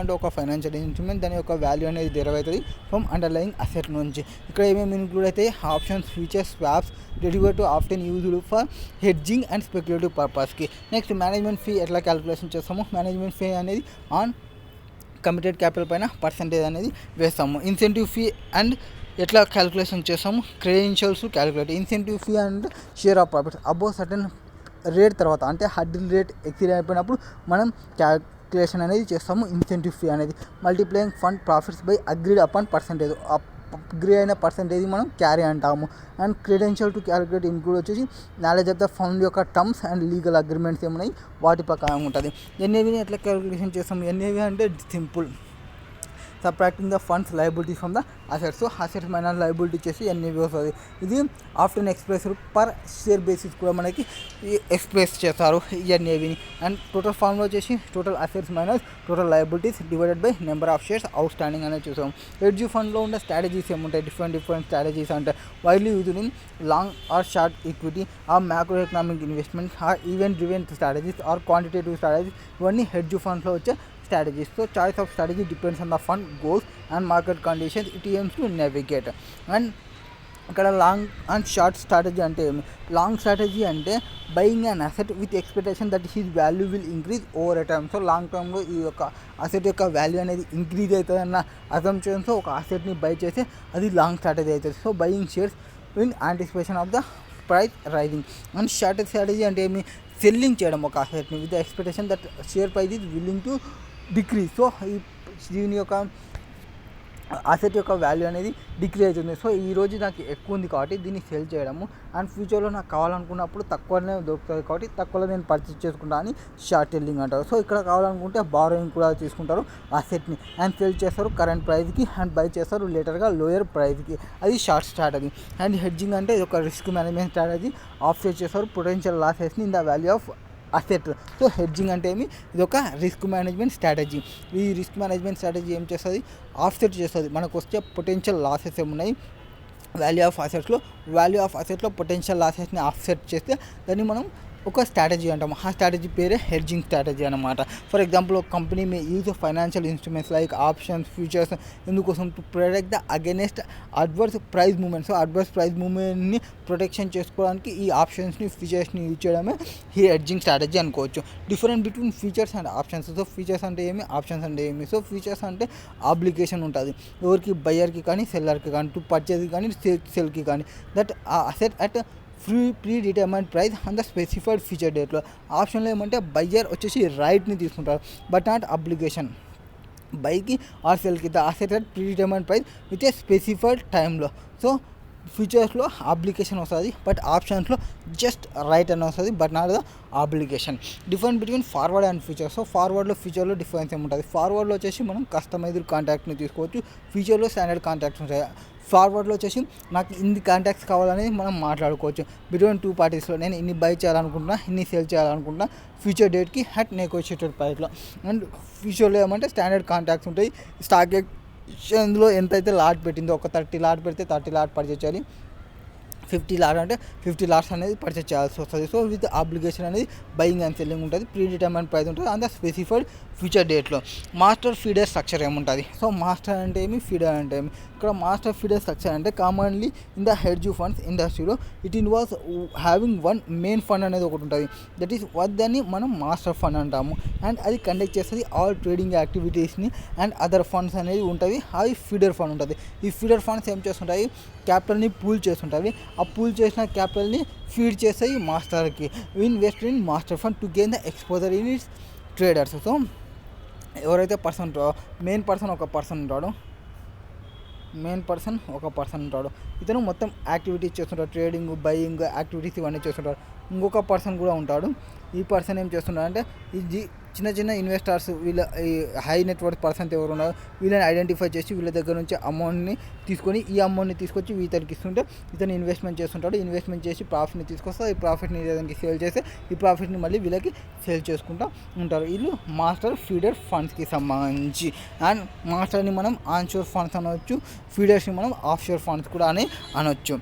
అంటే ఒక ఫైనాన్షియల్ ఇన్స్ట్రుమెంట్, దాని యొక్క వాల్యూ అనేది డెరైవ్ అవుతుంది ఫ్రమ్ అండర్లయింగ్ అసెట్ నుంచి. ఇక్కడ ఏమేమి ఇంక్లూడ్ అవుతాయి, options, futures, swaps. Derivative often used for hedging and speculative పర్పస్కి. నెక్స్ట్ మేనేజ్మెంట్ ఫీ ఎట్లా క్యాలిక్యులేషన్ చేస్తాము, మేనేజ్మెంట్ ఫీ అనేది ఆన్ కమిటెడ్ క్యాపిటల్ పైన పర్సంటేజ్ అనేది వేస్తాము. ఇన్సెంటివ్ ఫీ అండ్ ఎట్లా క్యాలిక్యులేషన్ చేస్తాము, credentials calculate. Incentive fee and share of profits above certain rate తర్వాత, అంటే హర్డిల్ రేట్ ఎక్సీడ్ అయిపోయినప్పుడు మనం క్యాలిక్యులేషన్ అనేది చేస్తాము. ఇన్సెంటివ్ ఫీ అనేది multiplying fund profits by agreed upon percentage. Agree అయిన పర్సంటేజ్ మనం క్యారీ అంటాము. And credential to calculate include వచ్చేసి నాలెడ్జ్ ఆఫ్ ద ఫండ్ యొక్క టర్మ్స్ అండ్ లీగల్ అగ్రిమెంట్స్ ఏమున్నాయి వాటి ప్రకారం ఉంటుంది. ఎన్ఏవిని ఎట్లా క్యాలిక్యులేషన్ చేస్తాము, ఎన్ఏవి అంటే simple, subtracting the funds liability from the assets. So assets minus liability చేసి ఎన్ఏవి వస్తుంది. ఇది after express per share basis కూడా మనకి ఎక్స్ప్రెస్ చేస్తారు ఈ ఎన్ఏవిని. అండ్ టోటల్ ఫార్మ్లో వచ్చేసి total assets minus total liabilities divided by number of shares outstanding అనేది చూసాం. హెడ్జ్ ఫండ్లో ఉండే స్ట్రాటజీస్ ఏముంటాయి, డిఫరెంట్ స్ట్రాటజీస్ అంటే widely used in long or short equity or macroeconomic investment or event driven strategies or quantitative strategies. ఇవన్నీ hedge ఫండ్స్లో వచ్చే strategies. So choice of strategy depends on the fund goals and market conditions it aims to navigate. And ఇక్కడ long and short strategy అంటే ఏమి, long strategy అంటే buying an asset with expectation that his value will increase over a time. So long టర్మ్లో ఈ యొక్క asset యొక్క value అనేది increase అవుతుంది అన్న అసంప్షన్తో ఒక అసెట్ని బై చేస్తే అది లాంగ్ స్ట్రాటజీ అవుతుంది. So buying shares in anticipation of the price rising. And short strategy అంటే ఏమి, సెల్లింగ్ చేయడం ఒక అసెట్ని with the expectation that share price is willing to decrease. So దీని యొక్క అసెట్ యొక్క వాల్యూ అనేది డిక్రీజ్ అవుతుంది. సో ఈరోజు నాకు ఎక్కువ ఉంది కాబట్టి దీన్ని సెల్ చేయడము, అండ్ ఫ్యూచర్లో నాకు కావాలనుకున్నప్పుడు తక్కువనే దొరుకుతుంది కాబట్టి తక్కువలో నేను పర్చేస్ చేసుకుంటా అని షార్ట్ సెల్లింగ్ అంటారు. సో ఇక్కడ కావాలనుకుంటే బారోయింగ్ కూడా తీసుకుంటారు అసెట్ని అండ్ సెల్ చేస్తారు కరెంట్ ప్రైస్కి అండ్ బై చేస్తారు లేటర్గా లోయర్ ప్రైస్కి. అది షార్ట్ స్ట్రాటజీ. అండ్ హెడ్జింగ్ అంటే ఇది ఒక రిస్క్ మేనేజ్మెంట్ స్ట్రాటజీ. ఆఫ్సెట్ చేస్తారు పొటెన్షియల్ లాసెస్ని in the value of asset. So hedging అంటే ఏమి, ఇది ఒక రిస్క్ మేనేజ్మెంట్ స్ట్రాటజీ. ఈ రిస్క్ మేనేజ్మెంట్ స్ట్రాటజీ ఏం చేస్తుంది, ఆఫ్సెట్ చేస్తుంది. మనకు వచ్చే పొటెన్షియల్ లాసెస్ ఏమున్నాయి వాల్యూ ఆఫ్ అసెట్లో పొటెన్షియల్ లాసెస్ని ఆఫ్సెట్ చేస్తే దాన్ని మనం ఒక స్ట్రాటజీ అంటాము. ఆ స్ట్రాటజీ పేరే హెడ్జింగ్ స్ట్రాటజీ అనమాట. ఫర్ ఎగ్జాంపుల్ ఒక company may use financial instruments like options, futures ఎందుకోసం to protect the against adverse price movement. So adverse price మూవ్మెంట్ని ప్రొటెక్షన్ చేసుకోవడానికి ఈ ఆప్షన్స్ని, ఫ్యూచర్స్ని యూజ్ చేయడమే ఈ హెడ్జింగ్ స్ట్రాటజీ అనుకోవచ్చు. Different between features and options. So features అంటే ఏమి, ఆప్షన్స్ అంటే ఏమి. సో ఫీచర్స్ అంటే ఆబ్లిగేషన్ ఉంటుంది ఎవరికి, బయ్యర్కి కానీ సెల్లర్కి కానీ, టు పర్చేజ్కి కానీ సెల్కి కానీ, దట్ ఆ asset at pre determined price on the specified future డేట్లో. ఆప్షన్లో ఏమంటే బయ్యర్ వచ్చేసి రైట్ని తీసుకుంటారు బట్ నాట్ అబ్లిగేషన్. బైకి ఆర్ సెల్కి the asset at pre determined price with a specified టైంలో. సో ఫ్యూచర్స్లో అప్లికేషన్ వస్తుంది బట్ ఆప్షన్స్లో జస్ట్ రైట్ అని వస్తుంది but not the application. Difference between forward and future. So ఫార్వర్డ్లో ఫ్యూచర్లో డిఫరెన్స్ ఏముంటుంది, ఫార్వర్డ్లో వచ్చేసి మనం కస్టమైజ్డ్ కాంటాక్ట్ని తీసుకోవచ్చు, ఫ్యూచర్లో స్టాండర్డ్ కాంటాక్ట్స్ ఉంటాయి. ఫార్వర్డ్లో వచ్చేసి నాకు ఇన్ని కాంటాక్ట్స్ కావాలనేది మనం మాట్లాడుకోవచ్చు బిట్వీన్ టూ పార్టీస్లో. నేను ఇన్ని బై చేయాలనుకుంటున్నా, ఇన్ని సేల్ చేయాలనుకుంటున్నా ఫ్యూచర్ డేట్కి అట్ నెగోషియేటెడ్ ప్రైస్లో. అండ్ ఫ్యూచర్లో ఏమంటే స్టాండర్డ్ కాంటాక్ట్స్ ఉంటాయి. స్టాక్ ఎక్స్చేంజ్లో ఎంతైతే లాట్ పెట్టిందో, ఒక 30 లాట్ పెడితే 30 లాట్ పర్చేజ్ చేయాలి, 50 లాట్ అంటే 50 లాట్స్ అనేది పర్చేజ్ చేయాల్సి వస్తుంది. సో విత్ అబ్లిగేషన్ అనేది బయింగ్ అండ్ సెల్లింగ్ ఉంటుంది, ప్రీ డిటర్మైన్డ్ ప్రైస్ ఉంటుంది ఆన్ ద స్పెసిఫైడ్ ఫ్యూచర్ డేట్లో. మాస్టర్ ఫీడర్ స్ట్రక్చర్ ఏముంటుంది, సో మాస్టర్ అంటే ఏమి, ఫీడర్ అంటే ఏమి. ఇక్కడ మాస్టర్ ఫీడర్ స్ట్రక్చర్ అంటే commonly in the hedge funds ఇండస్ట్రీలో it involves having one main fund అనేది ఒకటి ఉంటుంది, దట్ ఈస్ దాన్ని మనం మాస్టర్ ఫండ్ అంటాము. అండ్ అది కండక్ట్ చేస్తుంది ఆల్ ట్రేడింగ్ యాక్టివిటీస్ని అండ్ అదర్ ఫండ్స్ అనేది ఉంటుంది. అవి ఫీడర్ ఫండ్ ఉంటుంది. ఈ ఫీడర్ ఫండ్స్ ఏం చేస్తుంటాయి, క్యాపిటల్ని పూల్ చేస్తుంటాయి. ఆ పూల్ చేసిన క్యాపిటల్ని ఫీడ్ చేస్తాయి మాస్టర్కి. Invest in master fund to gain the exposure in it's traders. So ఎవరైతే మెయిన్ పర్సన్ ఒక పర్సన్ ఉంటాడు, ఇతను మొత్తం యాక్టివిటీస్ చేస్తుంటాడు, ట్రేడింగ్, బయింగ్ యాక్టివిటీస్ ఇవన్నీ చేస్తుంటాడు. ఇంకొక పర్సన్ కూడా ఉంటాడు. ఈ పర్సన్ ఏం చేస్తున్నాడు అంటే ఇది చిన్న ఇన్వెస్టర్స్, వీళ్ళ ఈ హై నెట్వర్క్ పర్సన్స్ ఎవరు ఉన్నారో వీళ్ళని ఐడెంటిఫై చేసి వీళ్ళ దగ్గర నుంచి అమౌంట్ని తీసుకొని ఈ అమౌంట్ని తీసుకొచ్చి ఇతనికి ఇస్తుంటే ఇతను ఇన్వెస్ట్మెంట్ చేస్తుంటాడు. ఇన్వెస్ట్మెంట్ చేసి ప్రాఫిట్ని తీసుకొస్తారు. ఈ ప్రాఫిట్ని ఇతనికి సేల్ చేస్తే ఈ ప్రాఫిట్ని మళ్ళీ వీళ్ళకి సేల్ చేసుకుంటూ ఉంటారు. వీళ్ళు మాస్టర్ ఫీడర్ ఫండ్స్కి సంబంధించి. అండ్ మాస్టర్ని మనం ఆన్షోర్ ఫండ్స్ అనవచ్చు, ఫీడర్స్ని మనం ఆఫ్షోర్ ఫండ్స్ కూడా అనొచ్చు.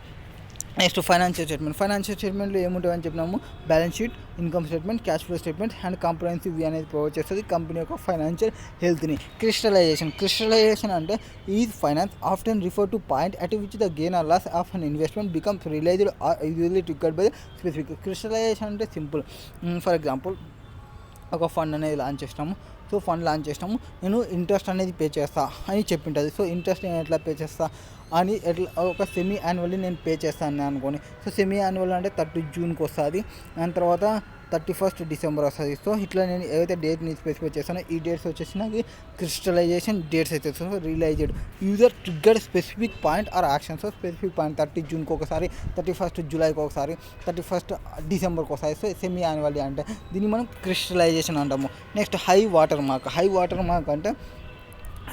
నెక్స్ట్ ఫైనాన్షియల్ స్టేట్మెంట్లో ఏముంటుందని చెప్పినాము, balance sheet, income statement, cash flow statement and comprehensive view అనేది ప్రొవైడ్ చేస్తుంది కంపెనీ యొక్క ఫైనాన్షియల్ హెల్త్ని. క్రిస్టలైజేషన్ అంటే is finance often refer to point at which the gain or loss of an investment becomes realised or usually triggered by the specific. Crystallisation అంటే simple. For example ఒక fund అనేది launch చేసినాము. So fund launch చేసినాము, నేను interest అనేది pay చేస్తా అని చెప్పింటుంది. So interest నేను ఎట్లా పే చేస్తా అని ఒక సెమీ యాన్యువల్లీ నేను పే చేస్తాను అనుకోని. సో సెమీ యాన్యువల్ అంటే 30 జూన్కి వస్తుంది, దాని తర్వాత 31 డిసెంబర్ వస్తుంది. సో ఇట్లా నేను ఏదైతే డేట్ని స్పెసిఫై చేస్తానో ఈ డేట్స్ వచ్చేసి నాకు క్రిస్టలైజేషన్ డేట్స్ అయితే. So realised user triggered specific point or action. So specific point 30 జూన్కి ఒకసారి, 31 జూలైకి ఒకసారి, 31 డిసెంబర్కి ఒకసారి. సో సెమీ యాన్యువల్లీ అంటే దీన్ని మనం క్రిస్టలైజేషన్ అంటాము. నెక్స్ట్ హై వాటర్ మార్క్ అంటే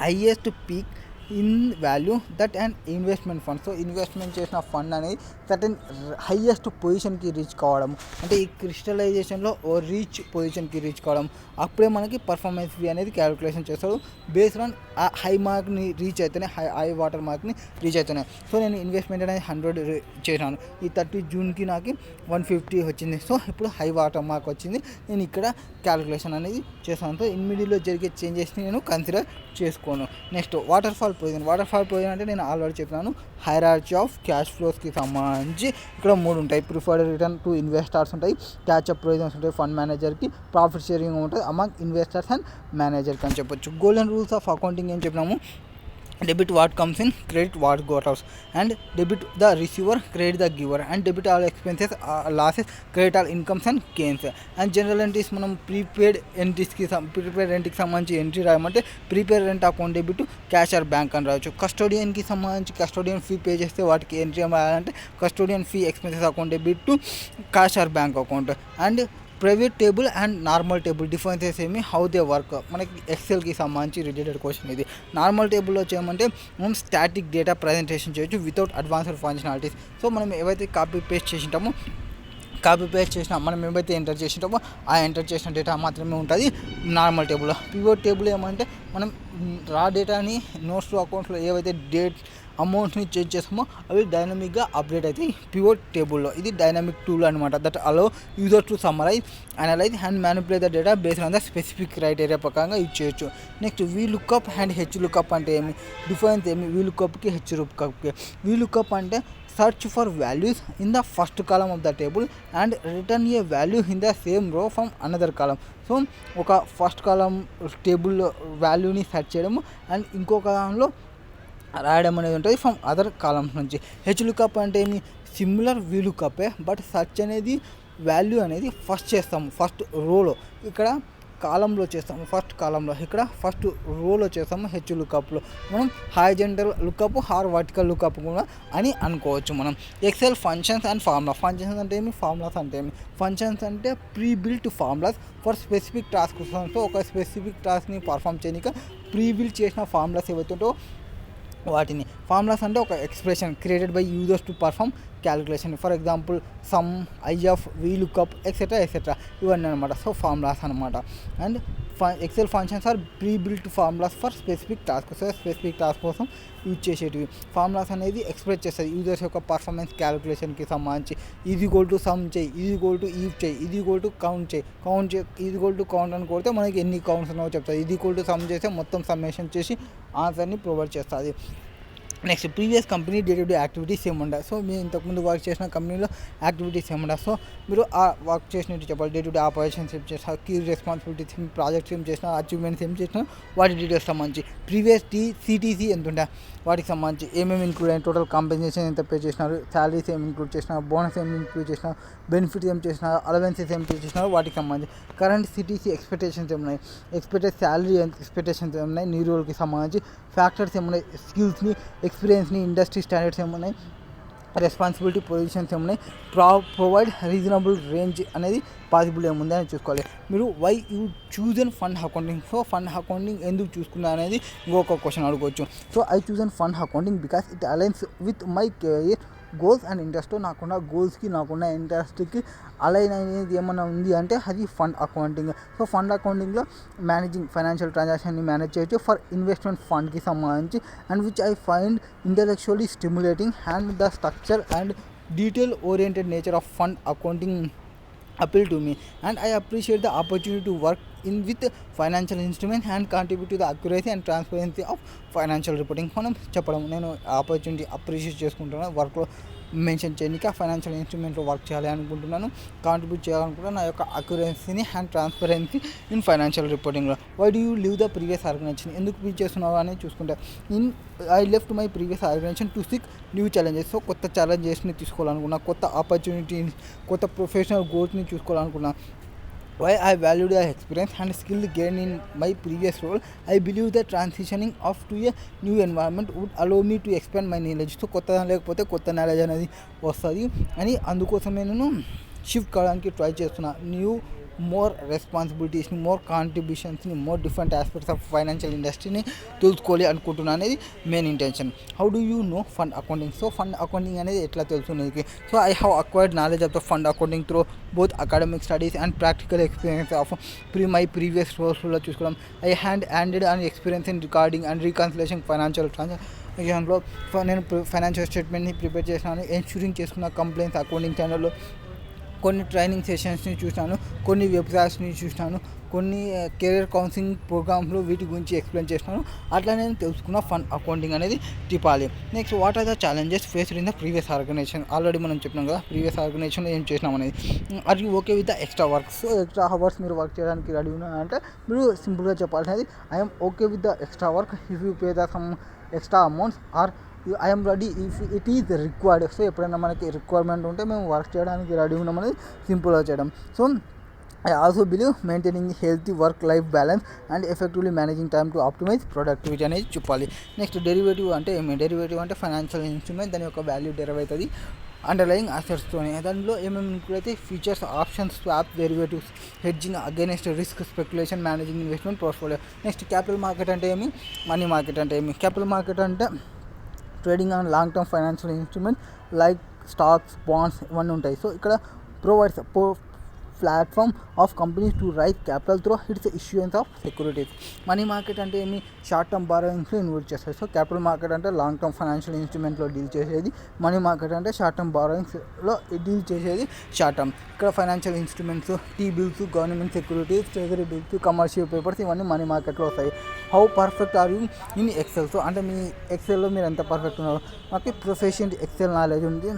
highest peak in value that and investment fund. So investment చేసిన ఫండ్ అనేది సర్టెన్ హైయెస్ట్ పొజిషన్కి రీచ్ కావడం, అంటే ఈ క్రిస్టలైజేషన్లో రీచ్ పొజిషన్కి రీచ్ కావడం, అప్పుడే మనకి పర్ఫార్మెన్స్ ఫీ అనేది క్యాలిక్యులేషన్ చేస్తాడు బేస్డ్ ఆన్ ఆ హై మార్క్ని రీచ్ అయితేనే, హై వాటర్ మార్క్ని రీచ్ అవుతున్నాయి. సో నేను ఇన్వెస్ట్మెంట్ అనేది 100 చేశాను, ఈ 30 జూన్కి నాకు 150 వచ్చింది. సో ఇప్పుడు హై వాటర్ మార్క్ వచ్చింది, నేను ఇక్కడ క్యాలిక్యులేషన్ అనేది చేస్తాను. సో ఇన్ మిడిల్లో జరిగే చేంజెస్ని నేను కన్సిడర్ చేసుకోను. నెక్స్ట్ వాటర్ ఫాల్ పొజిషన్ అంటే నేను ఆల్రెడీ చెప్పినాను, హైరార్కీ ఆఫ్ క్యాష్ ఫ్లోస్కి సంబంధించి ఇక్కడ 3 ఉంటాయి. ప్రిఫర్డ్ రిటర్న్ టు ఇన్వెస్టర్స్ ఉంటాయి, క్యాచ్అప్ ప్రొవిజన్స్ ఉంటాయి ఫండ్ మేనేజర్కి, ప్రాఫిట్ షేరింగ్ ఉంటుంది అమంగ్ ఇన్వెస్టర్స్ అండ్ మేనేజర్కి అని చెప్పొచ్చు. గోల్డెన్ రూల్స్ ఆఫ్ అకౌంటింగ్ ఏం చెప్పినాము, debit what comes in, credit what goes out, and debit the receiver, credit the giver, and debit all expenses, losses, credit all incomes and gains. And general entries మనం prepaid ఎంట్రీస్కి prepaid రెంట్కి సంబంధించి entry రాయమంటే prepaid rent account debit cash or bank అని రావచ్చు. కస్టోడియన్కి సంబంధించి custodian fee pay చేస్తే వాటికి ఎంట్రీ రాయాలంటే custodian fee expenses account debit cash or bank account. And private table and normal table differences ఏమి, హౌ దే వర్క్, మనకి ఎక్సెల్కి సంబంధించి రిలేటెడ్ క్వశ్చన్ ఇది. నార్మల్ టేబుల్లో చేయమంటే మనం స్టాటిక్ డేటా ప్రజెంటేషన్ చేయొచ్చు వితౌట్ అడ్వాన్స్డ్ ఫంక్షనాలిటీస్. సో మనం ఏవైతే కాపీ పేస్ట్ చేసింటామో మనం ఏవైతే ఎంటర్ చేసింటామో ఆ ఎంటర్ చేసిన డేటా మాత్రమే ఉంటుంది నార్మల్ టేబుల్లో. పివోట్ టేబుల్ ఏమంటే మనం రా డేటాని నోట్స్ టు అకౌంట్స్లో ఏవైతే డేట్ అమౌంట్ని చేంజ్ చేస్తామో అవి డైనమిక్గా అప్డేట్ అవుతాయి పివోట్ టేబుల్లో. ఇది డైనమిక్ టూల్ అనమాట that allow user to summarise, analyse and manipulate the data based on the specific criteria ప్రకారంగా యూజ్ చేయొచ్చు. Next V lookup and H lookup అంటే ఏమి, డిఫరెన్స్ ఏమి వీ లుక్అప్కి హెచ్ లుక్అప్కి. వీ లుక్అప్ అంటే search for values in the first column of the table and return a value in the same row from another column. So ఒక first కాలం table వాల్యూని search చేయడము and ఇంకొక దానిలో రాయడం అనేది ఉంటుంది ఫ్రమ్ అదర్ కాలమ్స్ నుంచి. హెచ్ లుక్అప్ అంటే ఏమి, సిమిలర్ వీ లుక్అప్పే బట్ సెర్చ్ అనేది వాల్యూ అనేది ఫస్ట్ చేస్తాము ఫస్ట్ రోలో, ఇక్కడ కాలంలో చేస్తాము ఫస్ట్ కాలంలో, ఇక్కడ ఫస్ట్ రోలో చేస్తాము హెచ్ లుక్అప్లో. మనం horizontal lookup or vertical lookup కూడా అని అనుకోవచ్చు మనం. Excel functions and formula. Functions అంటే ఏమి, ఫార్ములాస్ అంటే ఏమి. ఫంక్షన్స్ అంటే pre built formulas for specific task. So ఒక స్పెసిఫిక్ టాస్క్ని పర్ఫామ్ చేయడానికి ప్రీ బిల్ట్ చేసిన ఫార్ములాస్ ఏవైతే ఉంటో వాటిని. ఫార్ములాస్ అంటే ఒక expression created by users to perform calculation. For example sum, I F, V lookup etcetera ఇవన్నీ అనమాట. సో ఫార్ములాస్ అనమాట. And Excel functions are pre built formulas for specific task. So specific task కోసం యూజ్ చేసేటివి. Formulas అనేది express చేస్తుంది users యొక్క performance క్యాలిక్యులేషన్కి సంబంధించి. ఈజ్ ఈక్వల్ టు సమ్ చేయి, ఈజ్ ఈక్వల్ టు ఈవ్ చేయి, ఈజ్ ఈక్వల్ టు కౌంట్ చేయి, ఈజ్ ఈక్వల్ టు కౌంట్ అని కొడితే మనకి ఎన్ని కౌంట్స్ ఉన్నాయో చెప్తుంది. ఈజ్ ఈక్వల్ టు సమ్ చేస్తే మొత్తం సమ్మేషన్ చేసి ఆన్సర్ని ప్రొవైడ్ చేస్తుంది. Next previous company day to day activities ఏముండవు. సో మీరు ఇంతకుముందు వర్క్ చేసిన కంపెనీలో యాక్టివిటీస్ ఏముండవు. సో మీరు ఆ వర్క్ చేసినట్టు చెప్పాలి. డే టు డే ఆపరేషన్స్ ఏం చేసినా, కీ రెస్పాన్సిబిలిటీస్, ప్రాజెక్ట్స్ ఏం చేసినా, అచీవ్మెంట్స్ ఏం చేసినా వాటి డీటెయిల్స్ సంబంధించి. ప్రీవియస్ సిటీసీ ఎంత ఉండే వాటికి సంబంధించి ఏమేమి ఇంక్లూడ్ అయిన, టోటల్ కాంపెన్సేషన్ ఎంత పే చేసినారు, శాలరీస్ ఏమి ఇంక్లూడ్ చేసినా, బోనస్ ఏమి ఇంక్లూడ్ చేసినా, బెనిఫిట్స్ ఏం చేసినా, అలవెన్సెస్ ఏం పే చేసినారో వాటికి సంబంధించి. కరెంట్ సిటీసీ ఎక్స్పెక్టేషన్స్ ఏమున్నాయి, ఎక్స్పెక్టెడ్ శాలరీ ఎక్స్పెక్టేషన్స్ ఏమున్నాయి, నీ రోల్కి సంబంధించి ఫ్యాక్టర్స్ ఏమున్నాయి, స్కిల్స్ని, ఎక్స్పీరియన్స్ని, ఇండస్ట్రీ స్టాండర్డ్స్ ఏమున్నాయి, రెస్పాన్సిబిలిటీ పొజిషన్స్ ఏమున్నాయి, ప్రొవైడ్ రీజనబుల్ రేంజ్ అనేది పాసిబుల్ ఏముంది అని చూసుకోవాలి. మీరు why you choose and fund accounting. So fund accounting ఎందుకు చూసుకున్నా అనేది ఇంకొక క్వశ్చన్ అడగవచ్చు. So I choose and fund accounting because it aligns with my career goals and interest. నాకున్న గోల్స్కి నాకున్న ఇంట్రెస్ట్కి అలైన్ అనేది ఏమన్నా ఉంది అంటే అది ఫండ్ అకౌంటింగ్. సో ఫండ్ అకౌంటింగ్లో మేనేజింగ్ ఫైనాన్షియల్ ట్రాన్సాక్షన్ని మేనేజ్ చేయొచ్చు ఫర్ ఇన్వెస్ట్మెంట్ ఫండ్కి సంబంధించి and which I find intellectually stimulating and the structure and detail oriented nature of fund accounting appeal to me and I appreciate the opportunity to work in with financial instruments and contribute to the accuracy and transparency of financial reporting. మనం చెప్పడం నేను opportunity appreciate చేసుకుంటున్నాను వర్క్లో mention చేయడానికి. Financial ఇన్స్ట్రుమెంట్లో work చేయాలి అనుకుంటున్నాను, contribute చేయాలనుకుంటున్నాను నా యొక్క అక్యురసీని అండ్ ట్రాన్స్పరెన్సీ ఇన్ ఫైనాన్షియల్ రిపోర్టింగ్లో. Why do you leave the previous organization, ఎందుకు పీచ్ చేస్తున్నావు అని చూసుకుంటే I left my previous organization to seek new challenges. So కొత్త ఛాలెంజెస్ని తీసుకోవాలనుకున్నా, కొత్త ఆపర్చునిటీని, కొత్త ప్రొఫెషనల్ గ్రోత్ని చూసుకోవాలనుకున్నా. Why I valued the experience and skill gained in my previous role, I believe that transitioning off to a new environment would allow me to expand my knowledge. So కొత్త లేకపోతే కొత్త నాలెడ్జ్ అనేది వస్తుంది అని అందుకోసమే నేను షిఫ్ట్ కావడానికి try చేస్తున్నా. న్యూ మోర్ రెస్పాన్సిబిలిటీస్ని, మోర్ కాంట్రిబ్యూషన్స్ని, more different aspects of financial ఇండస్ట్రీని తెలుసుకోవాలి అనుకుంటున్నా అనేది main intention. How do you know fund accounting. So fund accounting అనేది ఎట్లా తెలుసు నీకు. So I have acquired knowledge of the fund accounting through both academic studies and practical experience of my previous రోల్స్లో చూసుకోవడం. I handed and experience in recording and reconciliation financial ట్రాన్సాక్షన్లో నేను financial స్టేట్మెంట్ని prepare చేసినాను, ఎన్ష్యూరింగ్ చేసుకున్న complaints accounting ఛానల్లో. కొన్ని training సెషన్స్ని చూసినాను, కొన్ని వెబ్సైట్స్ని చూసినాను, కొన్ని కెరీర్ కౌన్సిలింగ్ ప్రోగ్రామ్స్లో వీటి గురించి ఎక్స్ప్లెయిన్ చేస్తున్నాను. అట్లా నేను తెలుసుకున్న ఫండ్ అకౌంటింగ్ అనేది తిప్పాలి. Next what are the challenges faced in the previous organization. Already మనం చెప్పినాం కదా ప్రీవియస్ ఆర్గనైజేషన్లో ఏం చేసినాం అనేది. Are you okay with the extra works. So extra hours మీరు వర్క్ చేయడానికి రెడీ ఉన్నారంటే మీరు సింపుల్గా చెప్పాల్సినది I'm okay with the extra work if you pay the some extra amounts or I'm ready if it is required. So ఎప్పుడైనా మనకి requirement ఉంటే మేము వర్క్ చేయడానికి రెడీ ఉన్నామని సింపుల్గా చేయడం. So I also believe maintaining healthy work-life balance and effectively managing time to optimize productivity అనేది చెప్పాలి. నెక్స్ట్ డెరివేటివ్ అంటే ఏమి? డెరివేటివ్ అంటే ఫైనాన్షియల్ ఇన్స్ట్రుమెంట్, దాని యొక్క వాల్యూ డెరైవ్ అవుతుంది అండర్లయింగ్ అసెట్స్తోనే. దానిలో ఏమేమి ఇంక్లూడ్ అయితే futures, options, swap, derivatives, hedging against risk, speculation, managing investment portfolio. Next capital market అంటే ఏమి? మనీ మార్కెట్ అంటే ఏమి? క్యాపిటల్ మార్కెట్ అంటే trading on long term financial instrument like stocks, bonds ఇవన్నీ ఉంటాయి. సో ఇక్కడ provides platform of companies to raise capital through its issuance of securities. Money market అంటే ఏమి? షార్ట్ టర్మ్ బారోయింగ్స్లో ఇన్వెస్ట్ చేస్తారు. సో క్యాపిటల్ మార్కెట్ అంటే long term financial ఇన్స్ట్రుమెంట్లో deal చేసేది, మనీ మార్కెట్ అంటే షార్ట్ టర్మ్ బారోయింగ్స్లో డీల్ చేసేది షార్ట్ టర్మ్. ఇక్కడ financial instruments, T bills, government securities, treasury bills, commercial papers ఇవన్నీ మనీ మార్కెట్లో వస్తాయి. How perfect are you in excel. So అంటే మీ ఎక్సెల్లో మీరు ఎంత పర్ఫెక్ట్ ఉన్నారు? మాకు ప్రొఫెషనల్ ఎక్సెల్ నాలెడ్జ్ ఉంది,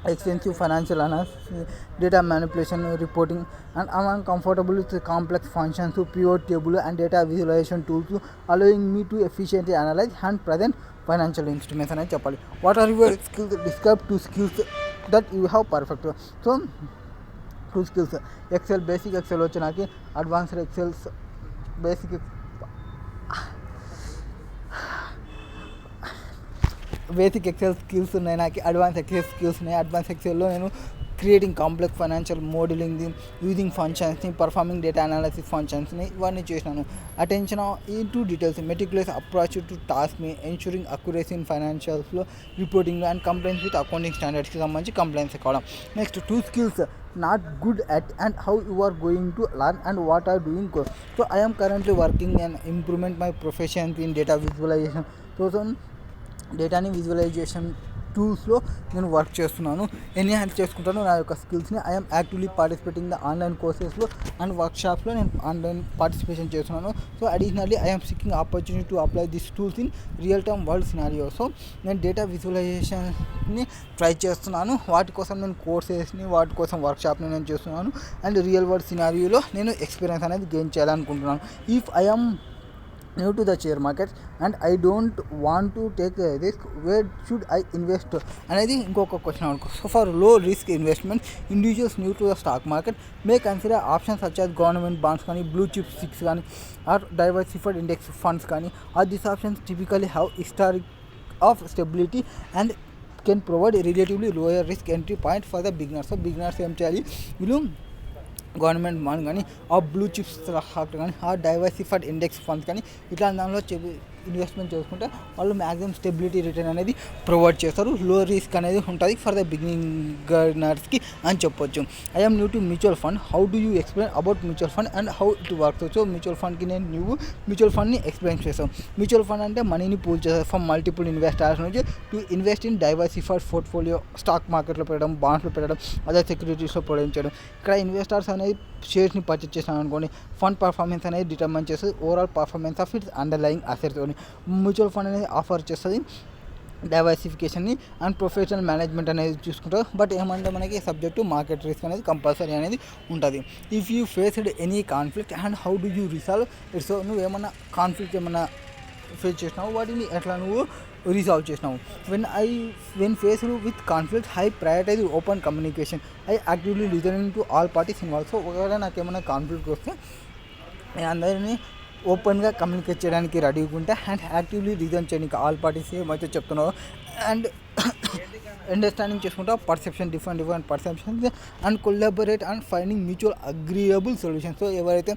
extensive financial analysis, data manipulation, reporting, and I am comfortable with complex functions, pivot table and data visualization tools, allowing me to efficiently analyze and present financial instruments అని చెప్పాలి. What are your skills? Describe 2 skills that you have perfect. So 2 skills. Excel, basic Excel వచ్చి నాకు, advanced Excels, basic Excel skills ఉన్నాయి నాకు, advance Excel skills ఉన్నాయి. Advance ఎక్సెల్లో నేను creating complex financial modelling, using ఫంక్షన్స్ని, పర్ఫార్మింగ్ డేటా అనాలిసిస్ ఫంక్షన్స్ని ఇవన్నీ చేసినాను. Attention in to details, meticulous approach to టాస్క్ని, ఎన్షూరింగ్ అక్యురసీ ఇన్ ఫైనాన్షియల్స్లో, reporting and complaints with accounting స్టాండర్డ్స్కి సంబంధించి కంప్లైంట్స్ కావడం. Next 2 skills not good at and how you are going to learn and what are doing good. So I am currently working and improvement my proficiency in data visualization. So డేటాని visualization టూల్స్లో నేను work చేస్తున్నాను, enhance చేసుకుంటాను నా యొక్క స్కిల్స్ని. I'm actively participating the online కోర్సెస్లో and వర్క్షాప్స్లో నేను ఆన్లైన్ పార్టిసిపేషన్ చేస్తున్నాను. So additionally I'm seeking opportunity to apply this tools in real term world scenario. So నేను డేటా విజువలైజేషన్ని ట్రై చేస్తున్నాను. వాటి కోసం నేను కోర్సెస్ని, వాటి కోసం వర్క్షాప్ని నేను చేస్తున్నాను అండ్ రియల్ వరల్డ్ సినారియోలో నేను ఎక్స్పీరియన్స్ అనేది గెయిన్ చేయాలనుకుంటున్నాను. If I'm new to the share market and I don't want to take a risk, where should I invest అనేది ఇంకొక క్వశ్చన్ అనుకో. So for low risk investment, individuals new to the stock market may consider options such as government bonds కానీ, blue chip stocks కానీ, or diversified index funds కానీ. Or this options typically have historic of stability and can provide relatively lower risk entry point for the beginners. So beginners ఏం చేయాలి? వీళ్ళు government bond కానీ, ఆ blue chips stock కానీ, ఆ diversified index funds కానీ ఇట్లాంటి దానిలో ఇన్వెస్ట్మెంట్ చేసుకుంటే వాళ్ళు మ్యాక్సిమం స్టెబిలిటీ రిటర్న్ అనేది ప్రొవైడ్ చేస్తారు. లో రిస్క్ అనేది ఉంటుంది ఫర్ ద బిగినర్స్కి అని చెప్పొచ్చు. I'm new to mutual fund, how do you explain about mutual fund and how it works. So mutual ఫండ్కి నేను మ్యూచువల్ ఫండ్ని ఎక్స్ప్లెయిన్ చేస్తాం. మ్యూచువల్ ఫండ్ అంటే మనీని పూల్ చేస్తారు ఫ్రమ్ మల్టిపుల్ ఇన్వెస్టర్స్ నుంచి to invest in diversified portfolio, stock మార్కెట్లో పెట్టడం, బాండ్స్లో పెట్టడం, అదర్ సెక్యూరిటీస్లో ప్రొవైడ్ చేయడం. ఇక్కడ ఇన్వెస్టర్స్ అనేది షేర్స్ని పర్చేస్ చేస్తాను అనుకోండి, ఫండ్ పర్ఫార్మెన్స్ అనేది డిటర్మైన్ చేస్తుంది overall performance of it's underlying assets. Mutual fund అనేది ఆఫర్ చేస్తుంది డైవర్సిఫికేషన్ని అండ్ ప్రొఫెషనల్ మేనేజ్మెంట్ అనేది చూసుకుంటారు. బట్ ఏమంటే మనకి సబ్జెక్టు మార్కెట్ రిస్క్ అనేది కంపల్సరీ అనేది ఉంటుంది. If you faced any conflict and how do you resolve it. So నువ్వు ఏమన్నా కాన్ఫ్లిక్ట్ ఏమన్నా ఫేస్ చేసినావు, వాటిని ఎట్లా నువ్వు రిసాల్వ్ చేసినావు. When faced with conflict I prioritize open communication, I actively listening to all parties involve. So ఒకవేళ నాకేమైనా కాన్ఫ్లిక్ట్ వస్తే అందరినీ ఓపెన్గా కమ్యూనికేట్ చేయడానికి రెడీగా ఉంటే అండ్ యాక్టివ్లీ రీజన్ చేయడానికి ఆల్ పార్టీస్ ఏమైతే చెప్తున్నారో అండ్ అండర్స్టాండింగ్ చేసుకుంటా perception, different perceptions and collaborate and finding mutual agreeable solutions. So ఎవరైతే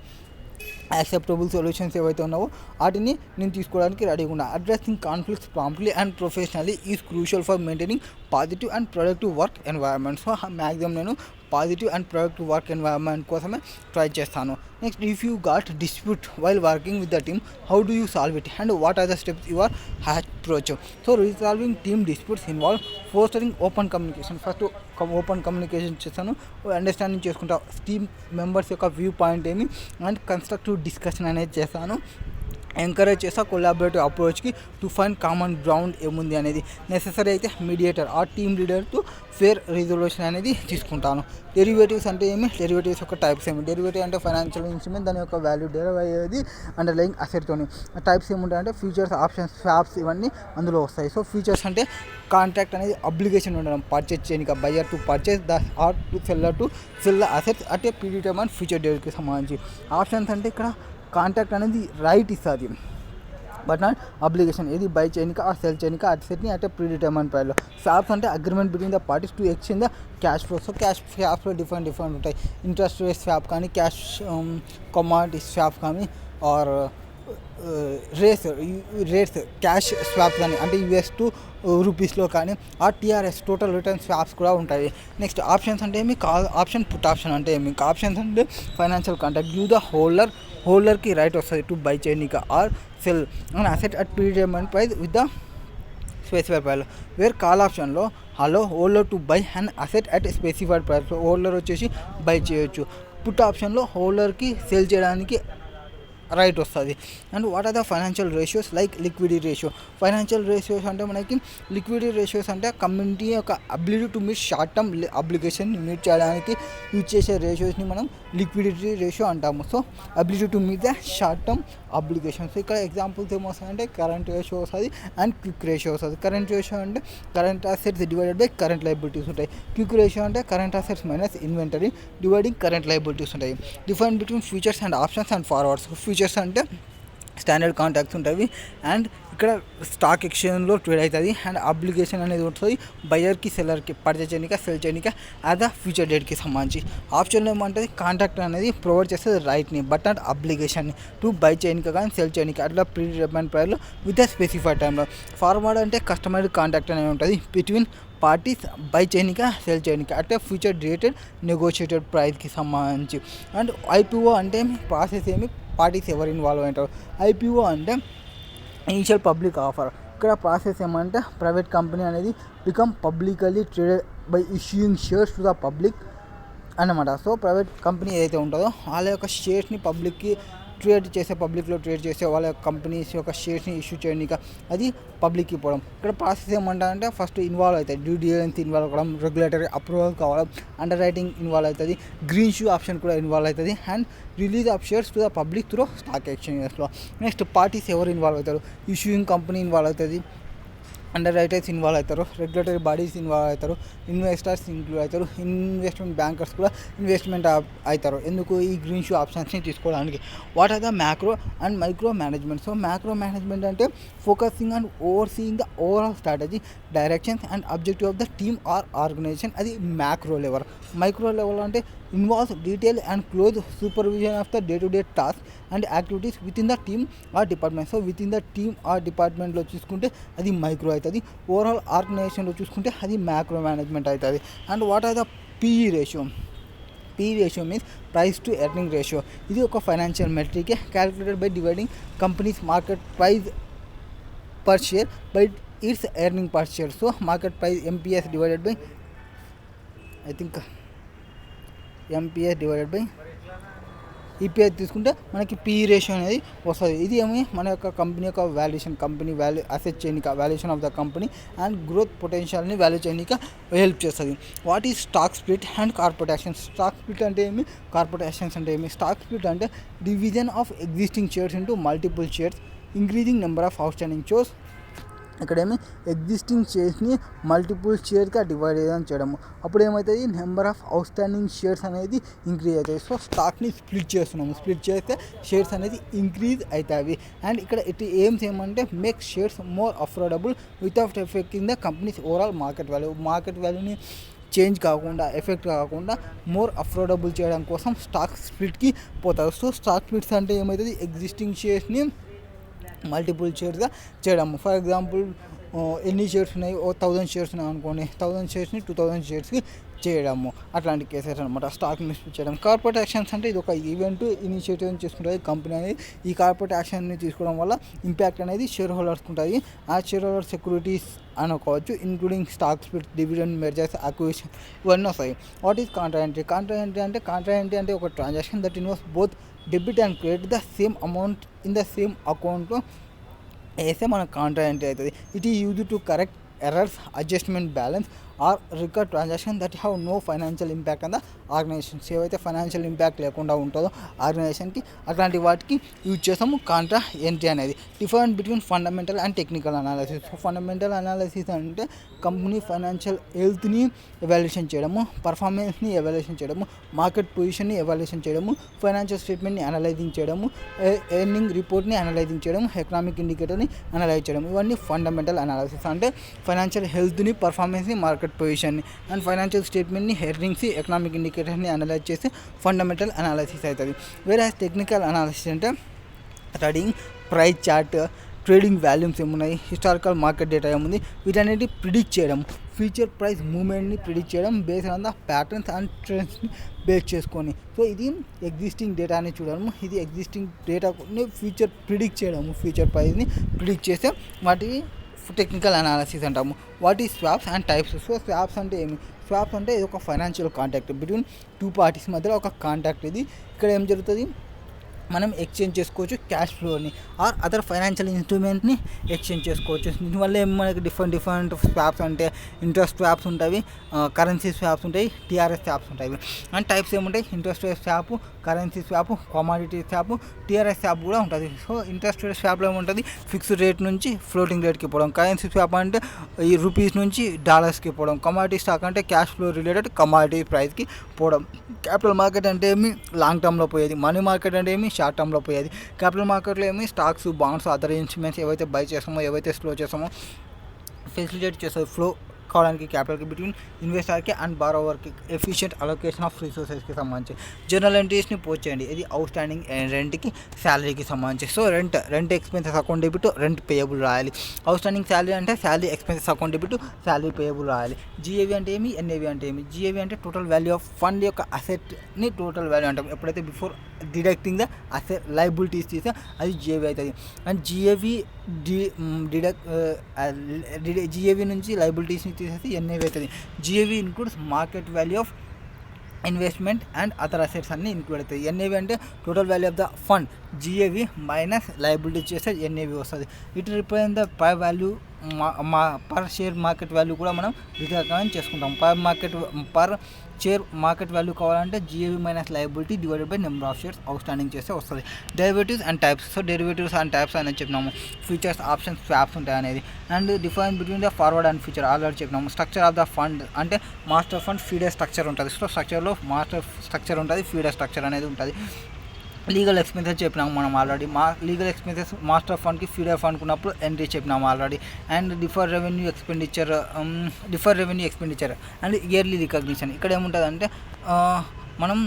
యాక్సెప్టబుల్ సొల్యూషన్స్ ఏవైతే ఉన్నావో వాటిని నేను తీసుకోవడానికి రెడీగా ఉన్నా. Addressing conflicts promptly and professionally is crucial for maintaining positive and productive work environment. So maximum నేను positive and productive work environment కోసమే ట్రై చేస్తాను. Next, if you got dispute while working with the team, how do you solve it and what are the steps you are approach? So resolving team disputes involve fostering open communication. First open communication చేస్తాను, understanding చేసుకుంటా team members యొక్క view point ఏమి and constructive discussion అనేది చేస్తాను. Encourage చేస్తా collaborative అప్రోచ్కి to find common ground ఏముంది అనేది. నెసెసరీ అయితే మీడియేటర్ ఆ టీమ్ లీడర్తో ఫేర్ రిజల్యూషన్ అనేది తీసుకుంటాను. డెరివేటివ్స్ అంటే ఏమి, డెరివేటివ్స్ యొక్క టైప్స్ ఏమి. డెరివేటివ్ అంటే ఫైనాన్షియల్ ఇన్స్ట్రుమెంట్, దాని యొక్క వాల్యూ డెరైవ్ అయ్యేది అండర్లయింగ్ అసెట్తోని. టైప్స్ ఏముంటాయంటే ఫ్యూచర్స్, ఆప్షన్స్, స్వాప్స్ ఇవన్నీ అందులో వస్తాయి. సో ఫ్యూచర్స్ అంటే కాంట్రాక్ట్ అనేది అబ్లిగేషన్ ఉండడం, పర్చేజ్ చేయడానికి buyer to purchase the or to seller to sell the assets అంటే ప్రీడిటర్మైన్డ్ ఫ్యూచర్ డేట్కి సంబంధించి. ఆప్షన్స్ అంటే ఇక్కడ కాంట్రాక్ట్ అనేది రైట్ ఇస్తుంది బట్ నాట్ అబ్లిగేషన్, ఏది బై చేయనిక ఆ సెల్ చేయనిక అసెట్ని అంటే ప్రీడిటర్మైన్డ్ ప్రైస్లో. స్వాప్స్ అంటే agreement between the parties to exchange the cash flow. So cash స్వాప్లో డిఫరెంట్ ఉంటాయి. ఇంట్రెస్ట్ రేట్ స్వాప్ కానీ, క్యాష్ కమాడిటీ స్వాప్ కానీ, ఆర్ రేట్స్ క్యాష్ స్వాప్ కానీ అంటే యూఎస్ టు రూపీస్లో కానీ, ఆ టీఆర్ఎస్ టోటల్ రిటర్న్ స్వాప్స్ కూడా ఉంటాయి. నెక్స్ట్ ఆప్షన్స్ అంటే ఏమి, కాల్ ఆప్షన్, పుట్ ఆప్షన్ అంటే ఏమి. ఆప్షన్స్ అంటే ఫైనాన్షియల్ కాంట్రాక్ట్ గివ్ ద హోల్డర్కి రైట్ వస్తుంది టు బై చేయనిక or sell and asset at predetermined price with the specified price. Where call ఆప్షన్లో hello holder to buy and asset at specified ప్రైస్లో holder వచ్చేసి buy చేయొచ్చు. Put ఆప్షన్లో హోల్డర్కి sell చేయడానికి రైట్ వస్తుంది. And what are the financial ratios like liquidity ratio. Financial ratios అంటే మనకి లిక్విడిటీ రేషియోస్ అంటే కమ్యూనిటీ యొక్క ability to meet short term obligation meet చేయడానికి యూజ్ చేసే రేషియోస్ని మనం లిక్విడిటీ రేషియో అంటాము. So ability to meet the short term obligations. ఇక్కడ ఎగ్జాంపుల్స్ ఏమొస్తాయంటే కరెంట్ రేషియో వస్తుంది అండ్ క్విక్ రేషియో వస్తుంది. కరెంట్ రేషియో అంటే current assets divided by current liabilities ఉంటాయి. క్విక్ రేషియో అంటే current assets minus inventory dividing current liabilities ఉంటాయి. Difference between futures and options and forwards. Futures అంటే standard contracts ఉంటాయి and ఇక్కడ stock ఎక్స్చేంజ్లో trade అవుతుంది అండ్ అబ్లిగేషన్ అనేది ఉంటుంది బయర్కి సెల్లర్కి పర్చేజ్ చేయనిక సెల్ చేయనిక యాజ్ అ ఫ్యూచర్ డేట్కి సంబంధించి. ఆప్షన్లో ఏమంటుంది కాంట్రాక్ట్ అనేది ప్రొవైడ్ చేస్తుంది రైట్ని బట్ నాట్ అబ్లిగేషన్ని టు బై చేయనిక కానీ సెల్ చేయనిక అట్లా ప్రీ డిటర్మైన్డ్ ప్రైస్లో విత్ అ స్పెసిఫైడ్ టైంలో. ఫార్వర్డ్ అంటే కస్టమైజ్డ్ కాంట్రాక్ట్ అనేది ఉంటుంది బిట్వీన్ పార్టీస్ బై చేయనిక సెల్ చేయనిక అంటే ఫ్యూచర్ డేటెడ్ నెగోషియేటెడ్ ప్రైస్కి సంబంధించి. అండ్ ఐపీఓ అంటే ప్రాసెస్ ఏమి, పార్టీస్ ఎవరు ఇన్వాల్వ్ అవుతారు. ఐపీఓ అంటే ఇనిషియల్ పబ్లిక్ ఆఫర్. ఇక్కడ ప్రాసెస్ ఏమంటే ప్రైవేట్ కంపెనీ అనేది become publicly traded by issuing shares to the public అన్నమాట. సో ప్రైవేట్ కంపెనీ ఏదైతే ఉంటుందో వాళ్ళ యొక్క షేర్స్ని పబ్లిక్కి పబ్లిక్లో ట్రేడ్ చేసే వాళ్ళ కంపెనీస్ యొక్క షేర్స్ని ఇష్యూ చేయడానికి అది పబ్లిక్కి ఇవ్వడం. ఇక్కడ ప్రాసెస్ ఏమంటారంటే ఫస్ట్ ఇన్వాల్వ్ అవుతుంది డ్యూ డిలిజెన్స్ ఇన్వాల్వ్ అవ్వడం, రెగ్యులేటరీ అప్రూవల్ కావడం, అండర్ రైటింగ్ ఇన్వాల్వ్ అవుతుంది, గ్రీన్ షూ ఆప్షన్ కూడా ఇన్వాల్వ్ అవుతుంది and release of shares to the public through stock ఎక్స్చేంజెస్లో. నెక్స్ట్ పార్టీస్ ఎవరు ఇన్వాల్వ్ అవుతారు, ఇష్యూయింగ్ కంపెనీ ఇన్వాల్వ్ అవుతుంది, అండర్ రైటర్స్ ఇన్వాల్వ్ అవుతారు, రెగ్యులేటరీ బాడీస్ ఇన్వాల్వ్ అవుతారు, ఇన్వెస్టర్స్ ఇన్క్లూడ్ అవుతారు, ఇన్వెస్ట్మెంట్ బ్యాంకర్స్ కూడా ఇన్వెస్ట్మెంట్ అవుతారు. ఎందుకు ఈ గ్రీన్ షూ ఆప్షన్స్ని తీసుకోవడానికి. What are the macro and micro management. So macro management అంటే focusing and overseeing the overall strategy, directions and objective of the team or organization, అది macro level. Micro level అంటే involves detail and close supervision of the day to day task and activities within the team or department. So within the team or డిపార్ట్మెంట్లో చూసుకుంటే అది micro అవుతుంది. Overall ఆర్గనైజేషన్లో చూసుకుంటే అది macro management అవుతుంది. And what are the PE ratio. PE ratio means price to earning ratio. ఇది ఒక ఫైనాన్షియల్ మెట్రికే calculated by dividing companies market price per share by its earning per share. So market price MPS divided by MPS divided by EPS తీసుకుంటే మనకి PE ratio అనేది వస్తుంది. ఇది ఏమి మన యొక్క కంపెనీ యొక్క వాల్యుయేషన్, కంపెనీ వాల్యూ అసెట్ చేయనిక valuation of the company and growth పొటెన్షియల్ని వాల్యూ చేయనిక హెల్ప్ చేస్తుంది. What is stock split and corporate actions. Stock split అంటే ఏమి, కార్పొరేట్ యాక్షన్స్ అంటే ఏమి. స్టాక్ స్ప్లిట్ అంటే division of existing shares into multiple shares, increasing number of outstanding shares. ఇక్కడేమి existing షేర్స్ని మల్టిపుల్ షేర్గా డివైడ్ చేయడము. అప్పుడు ఏమవుతుంది, నెంబర్ ఆఫ్ అవుట్స్టాండింగ్ షేర్స్ అనేది ఇంక్రీజ్ అవుతాయి. సో స్టాక్ని స్ప్లిట్ చేస్తున్నాము, స్ప్లిట్ చేస్తే షేర్స్ అనేది ఇంక్రీజ్ అవుతాయి. అండ్ ఇక్కడ ఇట్ ఏమ్స్ ఏమంటే make shares more affordable without affecting the companies overall market value. Market వాల్యూని చేంజ్ కాకుండా, ఎఫెక్ట్ కాకుండా మోర్ అఫోర్డబుల్ చేయడం కోసం స్టాక్ స్ప్లిట్కి పోతారు. సో స్టాక్ స్ప్లిట్స్ అంటే ఏమవుతుంది, ఎగ్జిస్టింగ్ షేర్స్ని మల్టిపుల్ షేర్స్గా చేయడము. ఫర్ ఎగ్జాంపుల్ ఎన్ని షేర్స్ ఉన్నాయి, 1000 షేర్స్ ఉన్నాయి అనుకోండి, 1000 షేర్స్ని 2000 షేర్స్కి చేయడము, అట్లాంటి కేసెస్ అనమాట. స్టాక్ మిస్యూట్ చేయడం. కార్పొరేట్ యాక్షన్స్ అంటే ఇది ఒక ఈవెంట్ ఇనిషియేటివ్ చేసుకుంటుంది కంపెనీ అనేది. ఈ కార్పొరేట్ యాక్షన్ని తీసుకోవడం వల్ల ఇంపాక్ట్ అనేది షేర్ హోల్డర్స్కి ఉంటుంది. ఆ షేర్ హోల్డర్ సెక్యూరిటీస్ అనుకోవచ్చు, including stock split, dividend, mergers, acquisition, ఇవన్నీ వస్తాయి. What is contra entry? Contra entry అంటే ఒక transaction that involves both debit and credit the same amount in the same అకౌంట్లో వేస్తే మనకు కాంట్రా ఎంట్రీ అవుతుంది. It is use to correct errors, adjustment balance or record transaction that have no financial impact on the organisations. ఏవైతే financial impact లేకుండా ఉంటుందో ఆర్గనైజేషన్కి, అట్లాంటి వాటికి యూజ్ చేస్తాము కాంట్రా ఎంట్రీ అనేది. Different between fundamental and technical analysis. Fundamental analysis అంటే company financial హెల్త్ని ఎవాల్యుయేషన్ చేయడము, పర్ఫార్మెన్స్ని ఎవాల్యుయేషన్ చేయడము, మార్కెట్ పొజిషన్ని ఎవాల్యుయేషన్ చేయడము, ఫైనాన్షియల్ స్టేట్మెంట్ని అనలైజింగ్ చేయడము, ఎర్నింగ్ రిపోర్ట్ని అనలైజింగ్ చేయడం, ఎకనామిక్ ఇండికేటర్ని అనలైజ్ చేయడం, ఇవన్నీ ఫండమెంటల్ అనాలిసిస్. అంటే ఫైనాన్షియల్ హెల్త్ని, పర్ఫార్మెన్స్ని, మార్కెట్ పొజిషన్ని అండ్ ఫైనాన్షియల్ స్టేట్మెంట్ని, ఎర్నింగ్స్, ఎకనామిక్ ఇండికేటర్ని అనలైజ్ చేస్తే ఫండమెంటల్ అనాలిసిస్ అవుతుంది. వేరే టెక్నికల్ అనాలిసిస్ అంటే studying price chart, trading volumes ఏమున్నాయి, హిస్టారికల్ మార్కెట్ డేటా ఏముంది, వీటన్నిటి ప్రిడిక్ట్ చేయడం, ఫ్యూచర్ ప్రైస్ మూవ్మెంట్ని ప్రిడిక్ట్ చేయడం based on the patterns and ట్రెండ్స్ని బేస్ చేసుకొని. సో ఇది ఎగ్జిస్టింగ్ డేటాని చూడడము, ఇది ఎగ్జిస్టింగ్ డేటాని ఫ్యూచర్ ప్రిడిక్ట్ చేయడము, ఫ్యూచర్ ప్రైస్ని ప్రిడిక్ట్ చేస్తే వాటి టెక్నికల్ అనాలిసిస్ అంటాము. వాట్ ఈ swaps and types? So swaps అంటే ఏమి? స్వాప్స్ అంటే ఇది ఒక financial contract between two parties మధ్యలో ఒక కాంటాక్ట్. ఇది ఇక్కడ ఏం జరుగుతుంది, మనం ఎక్స్చేంజ్ చేసుకోవచ్చు క్యాష్ ఫ్లోని ఆర్ అదర్ ఫైనాన్షియల్ ఇన్స్ట్రుమెంట్ని ఎక్స్చేంజ్ చేసుకోవచ్చు. దీనివల్ల మనకి డిఫరెంట్ స్వాప్స్ అంటే ఇంట్రెస్ట్ స్వాప్స్ ఉంటాయి, కరెన్సీ స్వాప్స్ ఉంటాయి, టీఆర్ఎస్ స్వాప్స్ ఉంటాయి. అండ్ టైప్స్ ఏముంటాయి, interest rate swap, currency swap, commodity swap, TRS swap కూడా ఉంటుంది. సో ఇంట్రెస్ట్ రేట్ స్వాప్లో ఏముంటుంది, ఫిక్స్డ్ రేట్ నుంచి ఫ్లోటింగ్ రేట్కి పోవడం, కరెన్సీ స్వాప్ అంటే ఈ రూపీస్ నుంచి డాలర్స్కి పోవడం, కమాడిటీ స్టాక్ అంటే క్యాష్ ఫ్లో రిలేటెడ్ కమాడిటీ ప్రైస్కి పోవడం, క్యాపిటల్ మార్కెట్ అంటే ఏమి లాంగ్ టర్మ్లో పోయేది, మనీ మార్కెట్ అంటే ఏమి షార్ట్ టర్మ్లో పోయేది. క్యాపిటల్ మార్కెట్లో ఏమి స్టాక్స్, బాండ్స్, అదర్ ఇన్స్ట్రుమెంట్స్ ఏవైతే బై చేస్తామో, ఏవైతే స్లో చేస్తామో ఫెసిలిటేట్ చేస్తుంది ఫ్లో కావడానికి క్యాపిటల్కి బిట్వీన్ ఇన్వెస్టర్కి అండ్ బారోవర్కి ఎఫిషియెంట్ అలొకేషన్ ఆఫ్ రిసోర్సెస్కి సంబంధించి. జనరల్ ఎంట్రీస్ని పోస్ట్ చేయండి. ఇది అవుట్ స్టాండింగ్ రెంట్కి, శాలరీకి సంబంధించి. So rent expenses account debit, rent payable రాయాలి. అవుట్ స్టాండింగ్ శాలరీ అంటే salary expenses account debit, salary payable రాయాలి. జిఏవి అంటే ఏమి, ఎన్ఏవి అంటే ఏమి? జిఏవి అంటే టోటల్ వాల్యూ ఆఫ్ ఫండ్ యొక్క అసెట్ని టోటల్ వాల్యూ అంటాం. ఎప్పుడైతే before deducting the asset liabilities తీస్తే అది జిఏవి అవుతుంది. అండ్ జిఏవి జిఏవి నుంచి లయబిలిటీస్ని తీసేసి ఎన్ఏవి అవుతుంది. GAV includes market value of investment and other assets అన్నీ ఇంక్లూడ్ అవుతాయి. ఎన్ఏవి అంటే total value of the fund, GAV minus liability చేస్తే ఎన్ఏవి వస్తుంది. It represent the per value per share market value కూడా మనం రికగ్నైజ్ చేసుకుంటాం. Per share market value కావాలంటే GAV minus liability divided by number of shares outstanding చేస్తే వస్తుంది. Derivatives and types. So derivatives and types అనేది చెప్పినాము. Futures, options, swaps ఉంటాయి అనేది. And difference between the forward and future already చెప్పినాము. Structure of the fund అంటే master fund, feeder structure ఉంటుంది. So స్ట్రక్చర్లో మాస్టర్ స్ట్రక్చర్ ఉంటుంది, ఫీడర్ స్ట్రక్చర్ అనేది ఉంటుంది. లీగల్ ఎక్స్పెన్సెస్ చెప్పినాము మనం ఆల్రెడీ. లీగల్ ఎక్స్పెన్సెస్ మాస్టర్ ఫండ్కి, ఫీడర్ ఫండ్కి ఉన్నప్పుడు ఎంట్రీ చెప్పినాము already. And defer revenue expenditure and yearly recognition. ఇక్కడ ఏముంటుందంటే మనం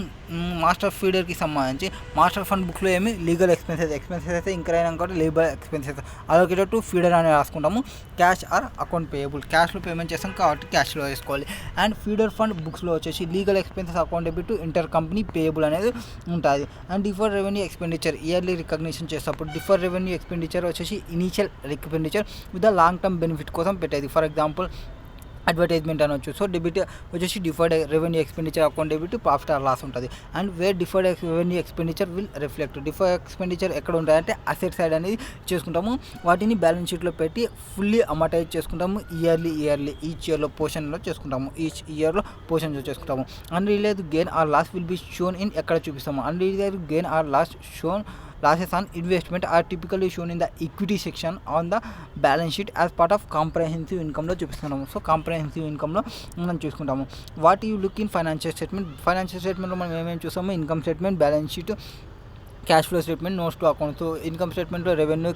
మాస్టర్ ఫీడర్కి సంబంధించి మాస్టర్ ఫండ్ బుక్లో ఏమి లీగల్ ఎక్స్పెన్సెస్ అయితే ఇంకర్ అయినా కూడా labour expenses allocated to feeder అని రాసుకుంటాము. క్యాష్ ఆర్ అకౌంట్ పేయబుల్, క్యాష్లో పేమెంట్ చేస్తాం కాబట్టి క్యాష్లో వేసుకోవాలి. అండ్ ఫీడర్ ఫండ్ బుక్స్లో వచ్చేసి legal expenses account debit to intercompany payable అనేది ఉంటుంది. And defer revenue expenditure yearly recognition చేసేటప్పుడు డిఫర్ రెవెన్యూ ఎక్స్పెండిచర్ వచ్చేసి initial expenditure with the long term benefit కోసం పెట్టేది. ఫర్ ఎగ్జాంపుల్ అడ్వర్టైజ్మెంట్ అనొచ్చు. సో డెబిట్ వచ్చేసి deferred revenue expenditure account debit profit are loss ఉంటుంది. And where deferred revenue expenditure will reflect. Deferred expenditure ఎక్కడ ఉంటాయంటే asset side అనేది చేసుకుంటాము. వాటిని బ్యాలెన్స్ షీట్లో పెట్టి ఫుల్లీ అమర్టైజ్ చేసుకుంటాము. ఇయర్లీ ఈచ్ ఇయర్లో పోర్షన్లో చేసుకుంటాము. ఈచ్ ఇయర్లో పోర్షన్లో చేసుకుంటాము. Unrealised gain or loss will be shown in ఎక్కడ చూపిస్తాము. Unrealised gain or loss shown losses on investment are typically shown in the equity section on the balance sheet as part of comprehensive income లో చూపిస్తున్నాము. So comprehensive ఇన్కమ్లో మనం చూసుకుంటాము. What you look in financial statement. Financial స్టేట్మెంట్లో మనం ఏమేమి చూస్తాము, income statement, balance sheet, cash flow statement, notes to accounts. Income స్టేట్మెంట్లో రెవెన్యూ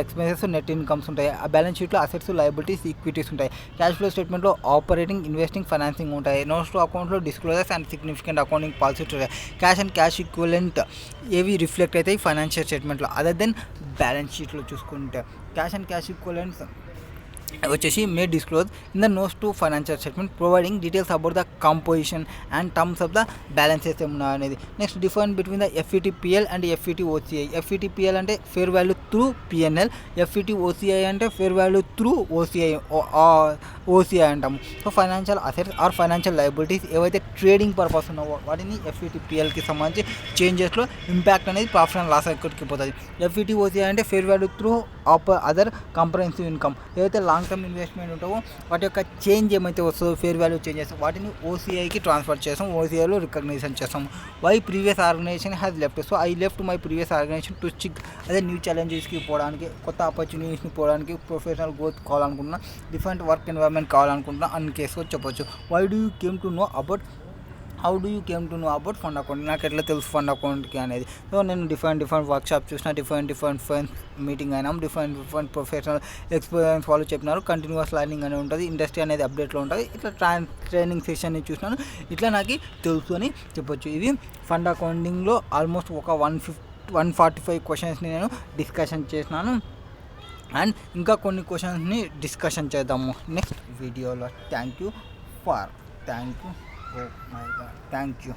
ఎక్స్పెన్సెస్, నెట్ ఇన్కమ్స్ ఉంటాయి. ఆ బ్యాలెన్స్ షీట్లో అసెట్స్, లయబిలిటీస్, ఈక్విటీస్ ఉంటాయి. క్యాష్ ఫ్లో స్టేట్మెంట్లో ఆపరేటింగ్, ఇన్వెస్టింగ్, ఫైనాన్సింగ్ ఉంటాయి. నోట్స్ టు అకౌంట్లో disclosures and significant accounting policies ఉంటాయి. Cash and cash equivalent ఏవి రిఫ్లెక్ట్ అవుతాయి ఫైనాన్షియల్ స్టేట్మెంట్లో అదర్ దెన్ బ్యాలెన్స్ షీట్లో చూసుకుంటే. క్యాష్ అండ్ క్యాష్ ఈక్వలెంట్స్ వచ్చేసి may disclose in the notes to financial statement providing details about the composition and terms of the balances ఏమున్నా అనేది. Next difference between the FVTPL and FVTOCI. FVTPL అంటే fair value through PNL, FVTOCI అంటే fair value through OCI అంటాము. So financial assets or financial liabilities ఏవైతే trading purpose ఉన్నావో వాటిని ఎఫ్ఈటీపీఎల్కి సంబంధించి చేంజెస్లో ఇంపాక్ట్ అనేది ప్రాఫిట్ అండ్ లాస్ అకౌంట్కి పోతుంది. ఎఫ్ఈటీఓసిఐ అంటే fair value through other comprehensive income. ఏదైతే లాంగ్ టర్మ్ ఇన్వెస్ట్మెంట్ ఉంటావో వాటి యొక్క చేంజ్ ఏమైతే వస్తుందో ఫేర్ వాల్యూ చేంజెస్ వాటిని ఓసీఐకి ట్రాన్స్ఫర్ చేస్తాం, ఓసీఐలో రికగ్నిషన్ చేస్తాం. Why previous organization has left. So I left my previous organization to seek అదే న్యూ ఛాలెంజెస్కి పోవడానికి, కొత్త ఆపర్చునిటీస్ని పోవడానికి, ప్రొఫెషనల్ గ్రోత్ కావాలనుకుంటున్నా, డిఫరెంట్ వర్క్ ఎన్వైర్న్మెంట్ కావాలనుకుంటున్నా అన్ని కేసులో చెప్పొచ్చు. Why do you came to know about how do you came to know about fund account. నాకు ఎట్లా తెలుసు ఫండ్ అకౌంట్కి అనేది. సో నేను డిఫరెంట్ వర్క్షాప్ చూసిన, డిఫరెంట్ ఫ్రెండ్స్ మీటింగ్ అయినాం, డిఫరెంట్ ప్రొఫెషనల్ ఎక్స్పీరియన్స్ వాళ్ళు చెప్పినారు. కంటిన్యూస్ లర్నింగ్ అనేది ఉంటుంది, ఇండస్ట్రీ అనేది అప్డేట్లో ఉంటుంది. ఇట్లా ట్రైనింగ్ సెషన్ని చూసినాను, ఇట్లా నాకు తెలుసు అని చెప్పొచ్చు. ఇది ఫండ్ అకౌంటింగ్లో ఆల్మోస్ట్ ఒక 145 క్వశ్చన్స్ని నేను డిస్కషన్ చేసినాను. అండ్ ఇంకా కొన్ని క్వశ్చన్స్ని డిస్కషన్ చేద్దాము నెక్స్ట్ వీడియోలో. Thank you. Oh my God, thank you.